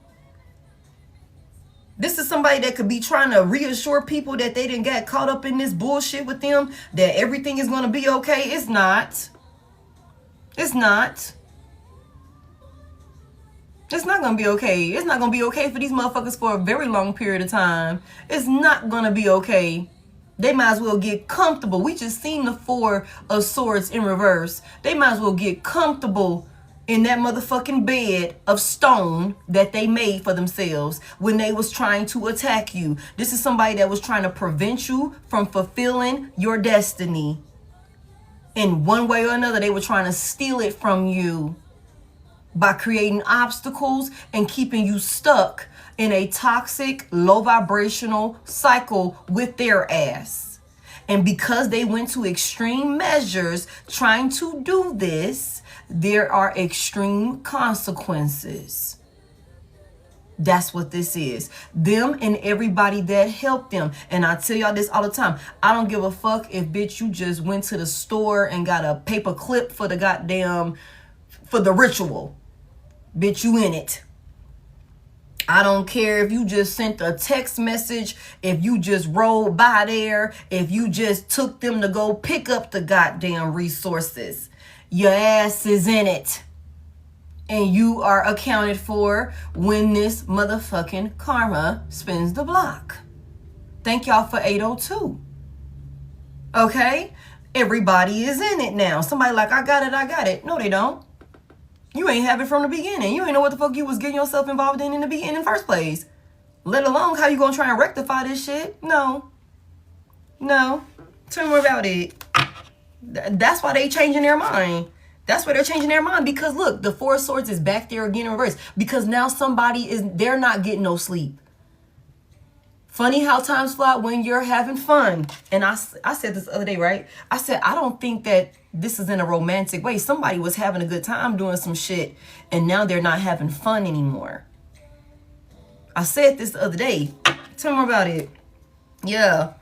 Speaker 1: This is somebody that could be trying to reassure people that they didn't get caught up in this bullshit with them, that everything is going to be okay. It's not. It's not. It's not going to be okay. It's not going to be okay for these motherfuckers for a very long period of time. It's not going to be okay. They might as well get comfortable. We just seen the Four of Swords in reverse. They might as well get comfortable in that motherfucking bed of stone that they made for themselves when they was trying to attack you. This is somebody that was trying to prevent you from fulfilling your destiny. In one way or another, they were trying to steal it from you by creating obstacles and keeping you stuck in a toxic, low vibrational cycle with their ass. And because they went to extreme measures trying to do this, there are extreme consequences. That's what this is. Them and everybody that helped them. And I tell y'all this all the time. I don't give a fuck if, bitch, you just went to the store and got a paper clip for the goddamn, for the ritual. Bitch, you in it. I don't care if you just sent a text message, if you just rolled by there, if you just took them to go pick up the goddamn resources. Your ass is in it. And you are accounted for when this motherfucking karma spins the block. Thank y'all for 802. Okay? Everybody is in it now. Somebody like, I got it. No, they don't. You ain't have it from the beginning. You ain't know what the fuck you was getting yourself involved in the beginning in the first place. Let alone how you gonna try and rectify this shit. No. Tell me more about it. That's why they changing their mind. That's why they're changing their mind. Because look, the Four of Swords is back there again in reverse. Because now they're not getting no sleep. Funny how times fly when you're having fun. And I said this the other day, right? I said, I don't think that this is in a romantic way. Somebody was having a good time doing some shit, and now they're not having fun anymore. I said this the other day. Tell me more about it. Yeah,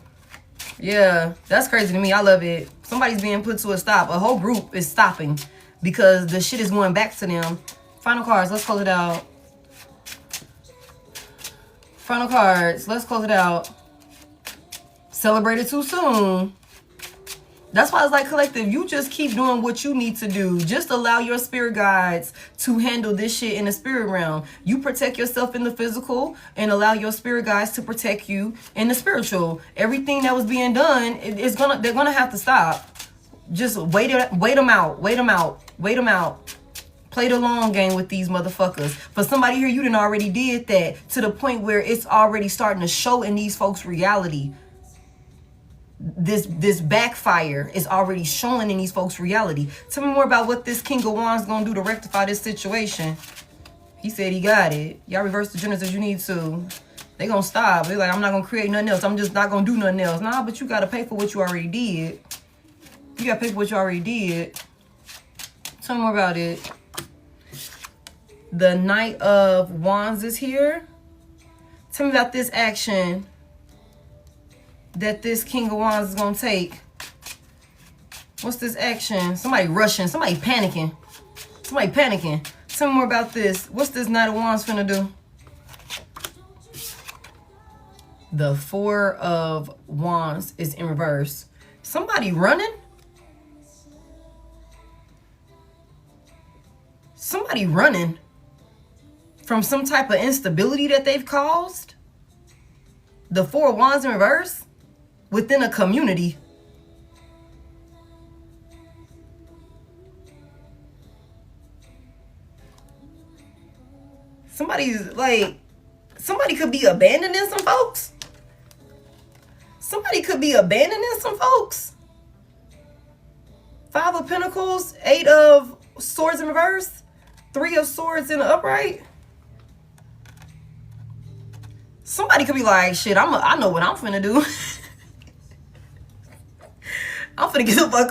Speaker 1: that's crazy to me. I love it. Somebody's being put to a stop. A whole group is stopping because the shit is going back to them. Final cards. Let's close it out. Final cards. Let's close it out. Celebrated too soon. That's why it's like, collective, you just keep doing what you need to do. Just allow your spirit guides to handle this shit in the spirit realm. You protect yourself in the physical and allow your spirit guides to protect you in the spiritual. Everything that was being done, they're gonna have to stop. Just wait them out. Play the long game with these motherfuckers. For somebody here, you done already did that to the point where it's already starting to show in these folks' reality. This backfire is already showing in these folks' reality. Tell me more about what this King of Wands gonna do to rectify this situation. He said he got it. Y'all reverse the genders as you need to. They gonna stop. They're like, I'm not gonna create nothing else. I'm just not gonna do nothing else. Nah, but you gotta pay for what you already did. You gotta pay for what you already did. Tell me more about it. The Knight of Wands is here. Tell me about this action that this King of Wands is gonna take. What's this action? Somebody rushing. Somebody panicking. Tell me more about this. What's this Knight of Wands finna do? The Four of Wands is in reverse. Somebody running? Somebody running from some type of instability that they've caused? The Four of Wands in reverse? Within a community. Somebody could be abandoning some folks. Five of Pentacles, Eight of Swords in reverse, Three of Swords in the upright. Somebody could be like, shit, I know what I'm finna do. I'm finna get the fuck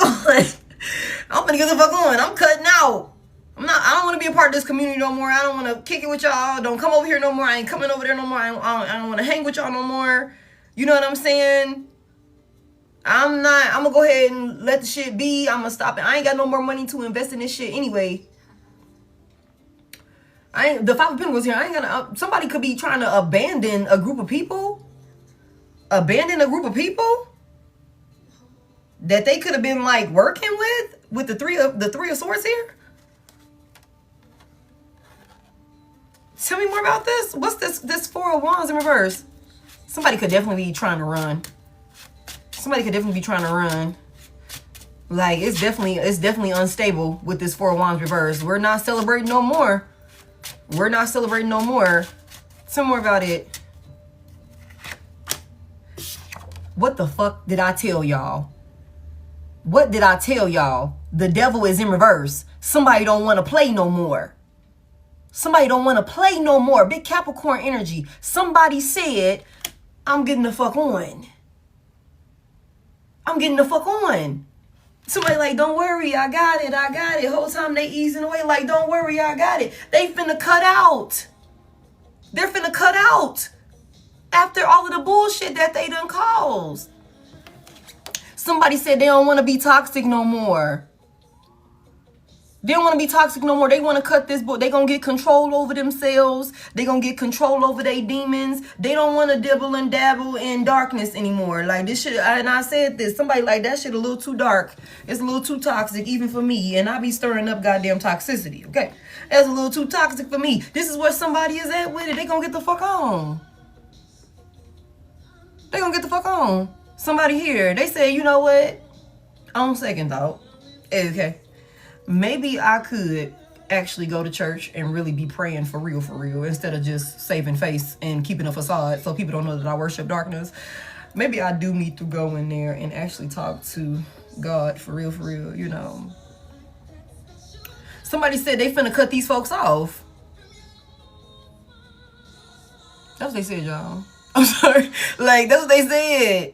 Speaker 1: on. I'm cutting out. I don't want to be a part of this community no more. I don't want to kick it with y'all. Don't come over here no more. I ain't coming over there no more. I don't want to hang with y'all no more. You know what I'm saying? I'm gonna go ahead and let the shit be. I'm gonna stop it. I ain't got no more money to invest in this shit anyway. The Five of Pentacles here. Somebody could be trying to abandon a group of people. That they could have been like working with the three of Swords here. Tell me more about this. What's this Four of Wands in reverse? Somebody could definitely be trying to run. Like it's definitely unstable with this Four of Wands reverse. We're not celebrating no more. Tell me more about it. What the fuck did I tell y'all? The devil is in reverse. Somebody don't want to play no more. Big Capricorn energy. Somebody said, I'm getting the fuck on. Somebody like, don't worry, I got it. Whole time they easing away like, don't worry, I got it. They finna cut out. They're finna cut out after all of the bullshit that they done caused. Somebody said they don't want to be toxic no more. They want to cut this book. They gonna get control over themselves. They gonna get control over their demons. They don't want to dibble and dabble in darkness anymore. Like this shit, and I said this. Somebody like that shit a little too dark. It's a little too toxic even for me. And I be stirring up goddamn toxicity. Okay, that's a little too toxic for me. This is where somebody is at with it. They gonna get the fuck on. Somebody here, they say, you know what? On second thought, okay. Maybe I could actually go to church and really be praying for real, instead of just saving face and keeping a facade so people don't know that I worship darkness. Maybe I do need to go in there and actually talk to God for real, you know. Somebody said they finna cut these folks off. That's what they said, y'all. I'm sorry. Like, that's what they said.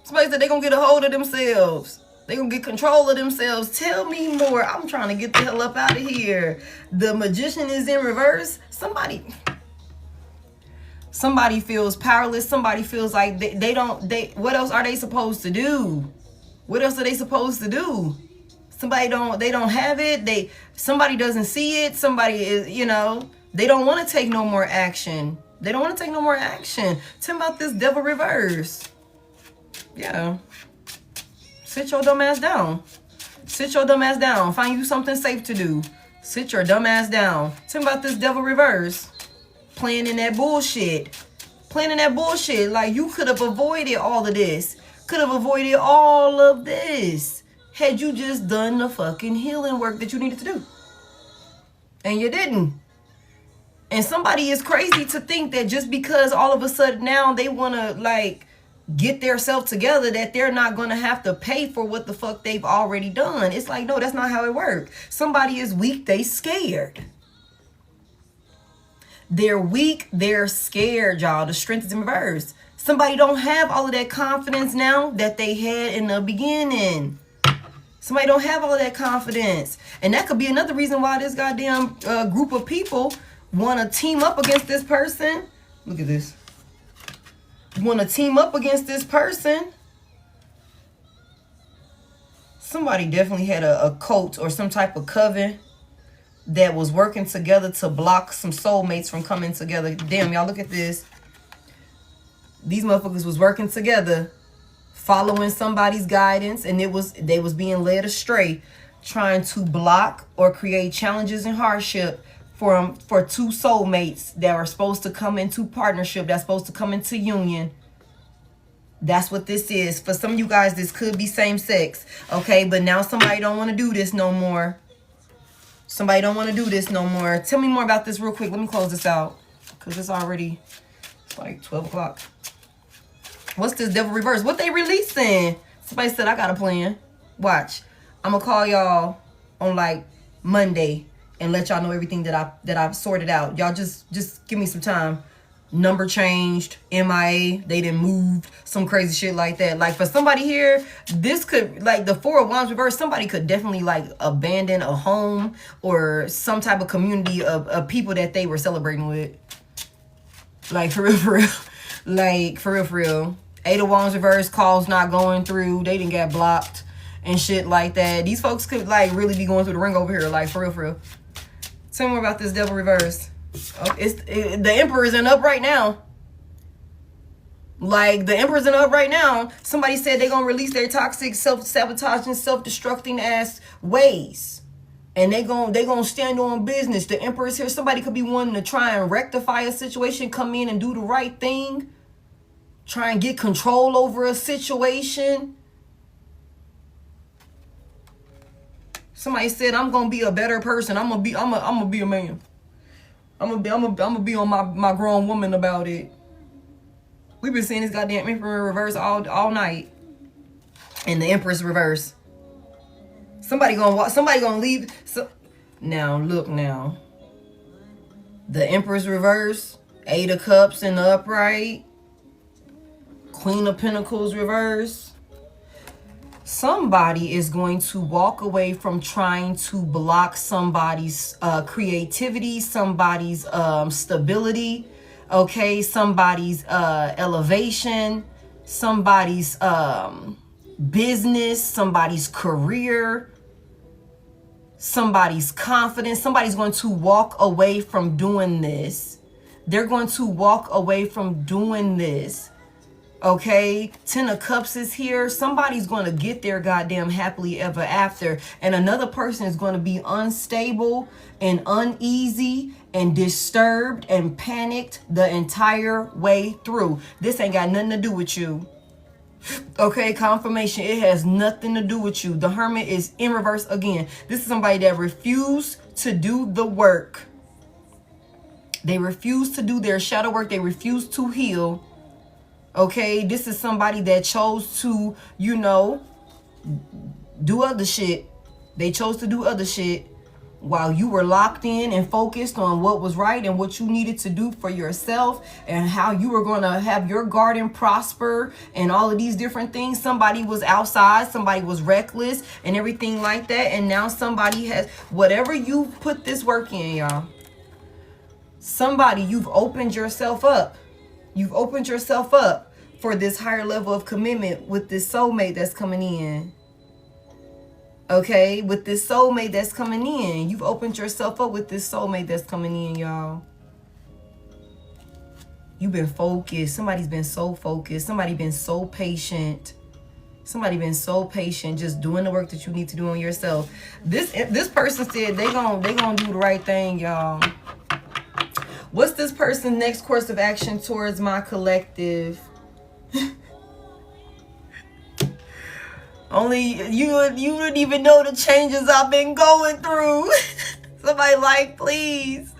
Speaker 1: Somebody said they gonna get a hold of themselves. They gonna get control of themselves. Tell me more. I'm trying to get the hell up out of here. The Magician is in reverse. Somebody feels powerless. Somebody feels like they what else are they supposed to do? What else are they supposed to do? They don't have it. Somebody doesn't see it. Somebody is, you know, they don't want to take no more action. They don't want to take no more action. Tell me about this Devil reverse. Yeah. Sit your dumb ass down. Sit your dumb ass down. Find you something safe to do. Sit your dumb ass down. Tell me about this Devil reverse. Playing in that bullshit. Playing in that bullshit. Like, you could have avoided all of this. Could have avoided all of this had you just done the fucking healing work that you needed to do. And you didn't. And somebody is crazy to think that just because all of a sudden now they want to, like, get their self together, that they're not going to have to pay for what the fuck they've already done. It's like, no, that's not how it works. Somebody is weak, they scared. They're weak, they're scared, y'all. The strength is in reverse. Somebody don't have all of that confidence now that they had in the beginning. Somebody don't have all of that confidence. And that could be another reason why this goddamn group of people want to team up against this person. Look at this. Want to team up against this person. Somebody definitely had a cult or some type of coven that was working together to block some soulmates from coming together. Damn, y'all, look at this. These motherfuckers was working together, following somebody's guidance, and they was being led astray, trying to block or create challenges and hardship for two soulmates that are supposed to come into partnership, that's supposed to come into union. That's what this is. For some of you guys, this could be same sex, okay? But now somebody don't want to do this no more. Somebody don't want to do this no more. Tell me more about this real quick. Let me close this out, because it's like 12 o'clock. What's this Devil reverse? What they releasing? Somebody said, I got a plan. Watch. I'm going to call y'all on like Monday and let y'all know everything that I've sorted out. Y'all just give me some time. Number changed, MIA, they didn't move, some crazy shit like that. Like, for somebody here, this could, like, the Four of Wands reverse, somebody could definitely, like, abandon a home or some type of community of people that they were celebrating with. Like, for real. Like, for real. Eight of Wands reverse, calls not going through, they didn't get blocked and shit like that. These folks could, like, really be going through the ring over here, like, for real. Tell me more about this Devil reverse. Oh, the Emperor's in up right now. Like, the Emperor's in up right now. Somebody said they're gonna release their toxic, self-sabotaging, self-destructing ass ways, and they gonna stand on business. The Emperor's here. Somebody could be wanting to try and rectify a situation, come in and do the right thing, try and get control over a situation. Somebody said, I'm gonna be a better person. I'm gonna be a man. I'm gonna be on my grown woman about it. We've been seeing this goddamn Emperor reverse all night, and the Empress reverse. Somebody gonna leave. So now look now. The Empress reverse, Eight of Cups in the upright, Queen of Pentacles reverse. Somebody is going to walk away from trying to block somebody's creativity, somebody's stability, okay, somebody's elevation, somebody's business, somebody's career, somebody's confidence. Somebody's going to walk away from doing this. They're going to walk away from doing this. Okay, Ten of Cups is here. Somebody's going to get their goddamn happily ever after. And another person is going to be unstable and uneasy and disturbed and panicked the entire way through. This ain't got nothing to do with you. Okay, confirmation. It has nothing to do with you. The Hermit is in reverse again. This is somebody that refused to do the work. They refuse to do their shadow work. They refuse to heal. Okay, this is somebody that chose to, you know, do other shit. They chose to do other shit while you were locked in and focused on what was right and what you needed to do for yourself and how you were going to have your garden prosper and all of these different things. Somebody was outside, somebody was reckless and everything like that. And now somebody has, whatever you put this work in, y'all, somebody, you've opened yourself up. You've opened yourself up for this higher level of commitment with this soulmate that's coming in. Okay, with this soulmate that's coming in. You've opened yourself up with this soulmate that's coming in, y'all. You've been focused. Somebody's been so focused. Somebody been so patient. Somebody been so patient, just doing the work that you need to do on yourself. This person said they gonna do the right thing, y'all. What's this person's next course of action towards my collective? Only you wouldn't even know the changes I've been going through. Somebody like, please.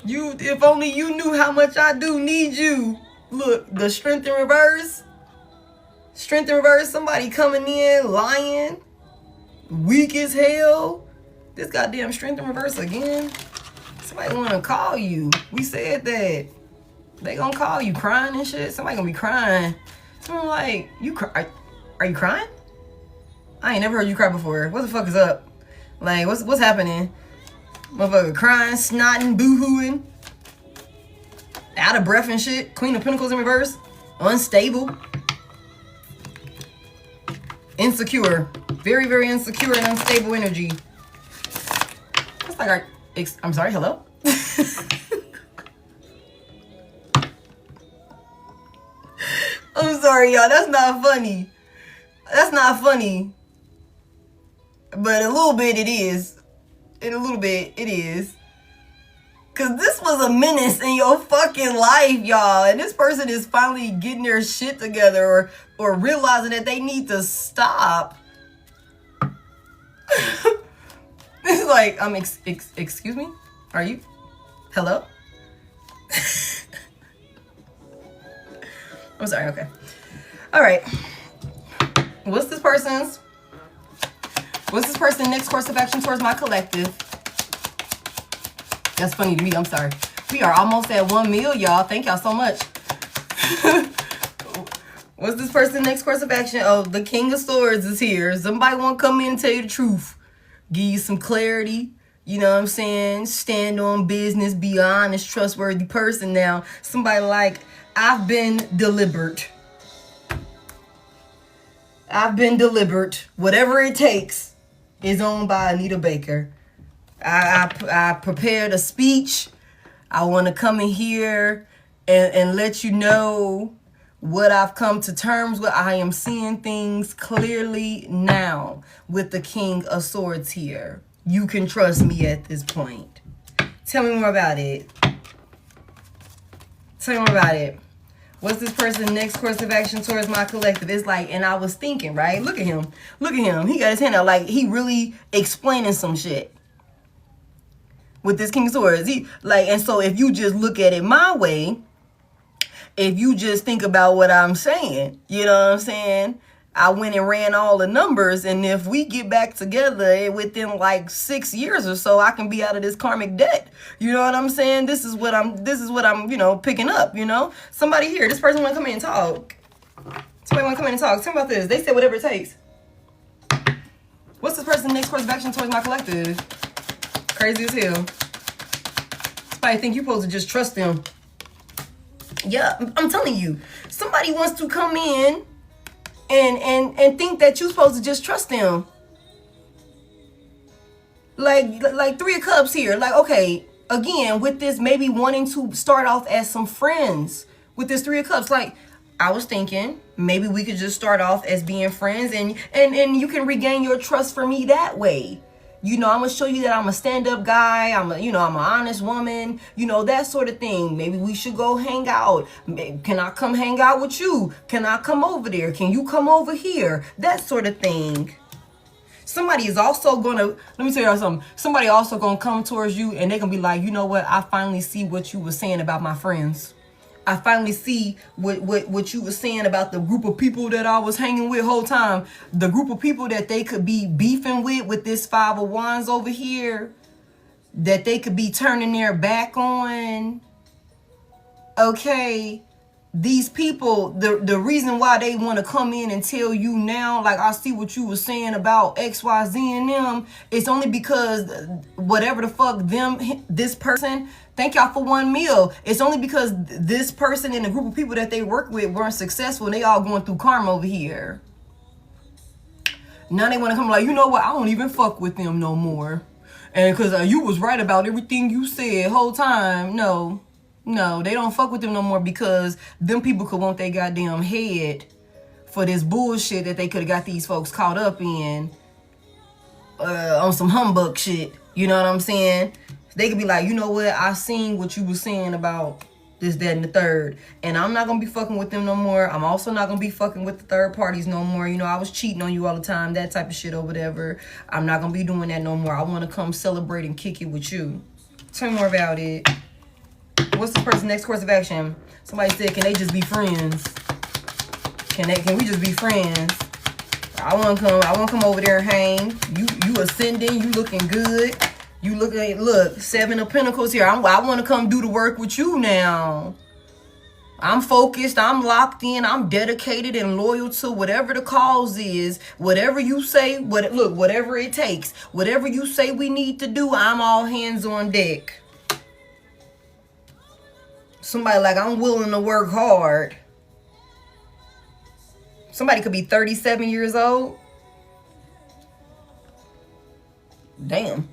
Speaker 1: If only you knew how much I do need you. Look, the strength in reverse. Strength in reverse. Somebody coming in, lying, weak as hell. This goddamn strength in reverse again. Somebody want to call you. We said that. They gonna call you crying and shit. Somebody gonna be crying. Someone like, you cry. Are you crying? I ain't never heard you cry before. What the fuck is up? Like, what's happening? Motherfucker crying, snotting, boo-hooing. Out of breath and shit. Queen of Pentacles in reverse. Unstable. Insecure. Very, very insecure and unstable energy. That's like our... I'm sorry, hello? I'm sorry, y'all. That's not funny. That's not funny. But a little bit it is. In a little bit it is. Because this was a menace in your fucking life, y'all. And this person is finally getting their shit together or realizing that they need to stop. It's like, excuse me? Are you? Hello? I'm sorry, okay. All right. What's this person's next course of action towards my collective? That's funny to me, I'm sorry. We are almost at 1 mil, y'all. Thank y'all so much. What's this person's next course of action? Oh, the King of Swords is here. Somebody want to come in and tell you the truth. Give you some clarity. You know what I'm saying? Stand on business. Be an honest, trustworthy person now. Somebody like, I've been deliberate. I've been deliberate. Whatever it takes is owned by Anita Baker. I prepared a speech. I want to come in here and let you know what I've come to terms with. I am seeing things clearly now with the King of Swords here. You can trust me at this point. Tell me more about it. Tell me more about it. What's this person's next course of action towards my collective? It's like, and I was thinking, right? Look at him. Look at him. He got his hand out like he really explaining some shit with this King of Swords. And so if you just look at it my way, if you just think about what I'm saying, you know what I'm saying? I went and ran all the numbers, and if we get back together within like 6 years or so, I can be out of this karmic debt. You know what I'm saying? This is what I'm, you know, picking up, you know? Somebody here, this person want to come in and talk. Somebody want to come in and talk. Tell me about this. They said whatever it takes. What's this person's next course of action towards my collective? Crazy as hell. Somebody think you're supposed to just trust them. Yeah, I'm telling you. Somebody wants to come in and think that you're supposed to just trust them. Like 3 of Cups here. Like, okay, again, with this maybe wanting to start off as some friends with this 3 of Cups. Like, I was thinking maybe we could just start off as being friends and you can regain your trust for me that way. You know, I'm going to show you that I'm a stand-up guy. I'm an honest woman, you know, that sort of thing. Maybe we should go hang out. Can I come hang out with you? Can I come over there? Can you come over here? That sort of thing. Somebody is also gonna, let me tell y'all something. Somebody also gonna come towards you and they gonna be like, you know what? I finally see what you were saying about my friends. I finally see what you were saying about the group of people that I was hanging with whole time. The group of people that they could be beefing with this Five of Wands over here. That they could be turning their back on. Okay. These people, the reason why they want to come in and tell you now, like, I see what you were saying about X, Y, Z and them, it's only because whatever the fuck this person, thank y'all for 1 meal. It's only because this person and the group of people that they work with weren't successful and they all going through karma over here. Now they want to come like, you know what, I don't even fuck with them no more. And because you was right about everything you said whole time. No, they don't fuck with them no more because them people could want their goddamn head for this bullshit that they could have got these folks caught up in on some humbug shit. You know what I'm saying? They could be like, you know what? I seen what you was saying about this, that, and the third. And I'm not going to be fucking with them no more. I'm also not going to be fucking with the third parties no more. You know, I was cheating on you all the time, that type of shit or whatever. I'm not going to be doing that no more. I want to come celebrate and kick it with you. Tell me more about it. What's this person's next course of action? Somebody said, can they just be friends? Can we just be friends? I want to come over there and hang. You ascending, you looking good. You look, 7 of Pentacles here. I want to come do the work with you now. I'm focused, I'm locked in, I'm dedicated and loyal to whatever the cause is. Whatever you say, whatever it takes. Whatever you say we need to do, I'm all hands on deck. Somebody like, I'm willing to work hard. Somebody could be 37 years old. Damn.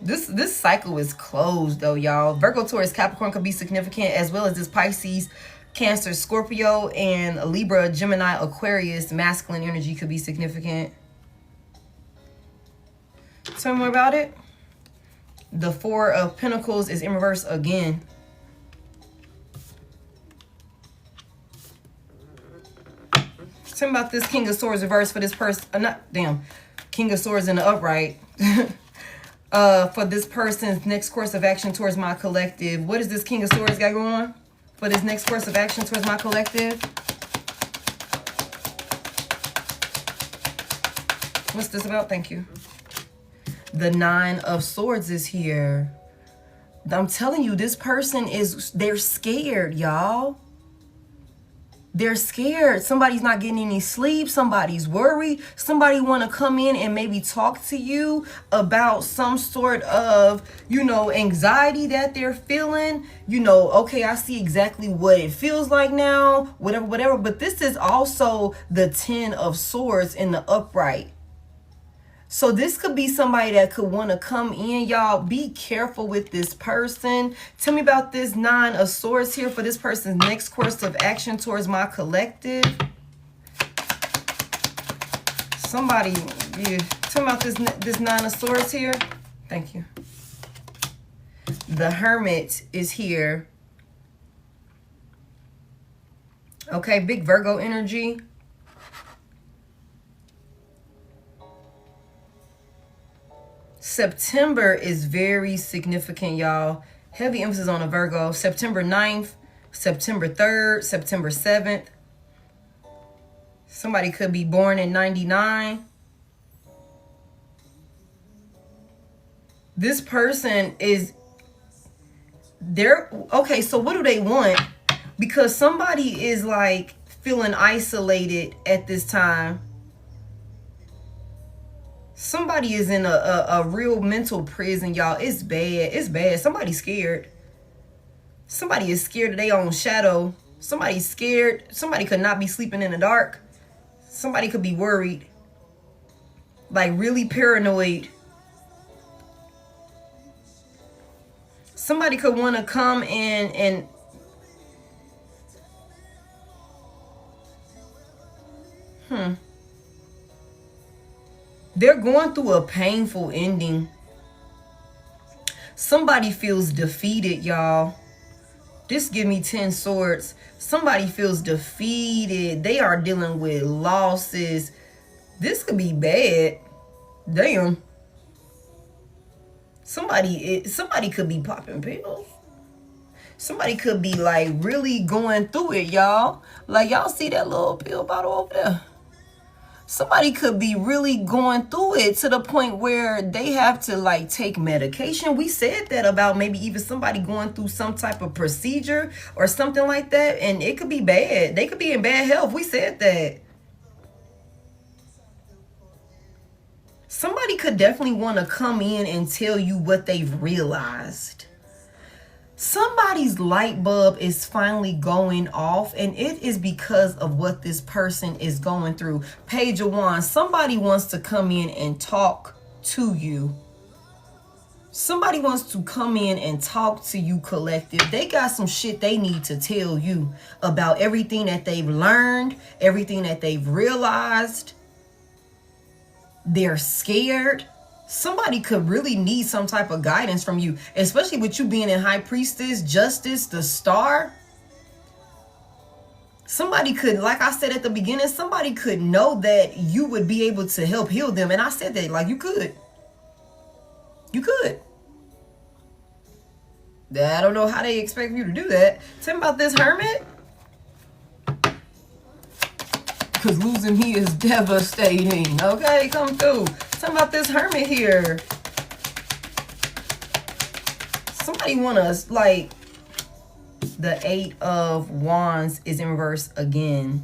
Speaker 1: This cycle is closed though, y'all. Virgo, Taurus, Capricorn could be significant, as well as this Pisces, Cancer, Scorpio, and Libra, Gemini, Aquarius, masculine energy could be significant. Tell me more about it. The 4 of Pentacles is in reverse again. Tell me about this King of Swords reverse for this person. King of Swords in the upright. For this person's next course of action towards my collective. What is this King of Swords got going on? For this next course of action towards my collective. What's this about? Thank you. The 9 of Swords is here. I'm telling you, this person they're scared, y'all. They're scared. Somebody's not getting any sleep. Somebody's worried. Somebody want to come in and maybe talk to you about some sort of, anxiety that they're feeling. Okay, I see exactly what it feels like now, whatever. But this is also the 10 of Swords in the upright. So this could be somebody that could want to come in. Y'all, be careful with this person. Tell me about this 9 of Swords here for this person's next course of action towards my collective. Somebody, yeah. Tell me about this 9 of Swords here. Thank you. The Hermit is here. Okay, big Virgo energy. September is very significant, y'all. Heavy emphasis on a Virgo. September 9th, September 3rd, September 7th. Somebody could be born in 99. This person okay, so what do they want? Because somebody is like feeling isolated at this time. Somebody is in a real mental prison, y'all. It's bad. It's bad. Somebody's scared. Somebody is scared of their own shadow. Somebody's scared. Somebody could not be sleeping in the dark. Somebody could be worried. Like really paranoid. Somebody could want to come in and they're going through a painful ending. Somebody feels defeated, y'all. This give me 10 swords. Somebody feels defeated. They are dealing with losses. This could be bad. Damn. Somebody could be popping pills. Somebody could be like really going through it, y'all. Like, y'all see that little pill bottle over there? Somebody could be really going through it to the point where they have to like take medication. We said that about maybe even somebody going through some type of procedure or something like that. And it could be bad. They could be in bad health. We said that. Somebody could definitely want to come in and tell you what they've realized. Somebody's light bulb is finally going off, and it is because of what this person is going through. Page of Wands, somebody wants to come in and talk to you. Somebody wants to come in and talk to you, collective. They got some shit they need to tell you about everything that they've learned, everything that they've realized. They're scared. Somebody could really need some type of guidance from you, especially with you being in High Priestess, Justice, the Star. Somebody could, like I said at the beginning, somebody could know that you would be able to help heal them. And I said that, like, you could. You could. I don't know how they expect you to do that. Tell me about this Hermit. Because losing me is devastating. Okay, come through. Tell me about this Hermit here. Somebody want us, like, the 8 of Wands is in reverse again.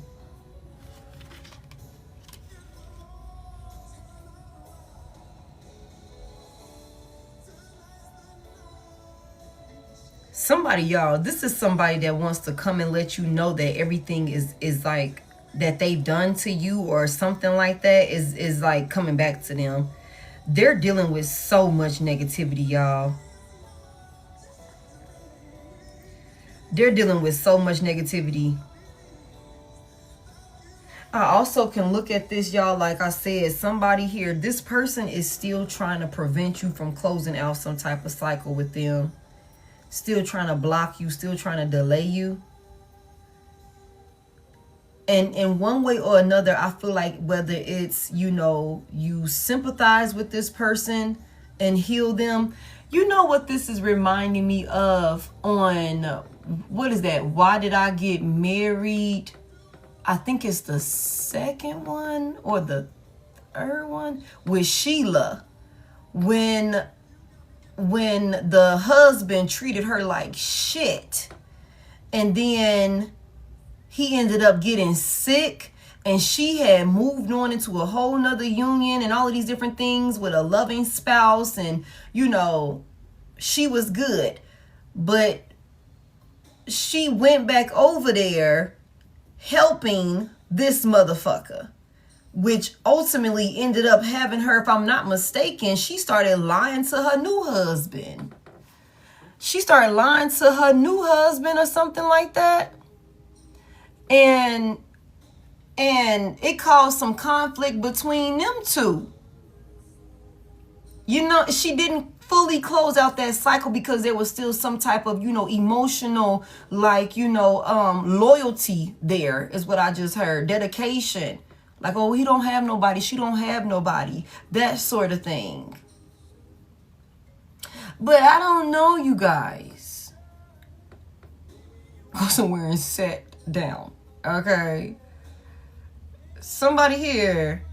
Speaker 1: Somebody, y'all, this is somebody that wants to come and let you know that everything is like, that they've done to you or something like that is like coming back to them. They're dealing with so much negativity, y'all. They're dealing with so much negativity. I also can look at this, y'all, like I said, somebody here, this person is still trying to prevent you from closing out some type of cycle with them. Still trying to block you, still trying to delay you. And in one way or another, I feel like whether it's, you know, you sympathize with this person and heal them. You know what this is reminding me of on, what is that? Why Did I Get Married? I think it's the second one or the third one with Sheila. When the husband treated her like shit. And then he ended up getting sick, and she had moved on into a whole nother union and all of these different things with a loving spouse. And, you know, she was good. But she went back over there helping this motherfucker, which ultimately ended up having her, if I'm not mistaken, she started lying to her new husband. She started lying to her new husband or something like that. And it caused some conflict between them two. You know, she didn't fully close out that cycle because there was still some type of, you know, emotional, like, you know, loyalty there is what I just heard. Dedication. Like, oh, he don't have nobody. She don't have nobody. That sort of thing. But I don't know, you guys. Go somewhere and sit down. Okay. Somebody here.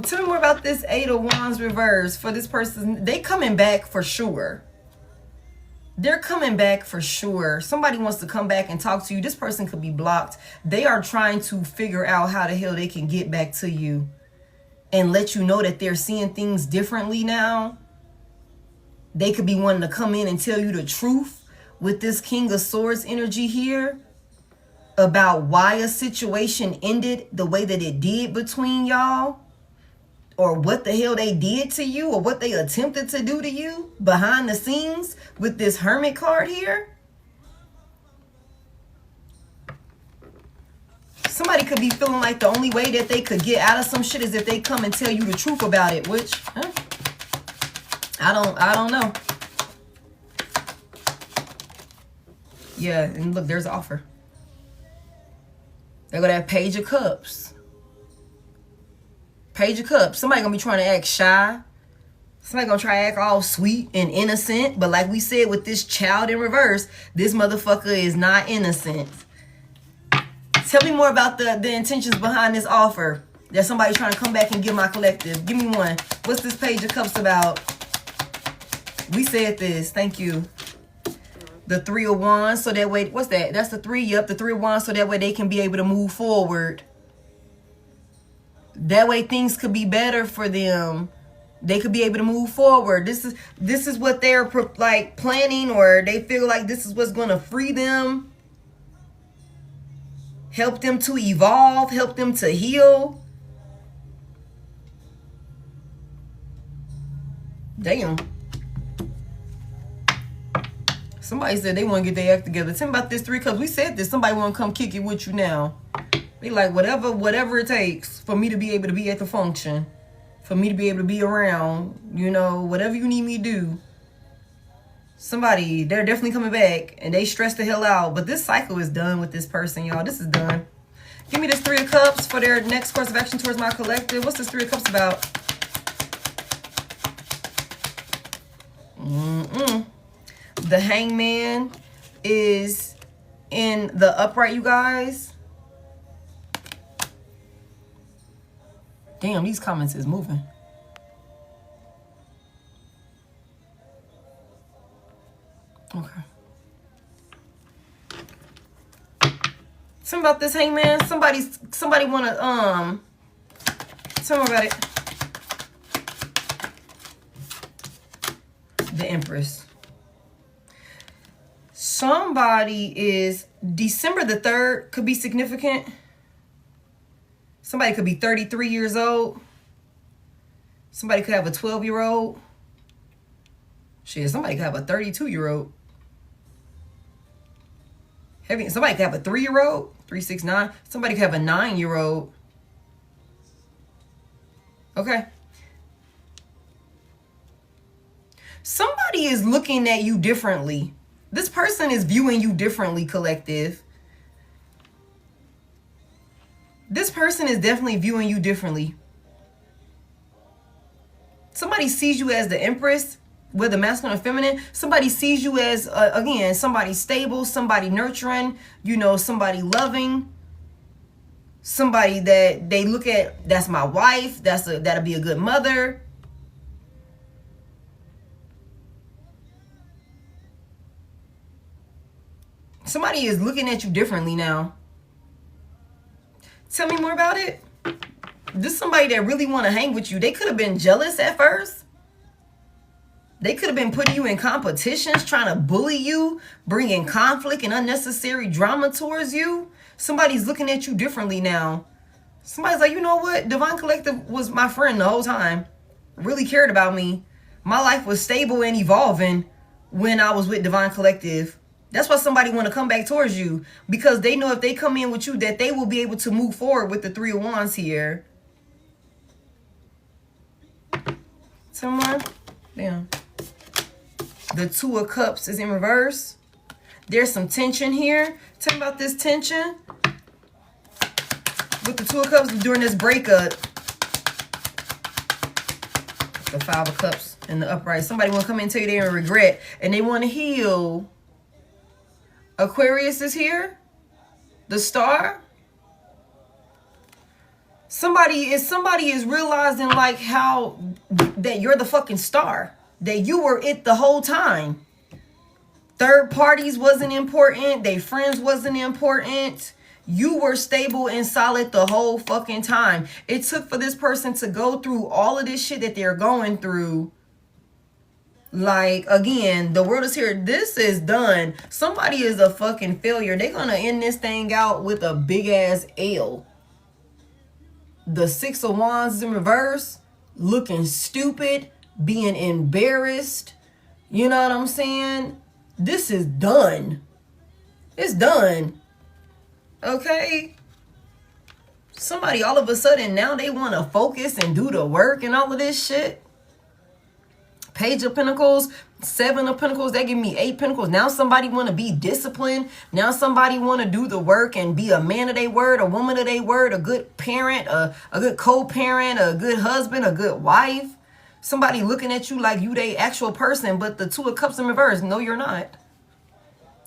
Speaker 1: Tell me more about this 8 of Wands reverse for this person. They coming back for sure. They're coming back for sure. Somebody wants to come back and talk to you. This person could be blocked. They are trying to figure out how the hell they can get back to you and let you know that they're seeing things differently now. They could be wanting to come in and tell you the truth with this King of Swords energy here about why a situation ended the way that it did between y'all, or what the hell they did to you, or what they attempted to do to you behind the scenes with this Hermit card here. Somebody could be feeling like the only way that they could get out of some shit is if they come and tell you the truth about it, which I don't know. Yeah, and look, there's an offer. There go that Page of Cups. Page of Cups. Somebody gonna be trying to act shy. Somebody gonna try to act all sweet and innocent. But like we said with this child in reverse, this motherfucker is not innocent. Tell me more about the intentions behind this offer. There's somebody trying to come back and give my collective. Give me one. What's this Page of Cups about? We said this. Thank you. The 3 of Wands. So that way, what's that? That's the 3. Yep, the 3 of Wands. So that way they can be able to move forward. That way things could be better for them. They could be able to move forward. This is what they're like planning, or they feel like this is what's going to free them. Help them to evolve. Help them to heal. Damn. Somebody said they want to get their act together. Tell me about this 3 Cups. We said this. Somebody want to come kick it with you now. They like whatever it takes for me to be able to be at the function. For me to be able to be around. You know, whatever you need me to do. Somebody, they're definitely coming back. And they stress the hell out. But this cycle is done with this person, y'all. This is done. Give me this 3 of Cups for their next course of action towards my collective. What's this 3 of Cups about? The Hangman is in the upright, you guys. Damn, these comments is moving. Okay. Something about this Hangman. Somebody wanna tell me about it. The Empress. Somebody is December the 3rd could be significant. Somebody could be 33 years old. Somebody could have a 12-year-old. Shit, somebody could have a 32-year-old. Somebody could have a 3-year-old. 369. Somebody could have a 9-year-old. Okay. Somebody is looking at you differently. This person is viewing you differently, collective. This person is definitely viewing you differently. Somebody sees you as the Empress, whether masculine or feminine. Somebody sees you as, again, somebody stable, somebody nurturing, you know, somebody loving. Somebody that they look at, that's my wife, that'll be a good mother. Somebody is looking at you differently now. Tell me more about it. This is somebody that really want to hang with you. They could have been jealous at first. They could have been putting you in competitions, trying to bully you, bringing conflict and unnecessary drama towards you. Somebody's looking at you differently now. Somebody's like, you know what? Divine Collective was my friend the whole time. Really cared about me. My life was stable and evolving when I was with Divine Collective. That's why somebody want to come back towards you, because they know if they come in with you that they will be able to move forward with the 3 of Wands here. Someone? Damn. The 2 of Cups is in reverse. There's some tension here. Tell me about this tension. With the 2 of Cups during this breakup. The 5 of Cups in the upright. Somebody want to come in and tell you they're in regret and they want to heal. Aquarius is here. The Star. Somebody is realizing like how that you're the fucking star. That you were it the whole time. Third parties wasn't important. They friends wasn't important. You were stable and solid the whole fucking time. It took for this person to go through all of this shit that they're going through. Like, again, the world is here. This is done. Somebody is a fucking failure. They're gonna end this thing out with a big ass L. The 6 of Wands is in reverse. Looking stupid. Being embarrassed. You know what I'm saying? This is done. It's done. Okay? Somebody all of a sudden now they want to focus and do the work and all of this shit. Page of Pentacles, 7 of Pentacles, that give me 8 Pentacles. Now somebody want to be disciplined. Now somebody want to do the work and be a man of their word, a woman of their word, a good parent, a good co-parent, a good husband, a good wife. Somebody looking at you like you they actual person, but the 2 of Cups in reverse. No, you're not.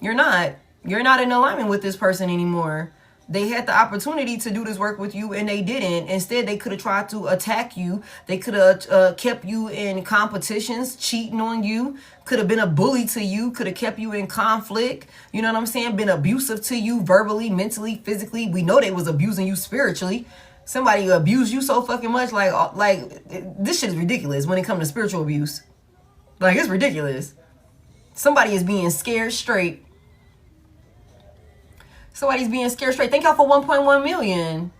Speaker 1: You're not. You're not in alignment with this person anymore. They had the opportunity to do this work with you and they didn't. Instead, they could have tried to attack you. They could have kept you in competitions, cheating on you. Could have been a bully to you. Could have kept you in conflict. You know what I'm saying? Been abusive to you verbally, mentally, physically. We know they was abusing you spiritually. Somebody abused you so fucking much. Like this shit is ridiculous when it comes to spiritual abuse. Like, it's ridiculous. Somebody is being scared straight. Somebody's being scared straight. Thank y'all for 1.1 million.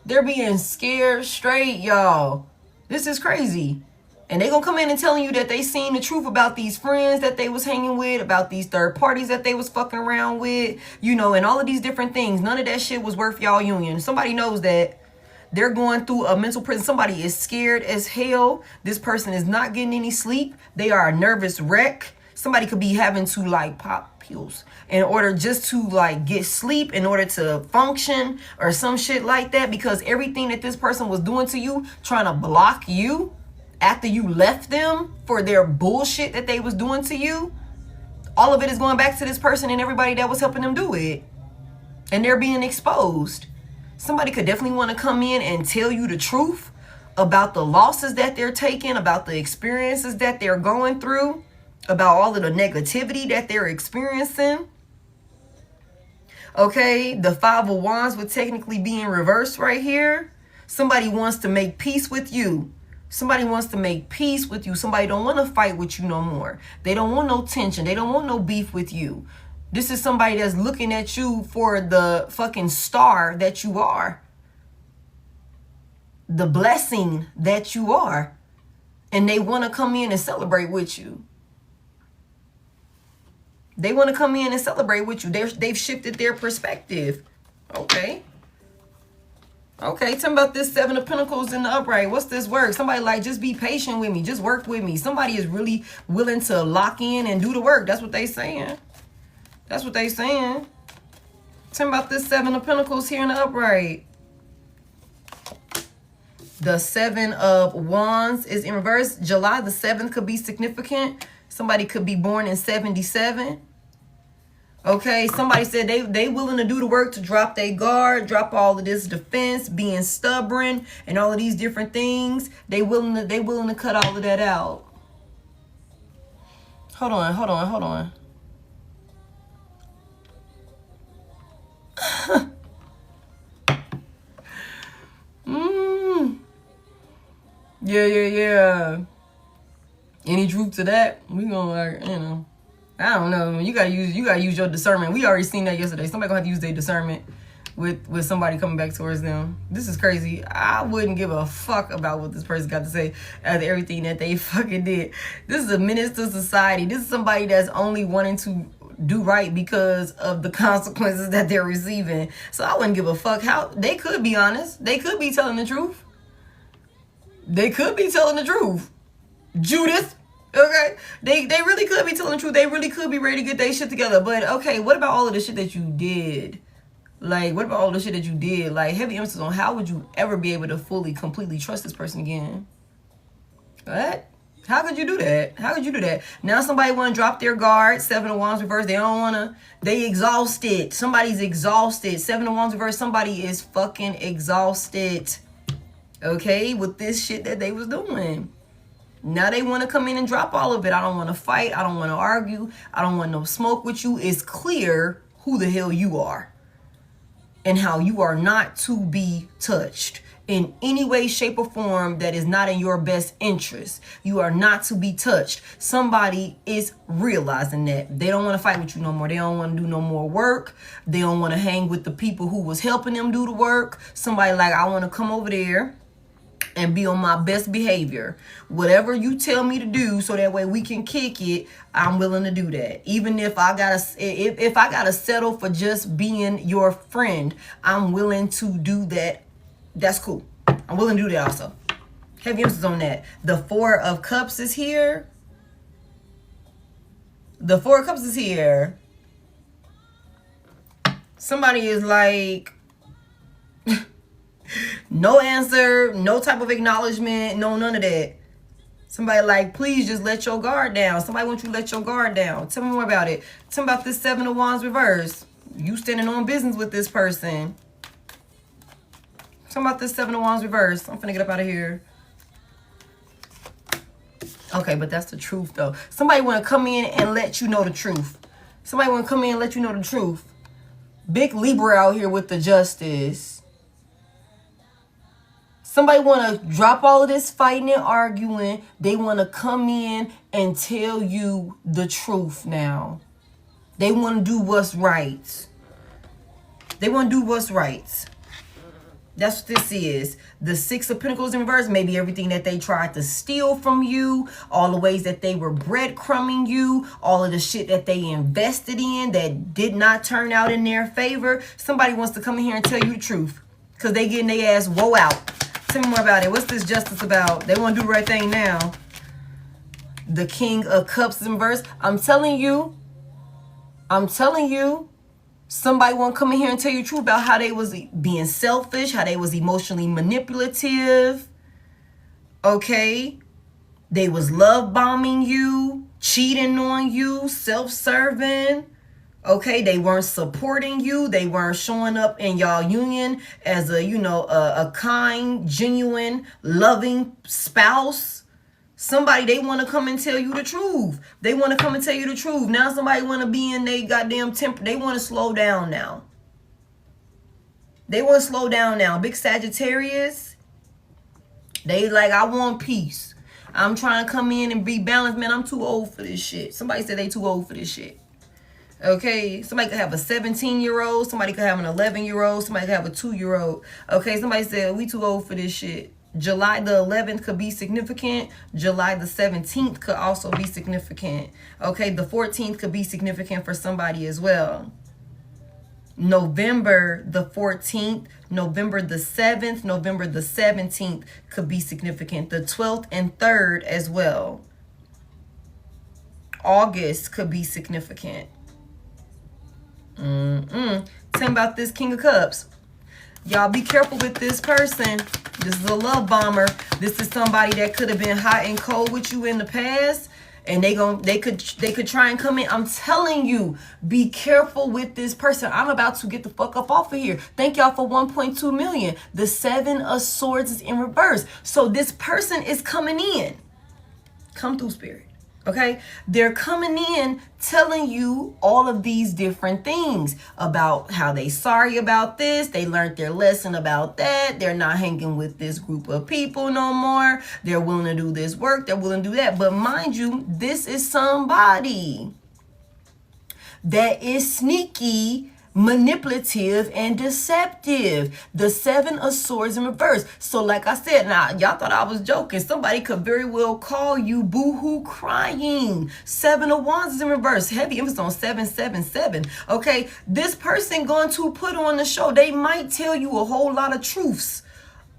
Speaker 1: They're being scared straight, y'all. This is crazy. And they gonna come in and telling you that they seen the truth about these friends that they was hanging with, about these third parties that they was fucking around with, you know, and all of these different things. None of that shit was worth y'all union. Somebody knows that. They're going through a mental prison. Somebody is scared as hell. This person is not getting any sleep. They are a nervous wreck. Somebody could be having to like pop pills in order just to like get sleep, in order to function or some shit like that, because everything that this person was doing to you, trying to block you after you left them for their bullshit that they was doing to you, all of it is going back to this person and everybody that was helping them do it. And they're being exposed. Somebody could definitely want to come in and tell you the truth about the losses that they're taking, about the experiences that they're going through, about all of the negativity that they're experiencing. Okay, the 5 of Wands would technically be in reverse right here. Somebody wants to make peace with you. Somebody wants to make peace with you. Somebody don't want to fight with you no more. They don't want no tension. They don't want no beef with you. This is somebody that's looking at you for the fucking star that you are. The blessing that you are. And they want to come in and celebrate with you. They want to come in and celebrate with you. They've shifted their perspective. Okay. Okay, tell me about this 7 of Pentacles in the upright. What's this work? Somebody like, just be patient with me. Just work with me. Somebody is really willing to lock in and do the work. That's what they saying. That's what they saying. Tell me about this 7 of Pentacles here in the upright. The 7 of Wands is in reverse. July the 7th could be significant. Somebody could be born in 77. Okay, somebody said they willing to do the work to drop their guard, drop all of this defense, being stubborn, and all of these different things. They willing to cut all of that out. Hold on. Yeah. Any truth to that? We gonna, like, you know, I don't know. You gotta use your discernment. We already seen that yesterday. Somebody gonna have to use their discernment with somebody coming back towards them. This is crazy. I wouldn't give a fuck about what this person got to say after everything that they fucking did. This is a menace to society. This is somebody that's only wanting to do right because of the consequences that they're receiving. So I wouldn't give a fuck how they could be honest. They could be telling the truth. They could be telling the truth. Judith. Okay, they really could be telling the truth. They really could be ready to get their shit together. But okay, what about all of the shit that you did? Like, what about all the shit that you did? Like, heavy emphasis on how would you ever be able to fully, completely trust this person again? What? How could you do that? How could you do that? Now somebody want to drop their guard. 7 of Wands reverse. They don't want to. They exhausted. Somebody's exhausted. 7 of Wands reverse. Somebody is fucking exhausted. Okay, with this shit that they was doing. Now they want to come in and drop all of it. I don't want to fight. I don't want to argue. I don't want no smoke with you. It's clear who the hell you are and how you are not to be touched in any way, shape, or form that is not in your best interest. You are not to be touched. Somebody is realizing that. They don't want to fight with you no more. They don't want to do no more work. They don't want to hang with the people who was helping them do the work. Somebody like, I want to come over there and be on my best behavior. Whatever you tell me to do so that way we can kick it, I'm willing to do that. Even if I gotta settle for just being your friend, I'm willing to do that. That's cool. I'm willing to do that also. Heavy emphasis on that. The Four of Cups is here. The Four of Cups is here. Somebody is like, no answer, no type of acknowledgement, no none of that. Somebody like, please just let your guard down. Somebody wants you to let your guard down. Tell me more about it. Tell me about this Seven of Wands reverse. You standing on business with this person. Tell me about this Seven of Wands reverse. I'm finna get up out of here. Okay, but that's the truth though. Somebody want to come in and let you know the truth. Somebody want to come in and let you know the truth. Big Libra out here with the Justice. Somebody want to drop all of this fighting and arguing. They want to come in and tell you the truth now. They want to do what's right. They want to do what's right. That's what this is. The Six of Pentacles in reverse. Maybe everything that they tried to steal from you. All the ways that they were breadcrumbing you. All of the shit that they invested in that did not turn out in their favor. Somebody wants to come in here and tell you the truth. Because they getting their ass woe out. Tell me more about it. What's this Justice about? They want to do the right thing now. The King of Cups in reverse. I'm telling you. Somebody want to come in here and tell you the truth about how they was being selfish, how they was emotionally manipulative. Okay? They was love bombing you, cheating on you, self-serving. Okay? They weren't supporting you. They weren't showing up in y'all union as a, a kind, genuine, loving spouse. Somebody, they want to come and tell you the truth. They want to come and tell you the truth. Now somebody want to be in their goddamn temper. They want to slow down now. They want to slow down now. Big Sagittarius. They like, I want peace. I'm trying to come in and be balanced. Man, I'm too old for this shit. Somebody said they too old for this shit. Okay, somebody could have a 17-year-old. Somebody could have an 11-year-old. Somebody could have a 2-year-old. Okay, somebody said we too old for this shit. July the 11th could be significant. July the 17th could also be significant. Okay, the 14th could be significant for somebody as well. November the 14th, November the 7th, November the 17th could be significant. The 12th and 3rd as well. August could be significant. Tell me about this King of Cups. Y'all be careful with this person. This is a love bomber. This is somebody that could have been hot and cold with you in the past. And they could try and come in. I'm telling you, be careful with this person. I'm about to get the fuck up off of here. Thank y'all for 1.2 million. The Seven of Swords is in reverse. So this person is coming in. Come through, Spirit. Okay, they're coming in telling you all of these different things about how they sorry about this. They learned their lesson about that. They're not hanging with this group of people no more. They're willing to do this work. They're willing to do that. But mind you, this is somebody that is sneaky, manipulative, and deceptive. The Seven of Swords in reverse. So like I said, now y'all thought I was joking. Somebody could very well call you boo-hoo crying. Seven of Wands is in reverse. Heavy emphasis on 777. Okay, this person going to put on the show. They might tell you a whole lot of truths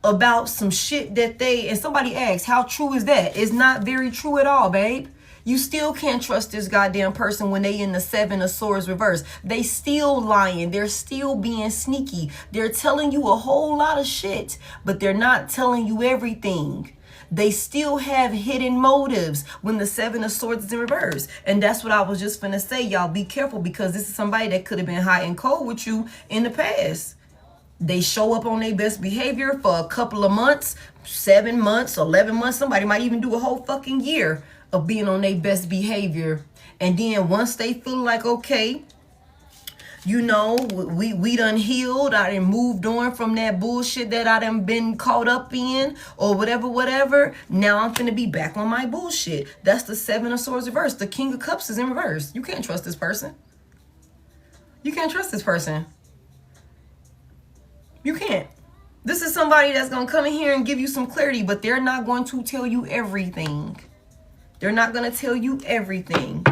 Speaker 1: about some shit that and somebody asks, how true is that? It's not very true at all, babe. You still can't trust this goddamn person when they in the Seven of Swords reverse. They still lying. They're still being sneaky. They're telling you a whole lot of shit, but they're not telling you everything. They still have hidden motives when the Seven of Swords is in reverse. And that's what I was just finna say. Y'all be careful, because this is somebody that could have been hot and cold with you in the past. They show up on their best behavior for a couple of months, 7 months, 11 months. Somebody might even do a whole fucking year of being on their best behavior. And then once they feel like, okay, we done healed, I done moved on from that bullshit that I done been caught up in, or whatever, now I'm finna be back on my bullshit. That's the Seven of Swords reverse. The King of Cups is in reverse. You can't trust this person. You can't trust this person. You can't. This is somebody that's gonna come in here and give you some clarity, but they're not going to tell you everything. They're not going to tell you everything.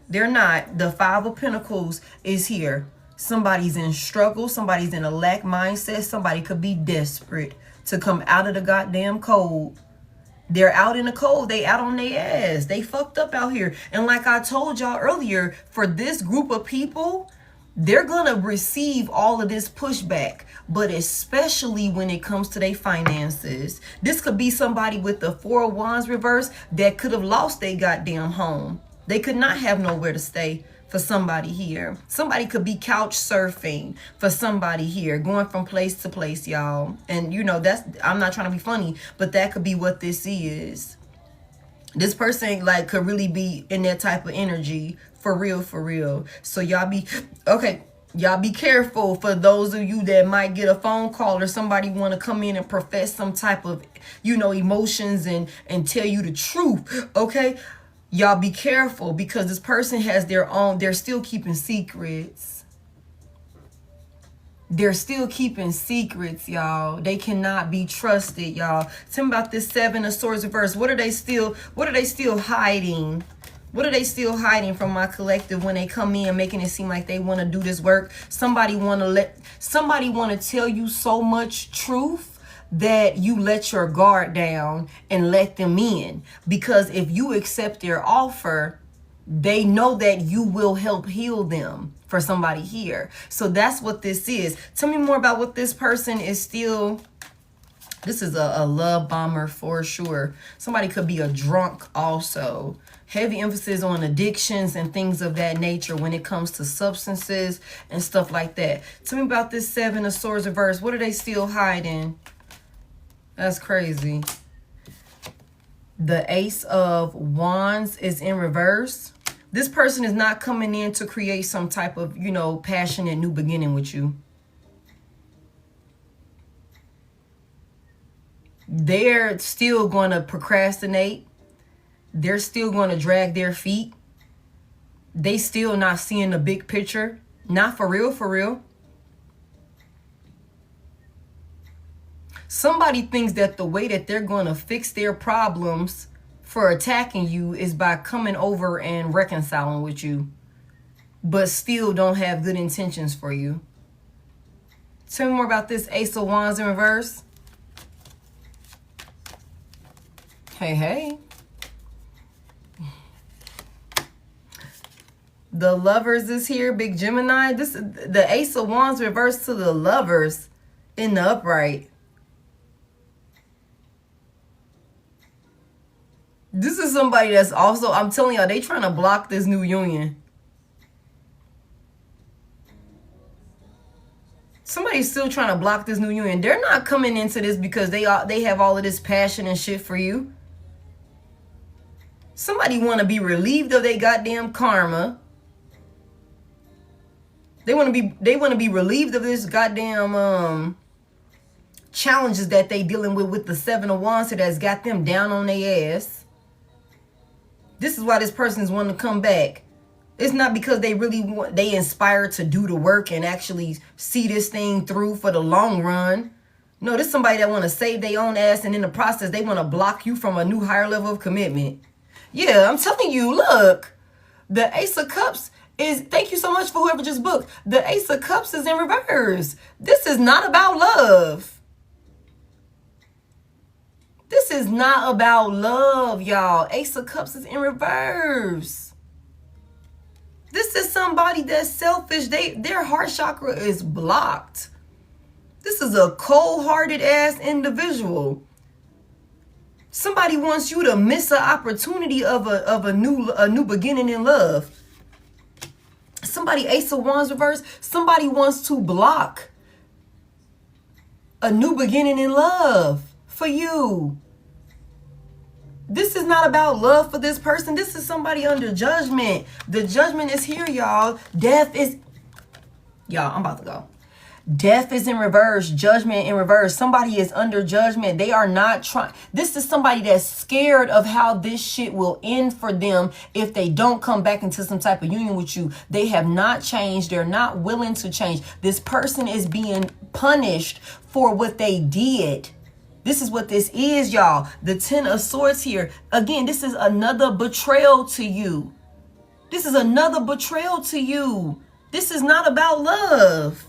Speaker 1: They're not. The Five of Pentacles is here. Somebody's in struggle. Somebody's in a lack mindset. Somebody could be desperate to come out of the goddamn cold They're out in the cold. They out on their ass. They fucked up out here. And like I told y'all earlier, for this group of people, they're going to receive all of this pushback. But especially when it comes to their finances. This could be somebody with the Four of Wands reverse that could have lost their goddamn home. They could not have nowhere to stay for somebody here. Somebody could be couch surfing for somebody here, going from place to place, y'all. And you know, that's, I'm not trying to be funny, but that could be what this is. This person like could really be in that type of energy for real, for real. So y'all be, okay, y'all be careful for those of you that might get a phone call or somebody want to come in and profess some type of, you know, emotions and tell you the truth, okay? Y'all be careful because this person has their own, they're still keeping secrets. They're still keeping secrets, y'all. They cannot be trusted, y'all. Tell me about this Seven of Swords reverse. What are they still hiding? What are they still hiding from my collective when they come in making it seem like they want to do this work? Somebody want to tell you so much truth that you let your guard down and let them in. Because if you accept their offer, they know that you will help heal them for somebody here. So that's what this is. Tell me more about what this person is still. This is a love bomber for sure. Somebody could be a drunk also. Heavy emphasis on addictions and things of that nature when it comes to substances and stuff like that. Tell me about this Seven of Swords reverse. What are they still hiding? That's crazy. The Ace of Wands is in reverse. This person is not coming in to create some type of, you know, passionate new beginning with you. They're still going to procrastinate. They're still going to drag their feet. They still not seeing the big picture. Not for real, for real. Somebody thinks that the way that they're going to fix their problems for attacking you is by coming over and reconciling with you, but still don't have good intentions for you. Tell me more about this Ace of Wands in reverse. Hey, hey. The Lovers is here, Big Gemini. This is the Ace of Wands reversed to the Lovers in the upright. This is somebody that's also, I'm telling y'all, they trying to block this new union. Somebody's still trying to block this new union. They're not coming into this because they have all of this passion and shit for you. Somebody want to be relieved of their goddamn karma. They want to be relieved of this goddamn challenges that they dealing with the Seven of Wands that's got them down on their ass. This is why this person is wanting to come back. It's not because they really want, they inspired to do the work and actually see this thing through for the long run. No, this is somebody that want to save their own ass, and in the process, they want to block you from a new higher level of commitment. Yeah, I'm telling you, look, the Ace of Cups is, thank you so much for whoever just booked. The Ace of Cups is in reverse. This is not about love. This is not about love, y'all. Ace of Cups is in reverse. This is somebody that's selfish. Their heart chakra is blocked. This is a cold-hearted ass individual. Somebody wants you to miss an opportunity of a new beginning in love. Somebody, Ace of Wands reverse. Somebody wants to block a new beginning in love for you. This is not about love for this person. This is somebody under judgment. The judgment is here, y'all. Death is, y'all, I'm about to go. Death is in reverse. Judgment in reverse. Somebody is under judgment. They are not trying. This is somebody that's scared of how this shit will end for them if they don't come back into some type of union with you. They have not changed. They're not willing to change. This person is being punished for what they did. This is what this is, y'all. The Ten of Swords here. Again, this is another betrayal to you. This is another betrayal to you. This is not about love.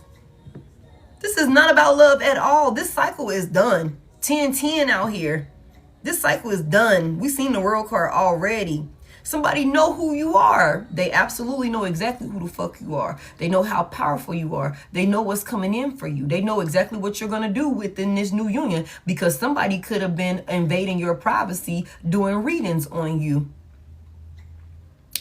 Speaker 1: This is not about love at all. This cycle is done. 10-10 out here. This cycle is done. We've seen the world card already. Somebody know who you are. They absolutely know exactly who the fuck you are. They know how powerful you are. They know what's coming in for you. They know exactly what you're going to do within this new union, because somebody could have been invading your privacy, doing readings on you.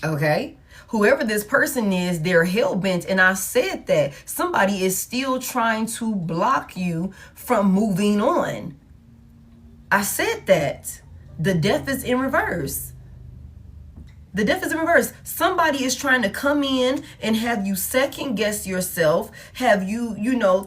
Speaker 1: Okay? Whoever this person is, they're hell-bent. And I said that somebody is still trying to block you from moving on. I said that. The death is in reverse. The death is in reverse. Somebody is trying to come in and have you second guess yourself, have you,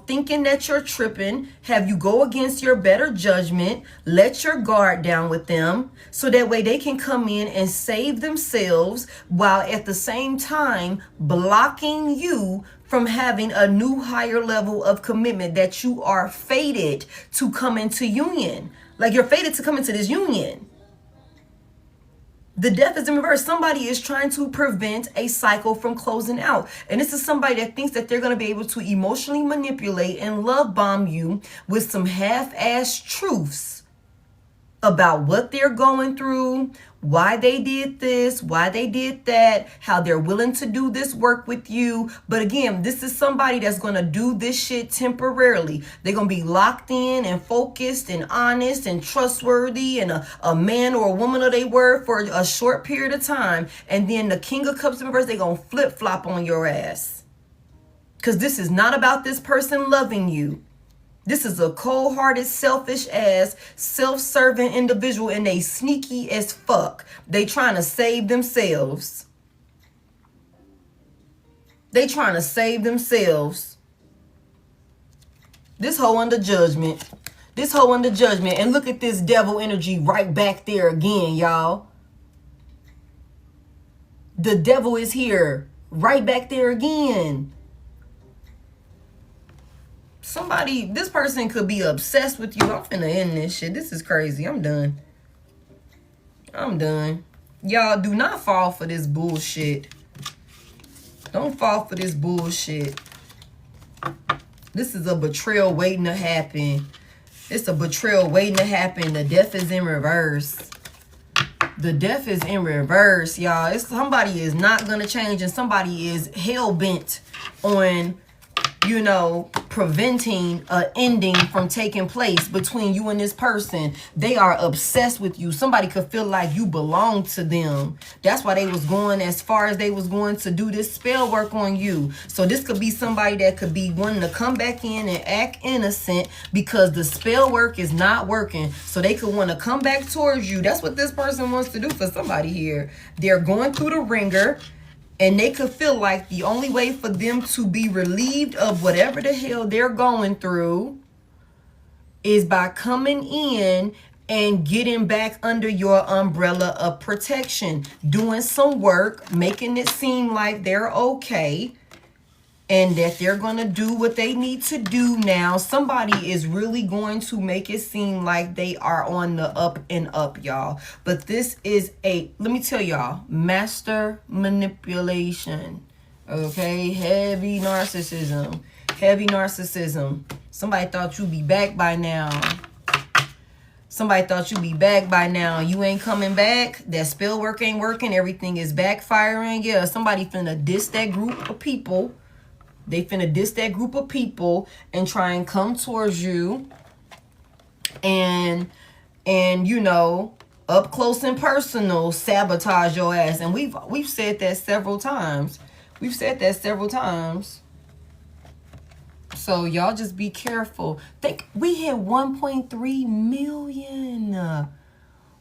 Speaker 1: thinking that you're tripping, have you go against your better judgment, let your guard down with them, so that way they can come in and save themselves, while at the same time blocking you from having a new higher level of commitment that you are fated to come into union. Like, you're fated to come into this union. The death is in reverse. Somebody is trying to prevent a cycle from closing out. And this is somebody that thinks that they're going to be able to emotionally manipulate and love bomb you with some half-ass truths about what they're going through, why they did this, why they did that, how they're willing to do this work with you. But again, this is somebody that's going to do this shit temporarily. They're going to be locked in and focused and honest and trustworthy and a man or a woman of their word for a short period of time. And then the King of Cups in reverse, they're going to flip-flop on your ass. Because this is not about this person loving you. This is a cold-hearted, selfish-ass, self-serving individual, and they sneaky as fuck. They trying to save themselves. They trying to save themselves. This hoe under judgment. This hoe under judgment. And look at this devil energy right back there again, y'all. The devil is here. Right back there again. Somebody, this person could be obsessed with you. I'm finna end this shit. This is crazy. I'm done. I'm done. Y'all, do not fall for this bullshit. Don't fall for this bullshit. This is a betrayal waiting to happen. It's a betrayal waiting to happen. The death is in reverse. The death is in reverse, y'all. It's somebody is not gonna change, and somebody is hell-bent on, preventing an ending from taking place between you and this person. They are obsessed with you. Somebody could feel like you belong to them. That's why they was going as far as they was going to do this spell work on you. So this could be somebody that could be wanting to come back in and act innocent because the spell work is not working. So they could want to come back towards you. That's what this person wants to do for somebody here. They're going through the ringer. And they could feel like the only way for them to be relieved of whatever the hell they're going through is by coming in and getting back under your umbrella of protection, doing some work, making it seem like they're okay, and that they're going to do what they need to do now. Somebody is really going to make it seem like they are on the up and up, y'all. But this is let me tell y'all, master manipulation. Okay? Heavy narcissism. Heavy narcissism. Somebody thought you'd be back by now. Somebody thought you'd be back by now. You ain't coming back. That spell work ain't working. Everything is backfiring. Yeah, somebody finna diss that group of people. They finna diss that group of people and try and come towards you and up close and personal sabotage your ass. And we've said that several times. We've said that several times. So y'all just be careful. Think we hit 1.3 million.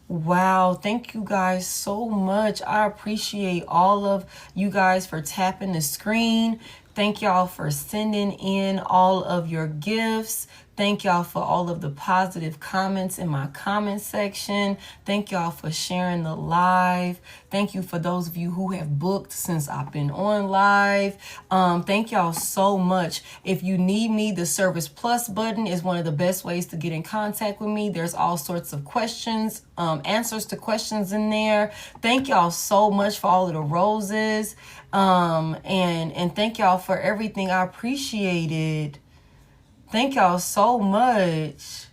Speaker 1: Wow, thank you guys so much. I appreciate all of you guys for tapping the screen. Thank y'all for sending in all of your gifts. Thank y'all for all of the positive comments in my comment section. Thank y'all for sharing the live. Thank you for those of you who have booked since I've been on live. Thank y'all so much. If you need me, the Service Plus button is one of the best ways to get in contact with me. There's all sorts of questions, answers to questions in there. Thank y'all so much for all of the roses. And thank y'all for everything. I appreciate it. Thank y'all so much.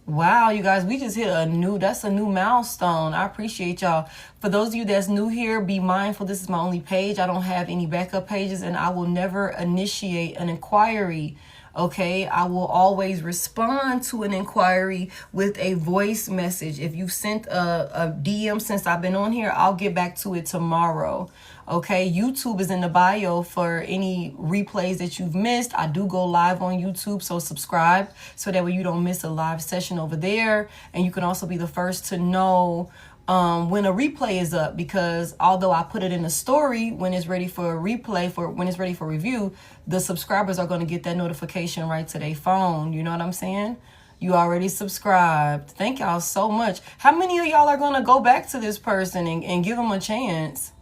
Speaker 1: Wow, you guys, we just hit that's a new milestone. I appreciate y'all. For those of you that's new here, be mindful, this is my only page. I don't have any backup pages, and I will never initiate an inquiry. Okay, I will always respond to an inquiry with a voice message. If you sent a DM since I've been on here, I'll get back to it tomorrow. Okay, YouTube is in the bio for any replays that you've missed. I do go live on YouTube, so subscribe so that way you don't miss a live session over there. And you can also be the first to know when a replay is up, because although I put it in a story when it's ready for a replay, when it's ready for review, the subscribers are going to get that notification right to their phone. You know what I'm saying? You already subscribed. Thank y'all so much. How many of y'all are going to go back to this person and give them a chance?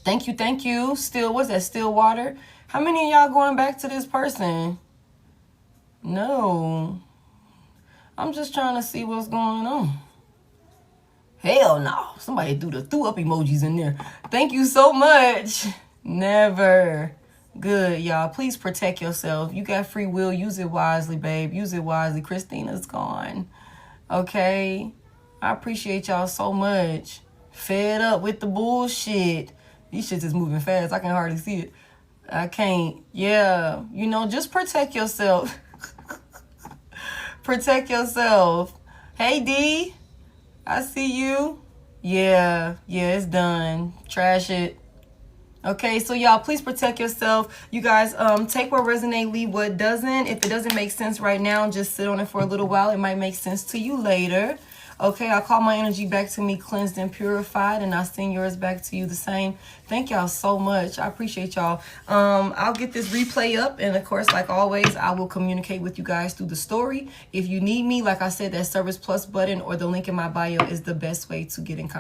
Speaker 1: Thank you, thank you. What's that, Stillwater? How many of y'all going back to this person? No. I'm just trying to see what's going on. Hell no. Somebody threw up emojis in there. Thank you so much. Never. Good, y'all. Please protect yourself. You got free will. Use it wisely, babe. Use it wisely. Christina's gone. Okay? I appreciate y'all so much. Fed up with the bullshit. These shits is moving fast. I can hardly see it. I can't. Yeah. You know, just protect yourself. Protect yourself. Hey, D. I see you. Yeah, it's done. Trash it. Okay, so y'all, please protect yourself. You guys, take what resonates, leave what doesn't. If it doesn't make sense right now, just sit on it for a little while. It might make sense to you later. Okay, I call my energy back to me cleansed and purified, and I send yours back to you the same. Thank y'all so much. I appreciate y'all. I'll get this replay up, and of course, like always, I will communicate with you guys through the story. If you need me, like I said, that Service Plus button or the link in my bio is the best way to get in contact.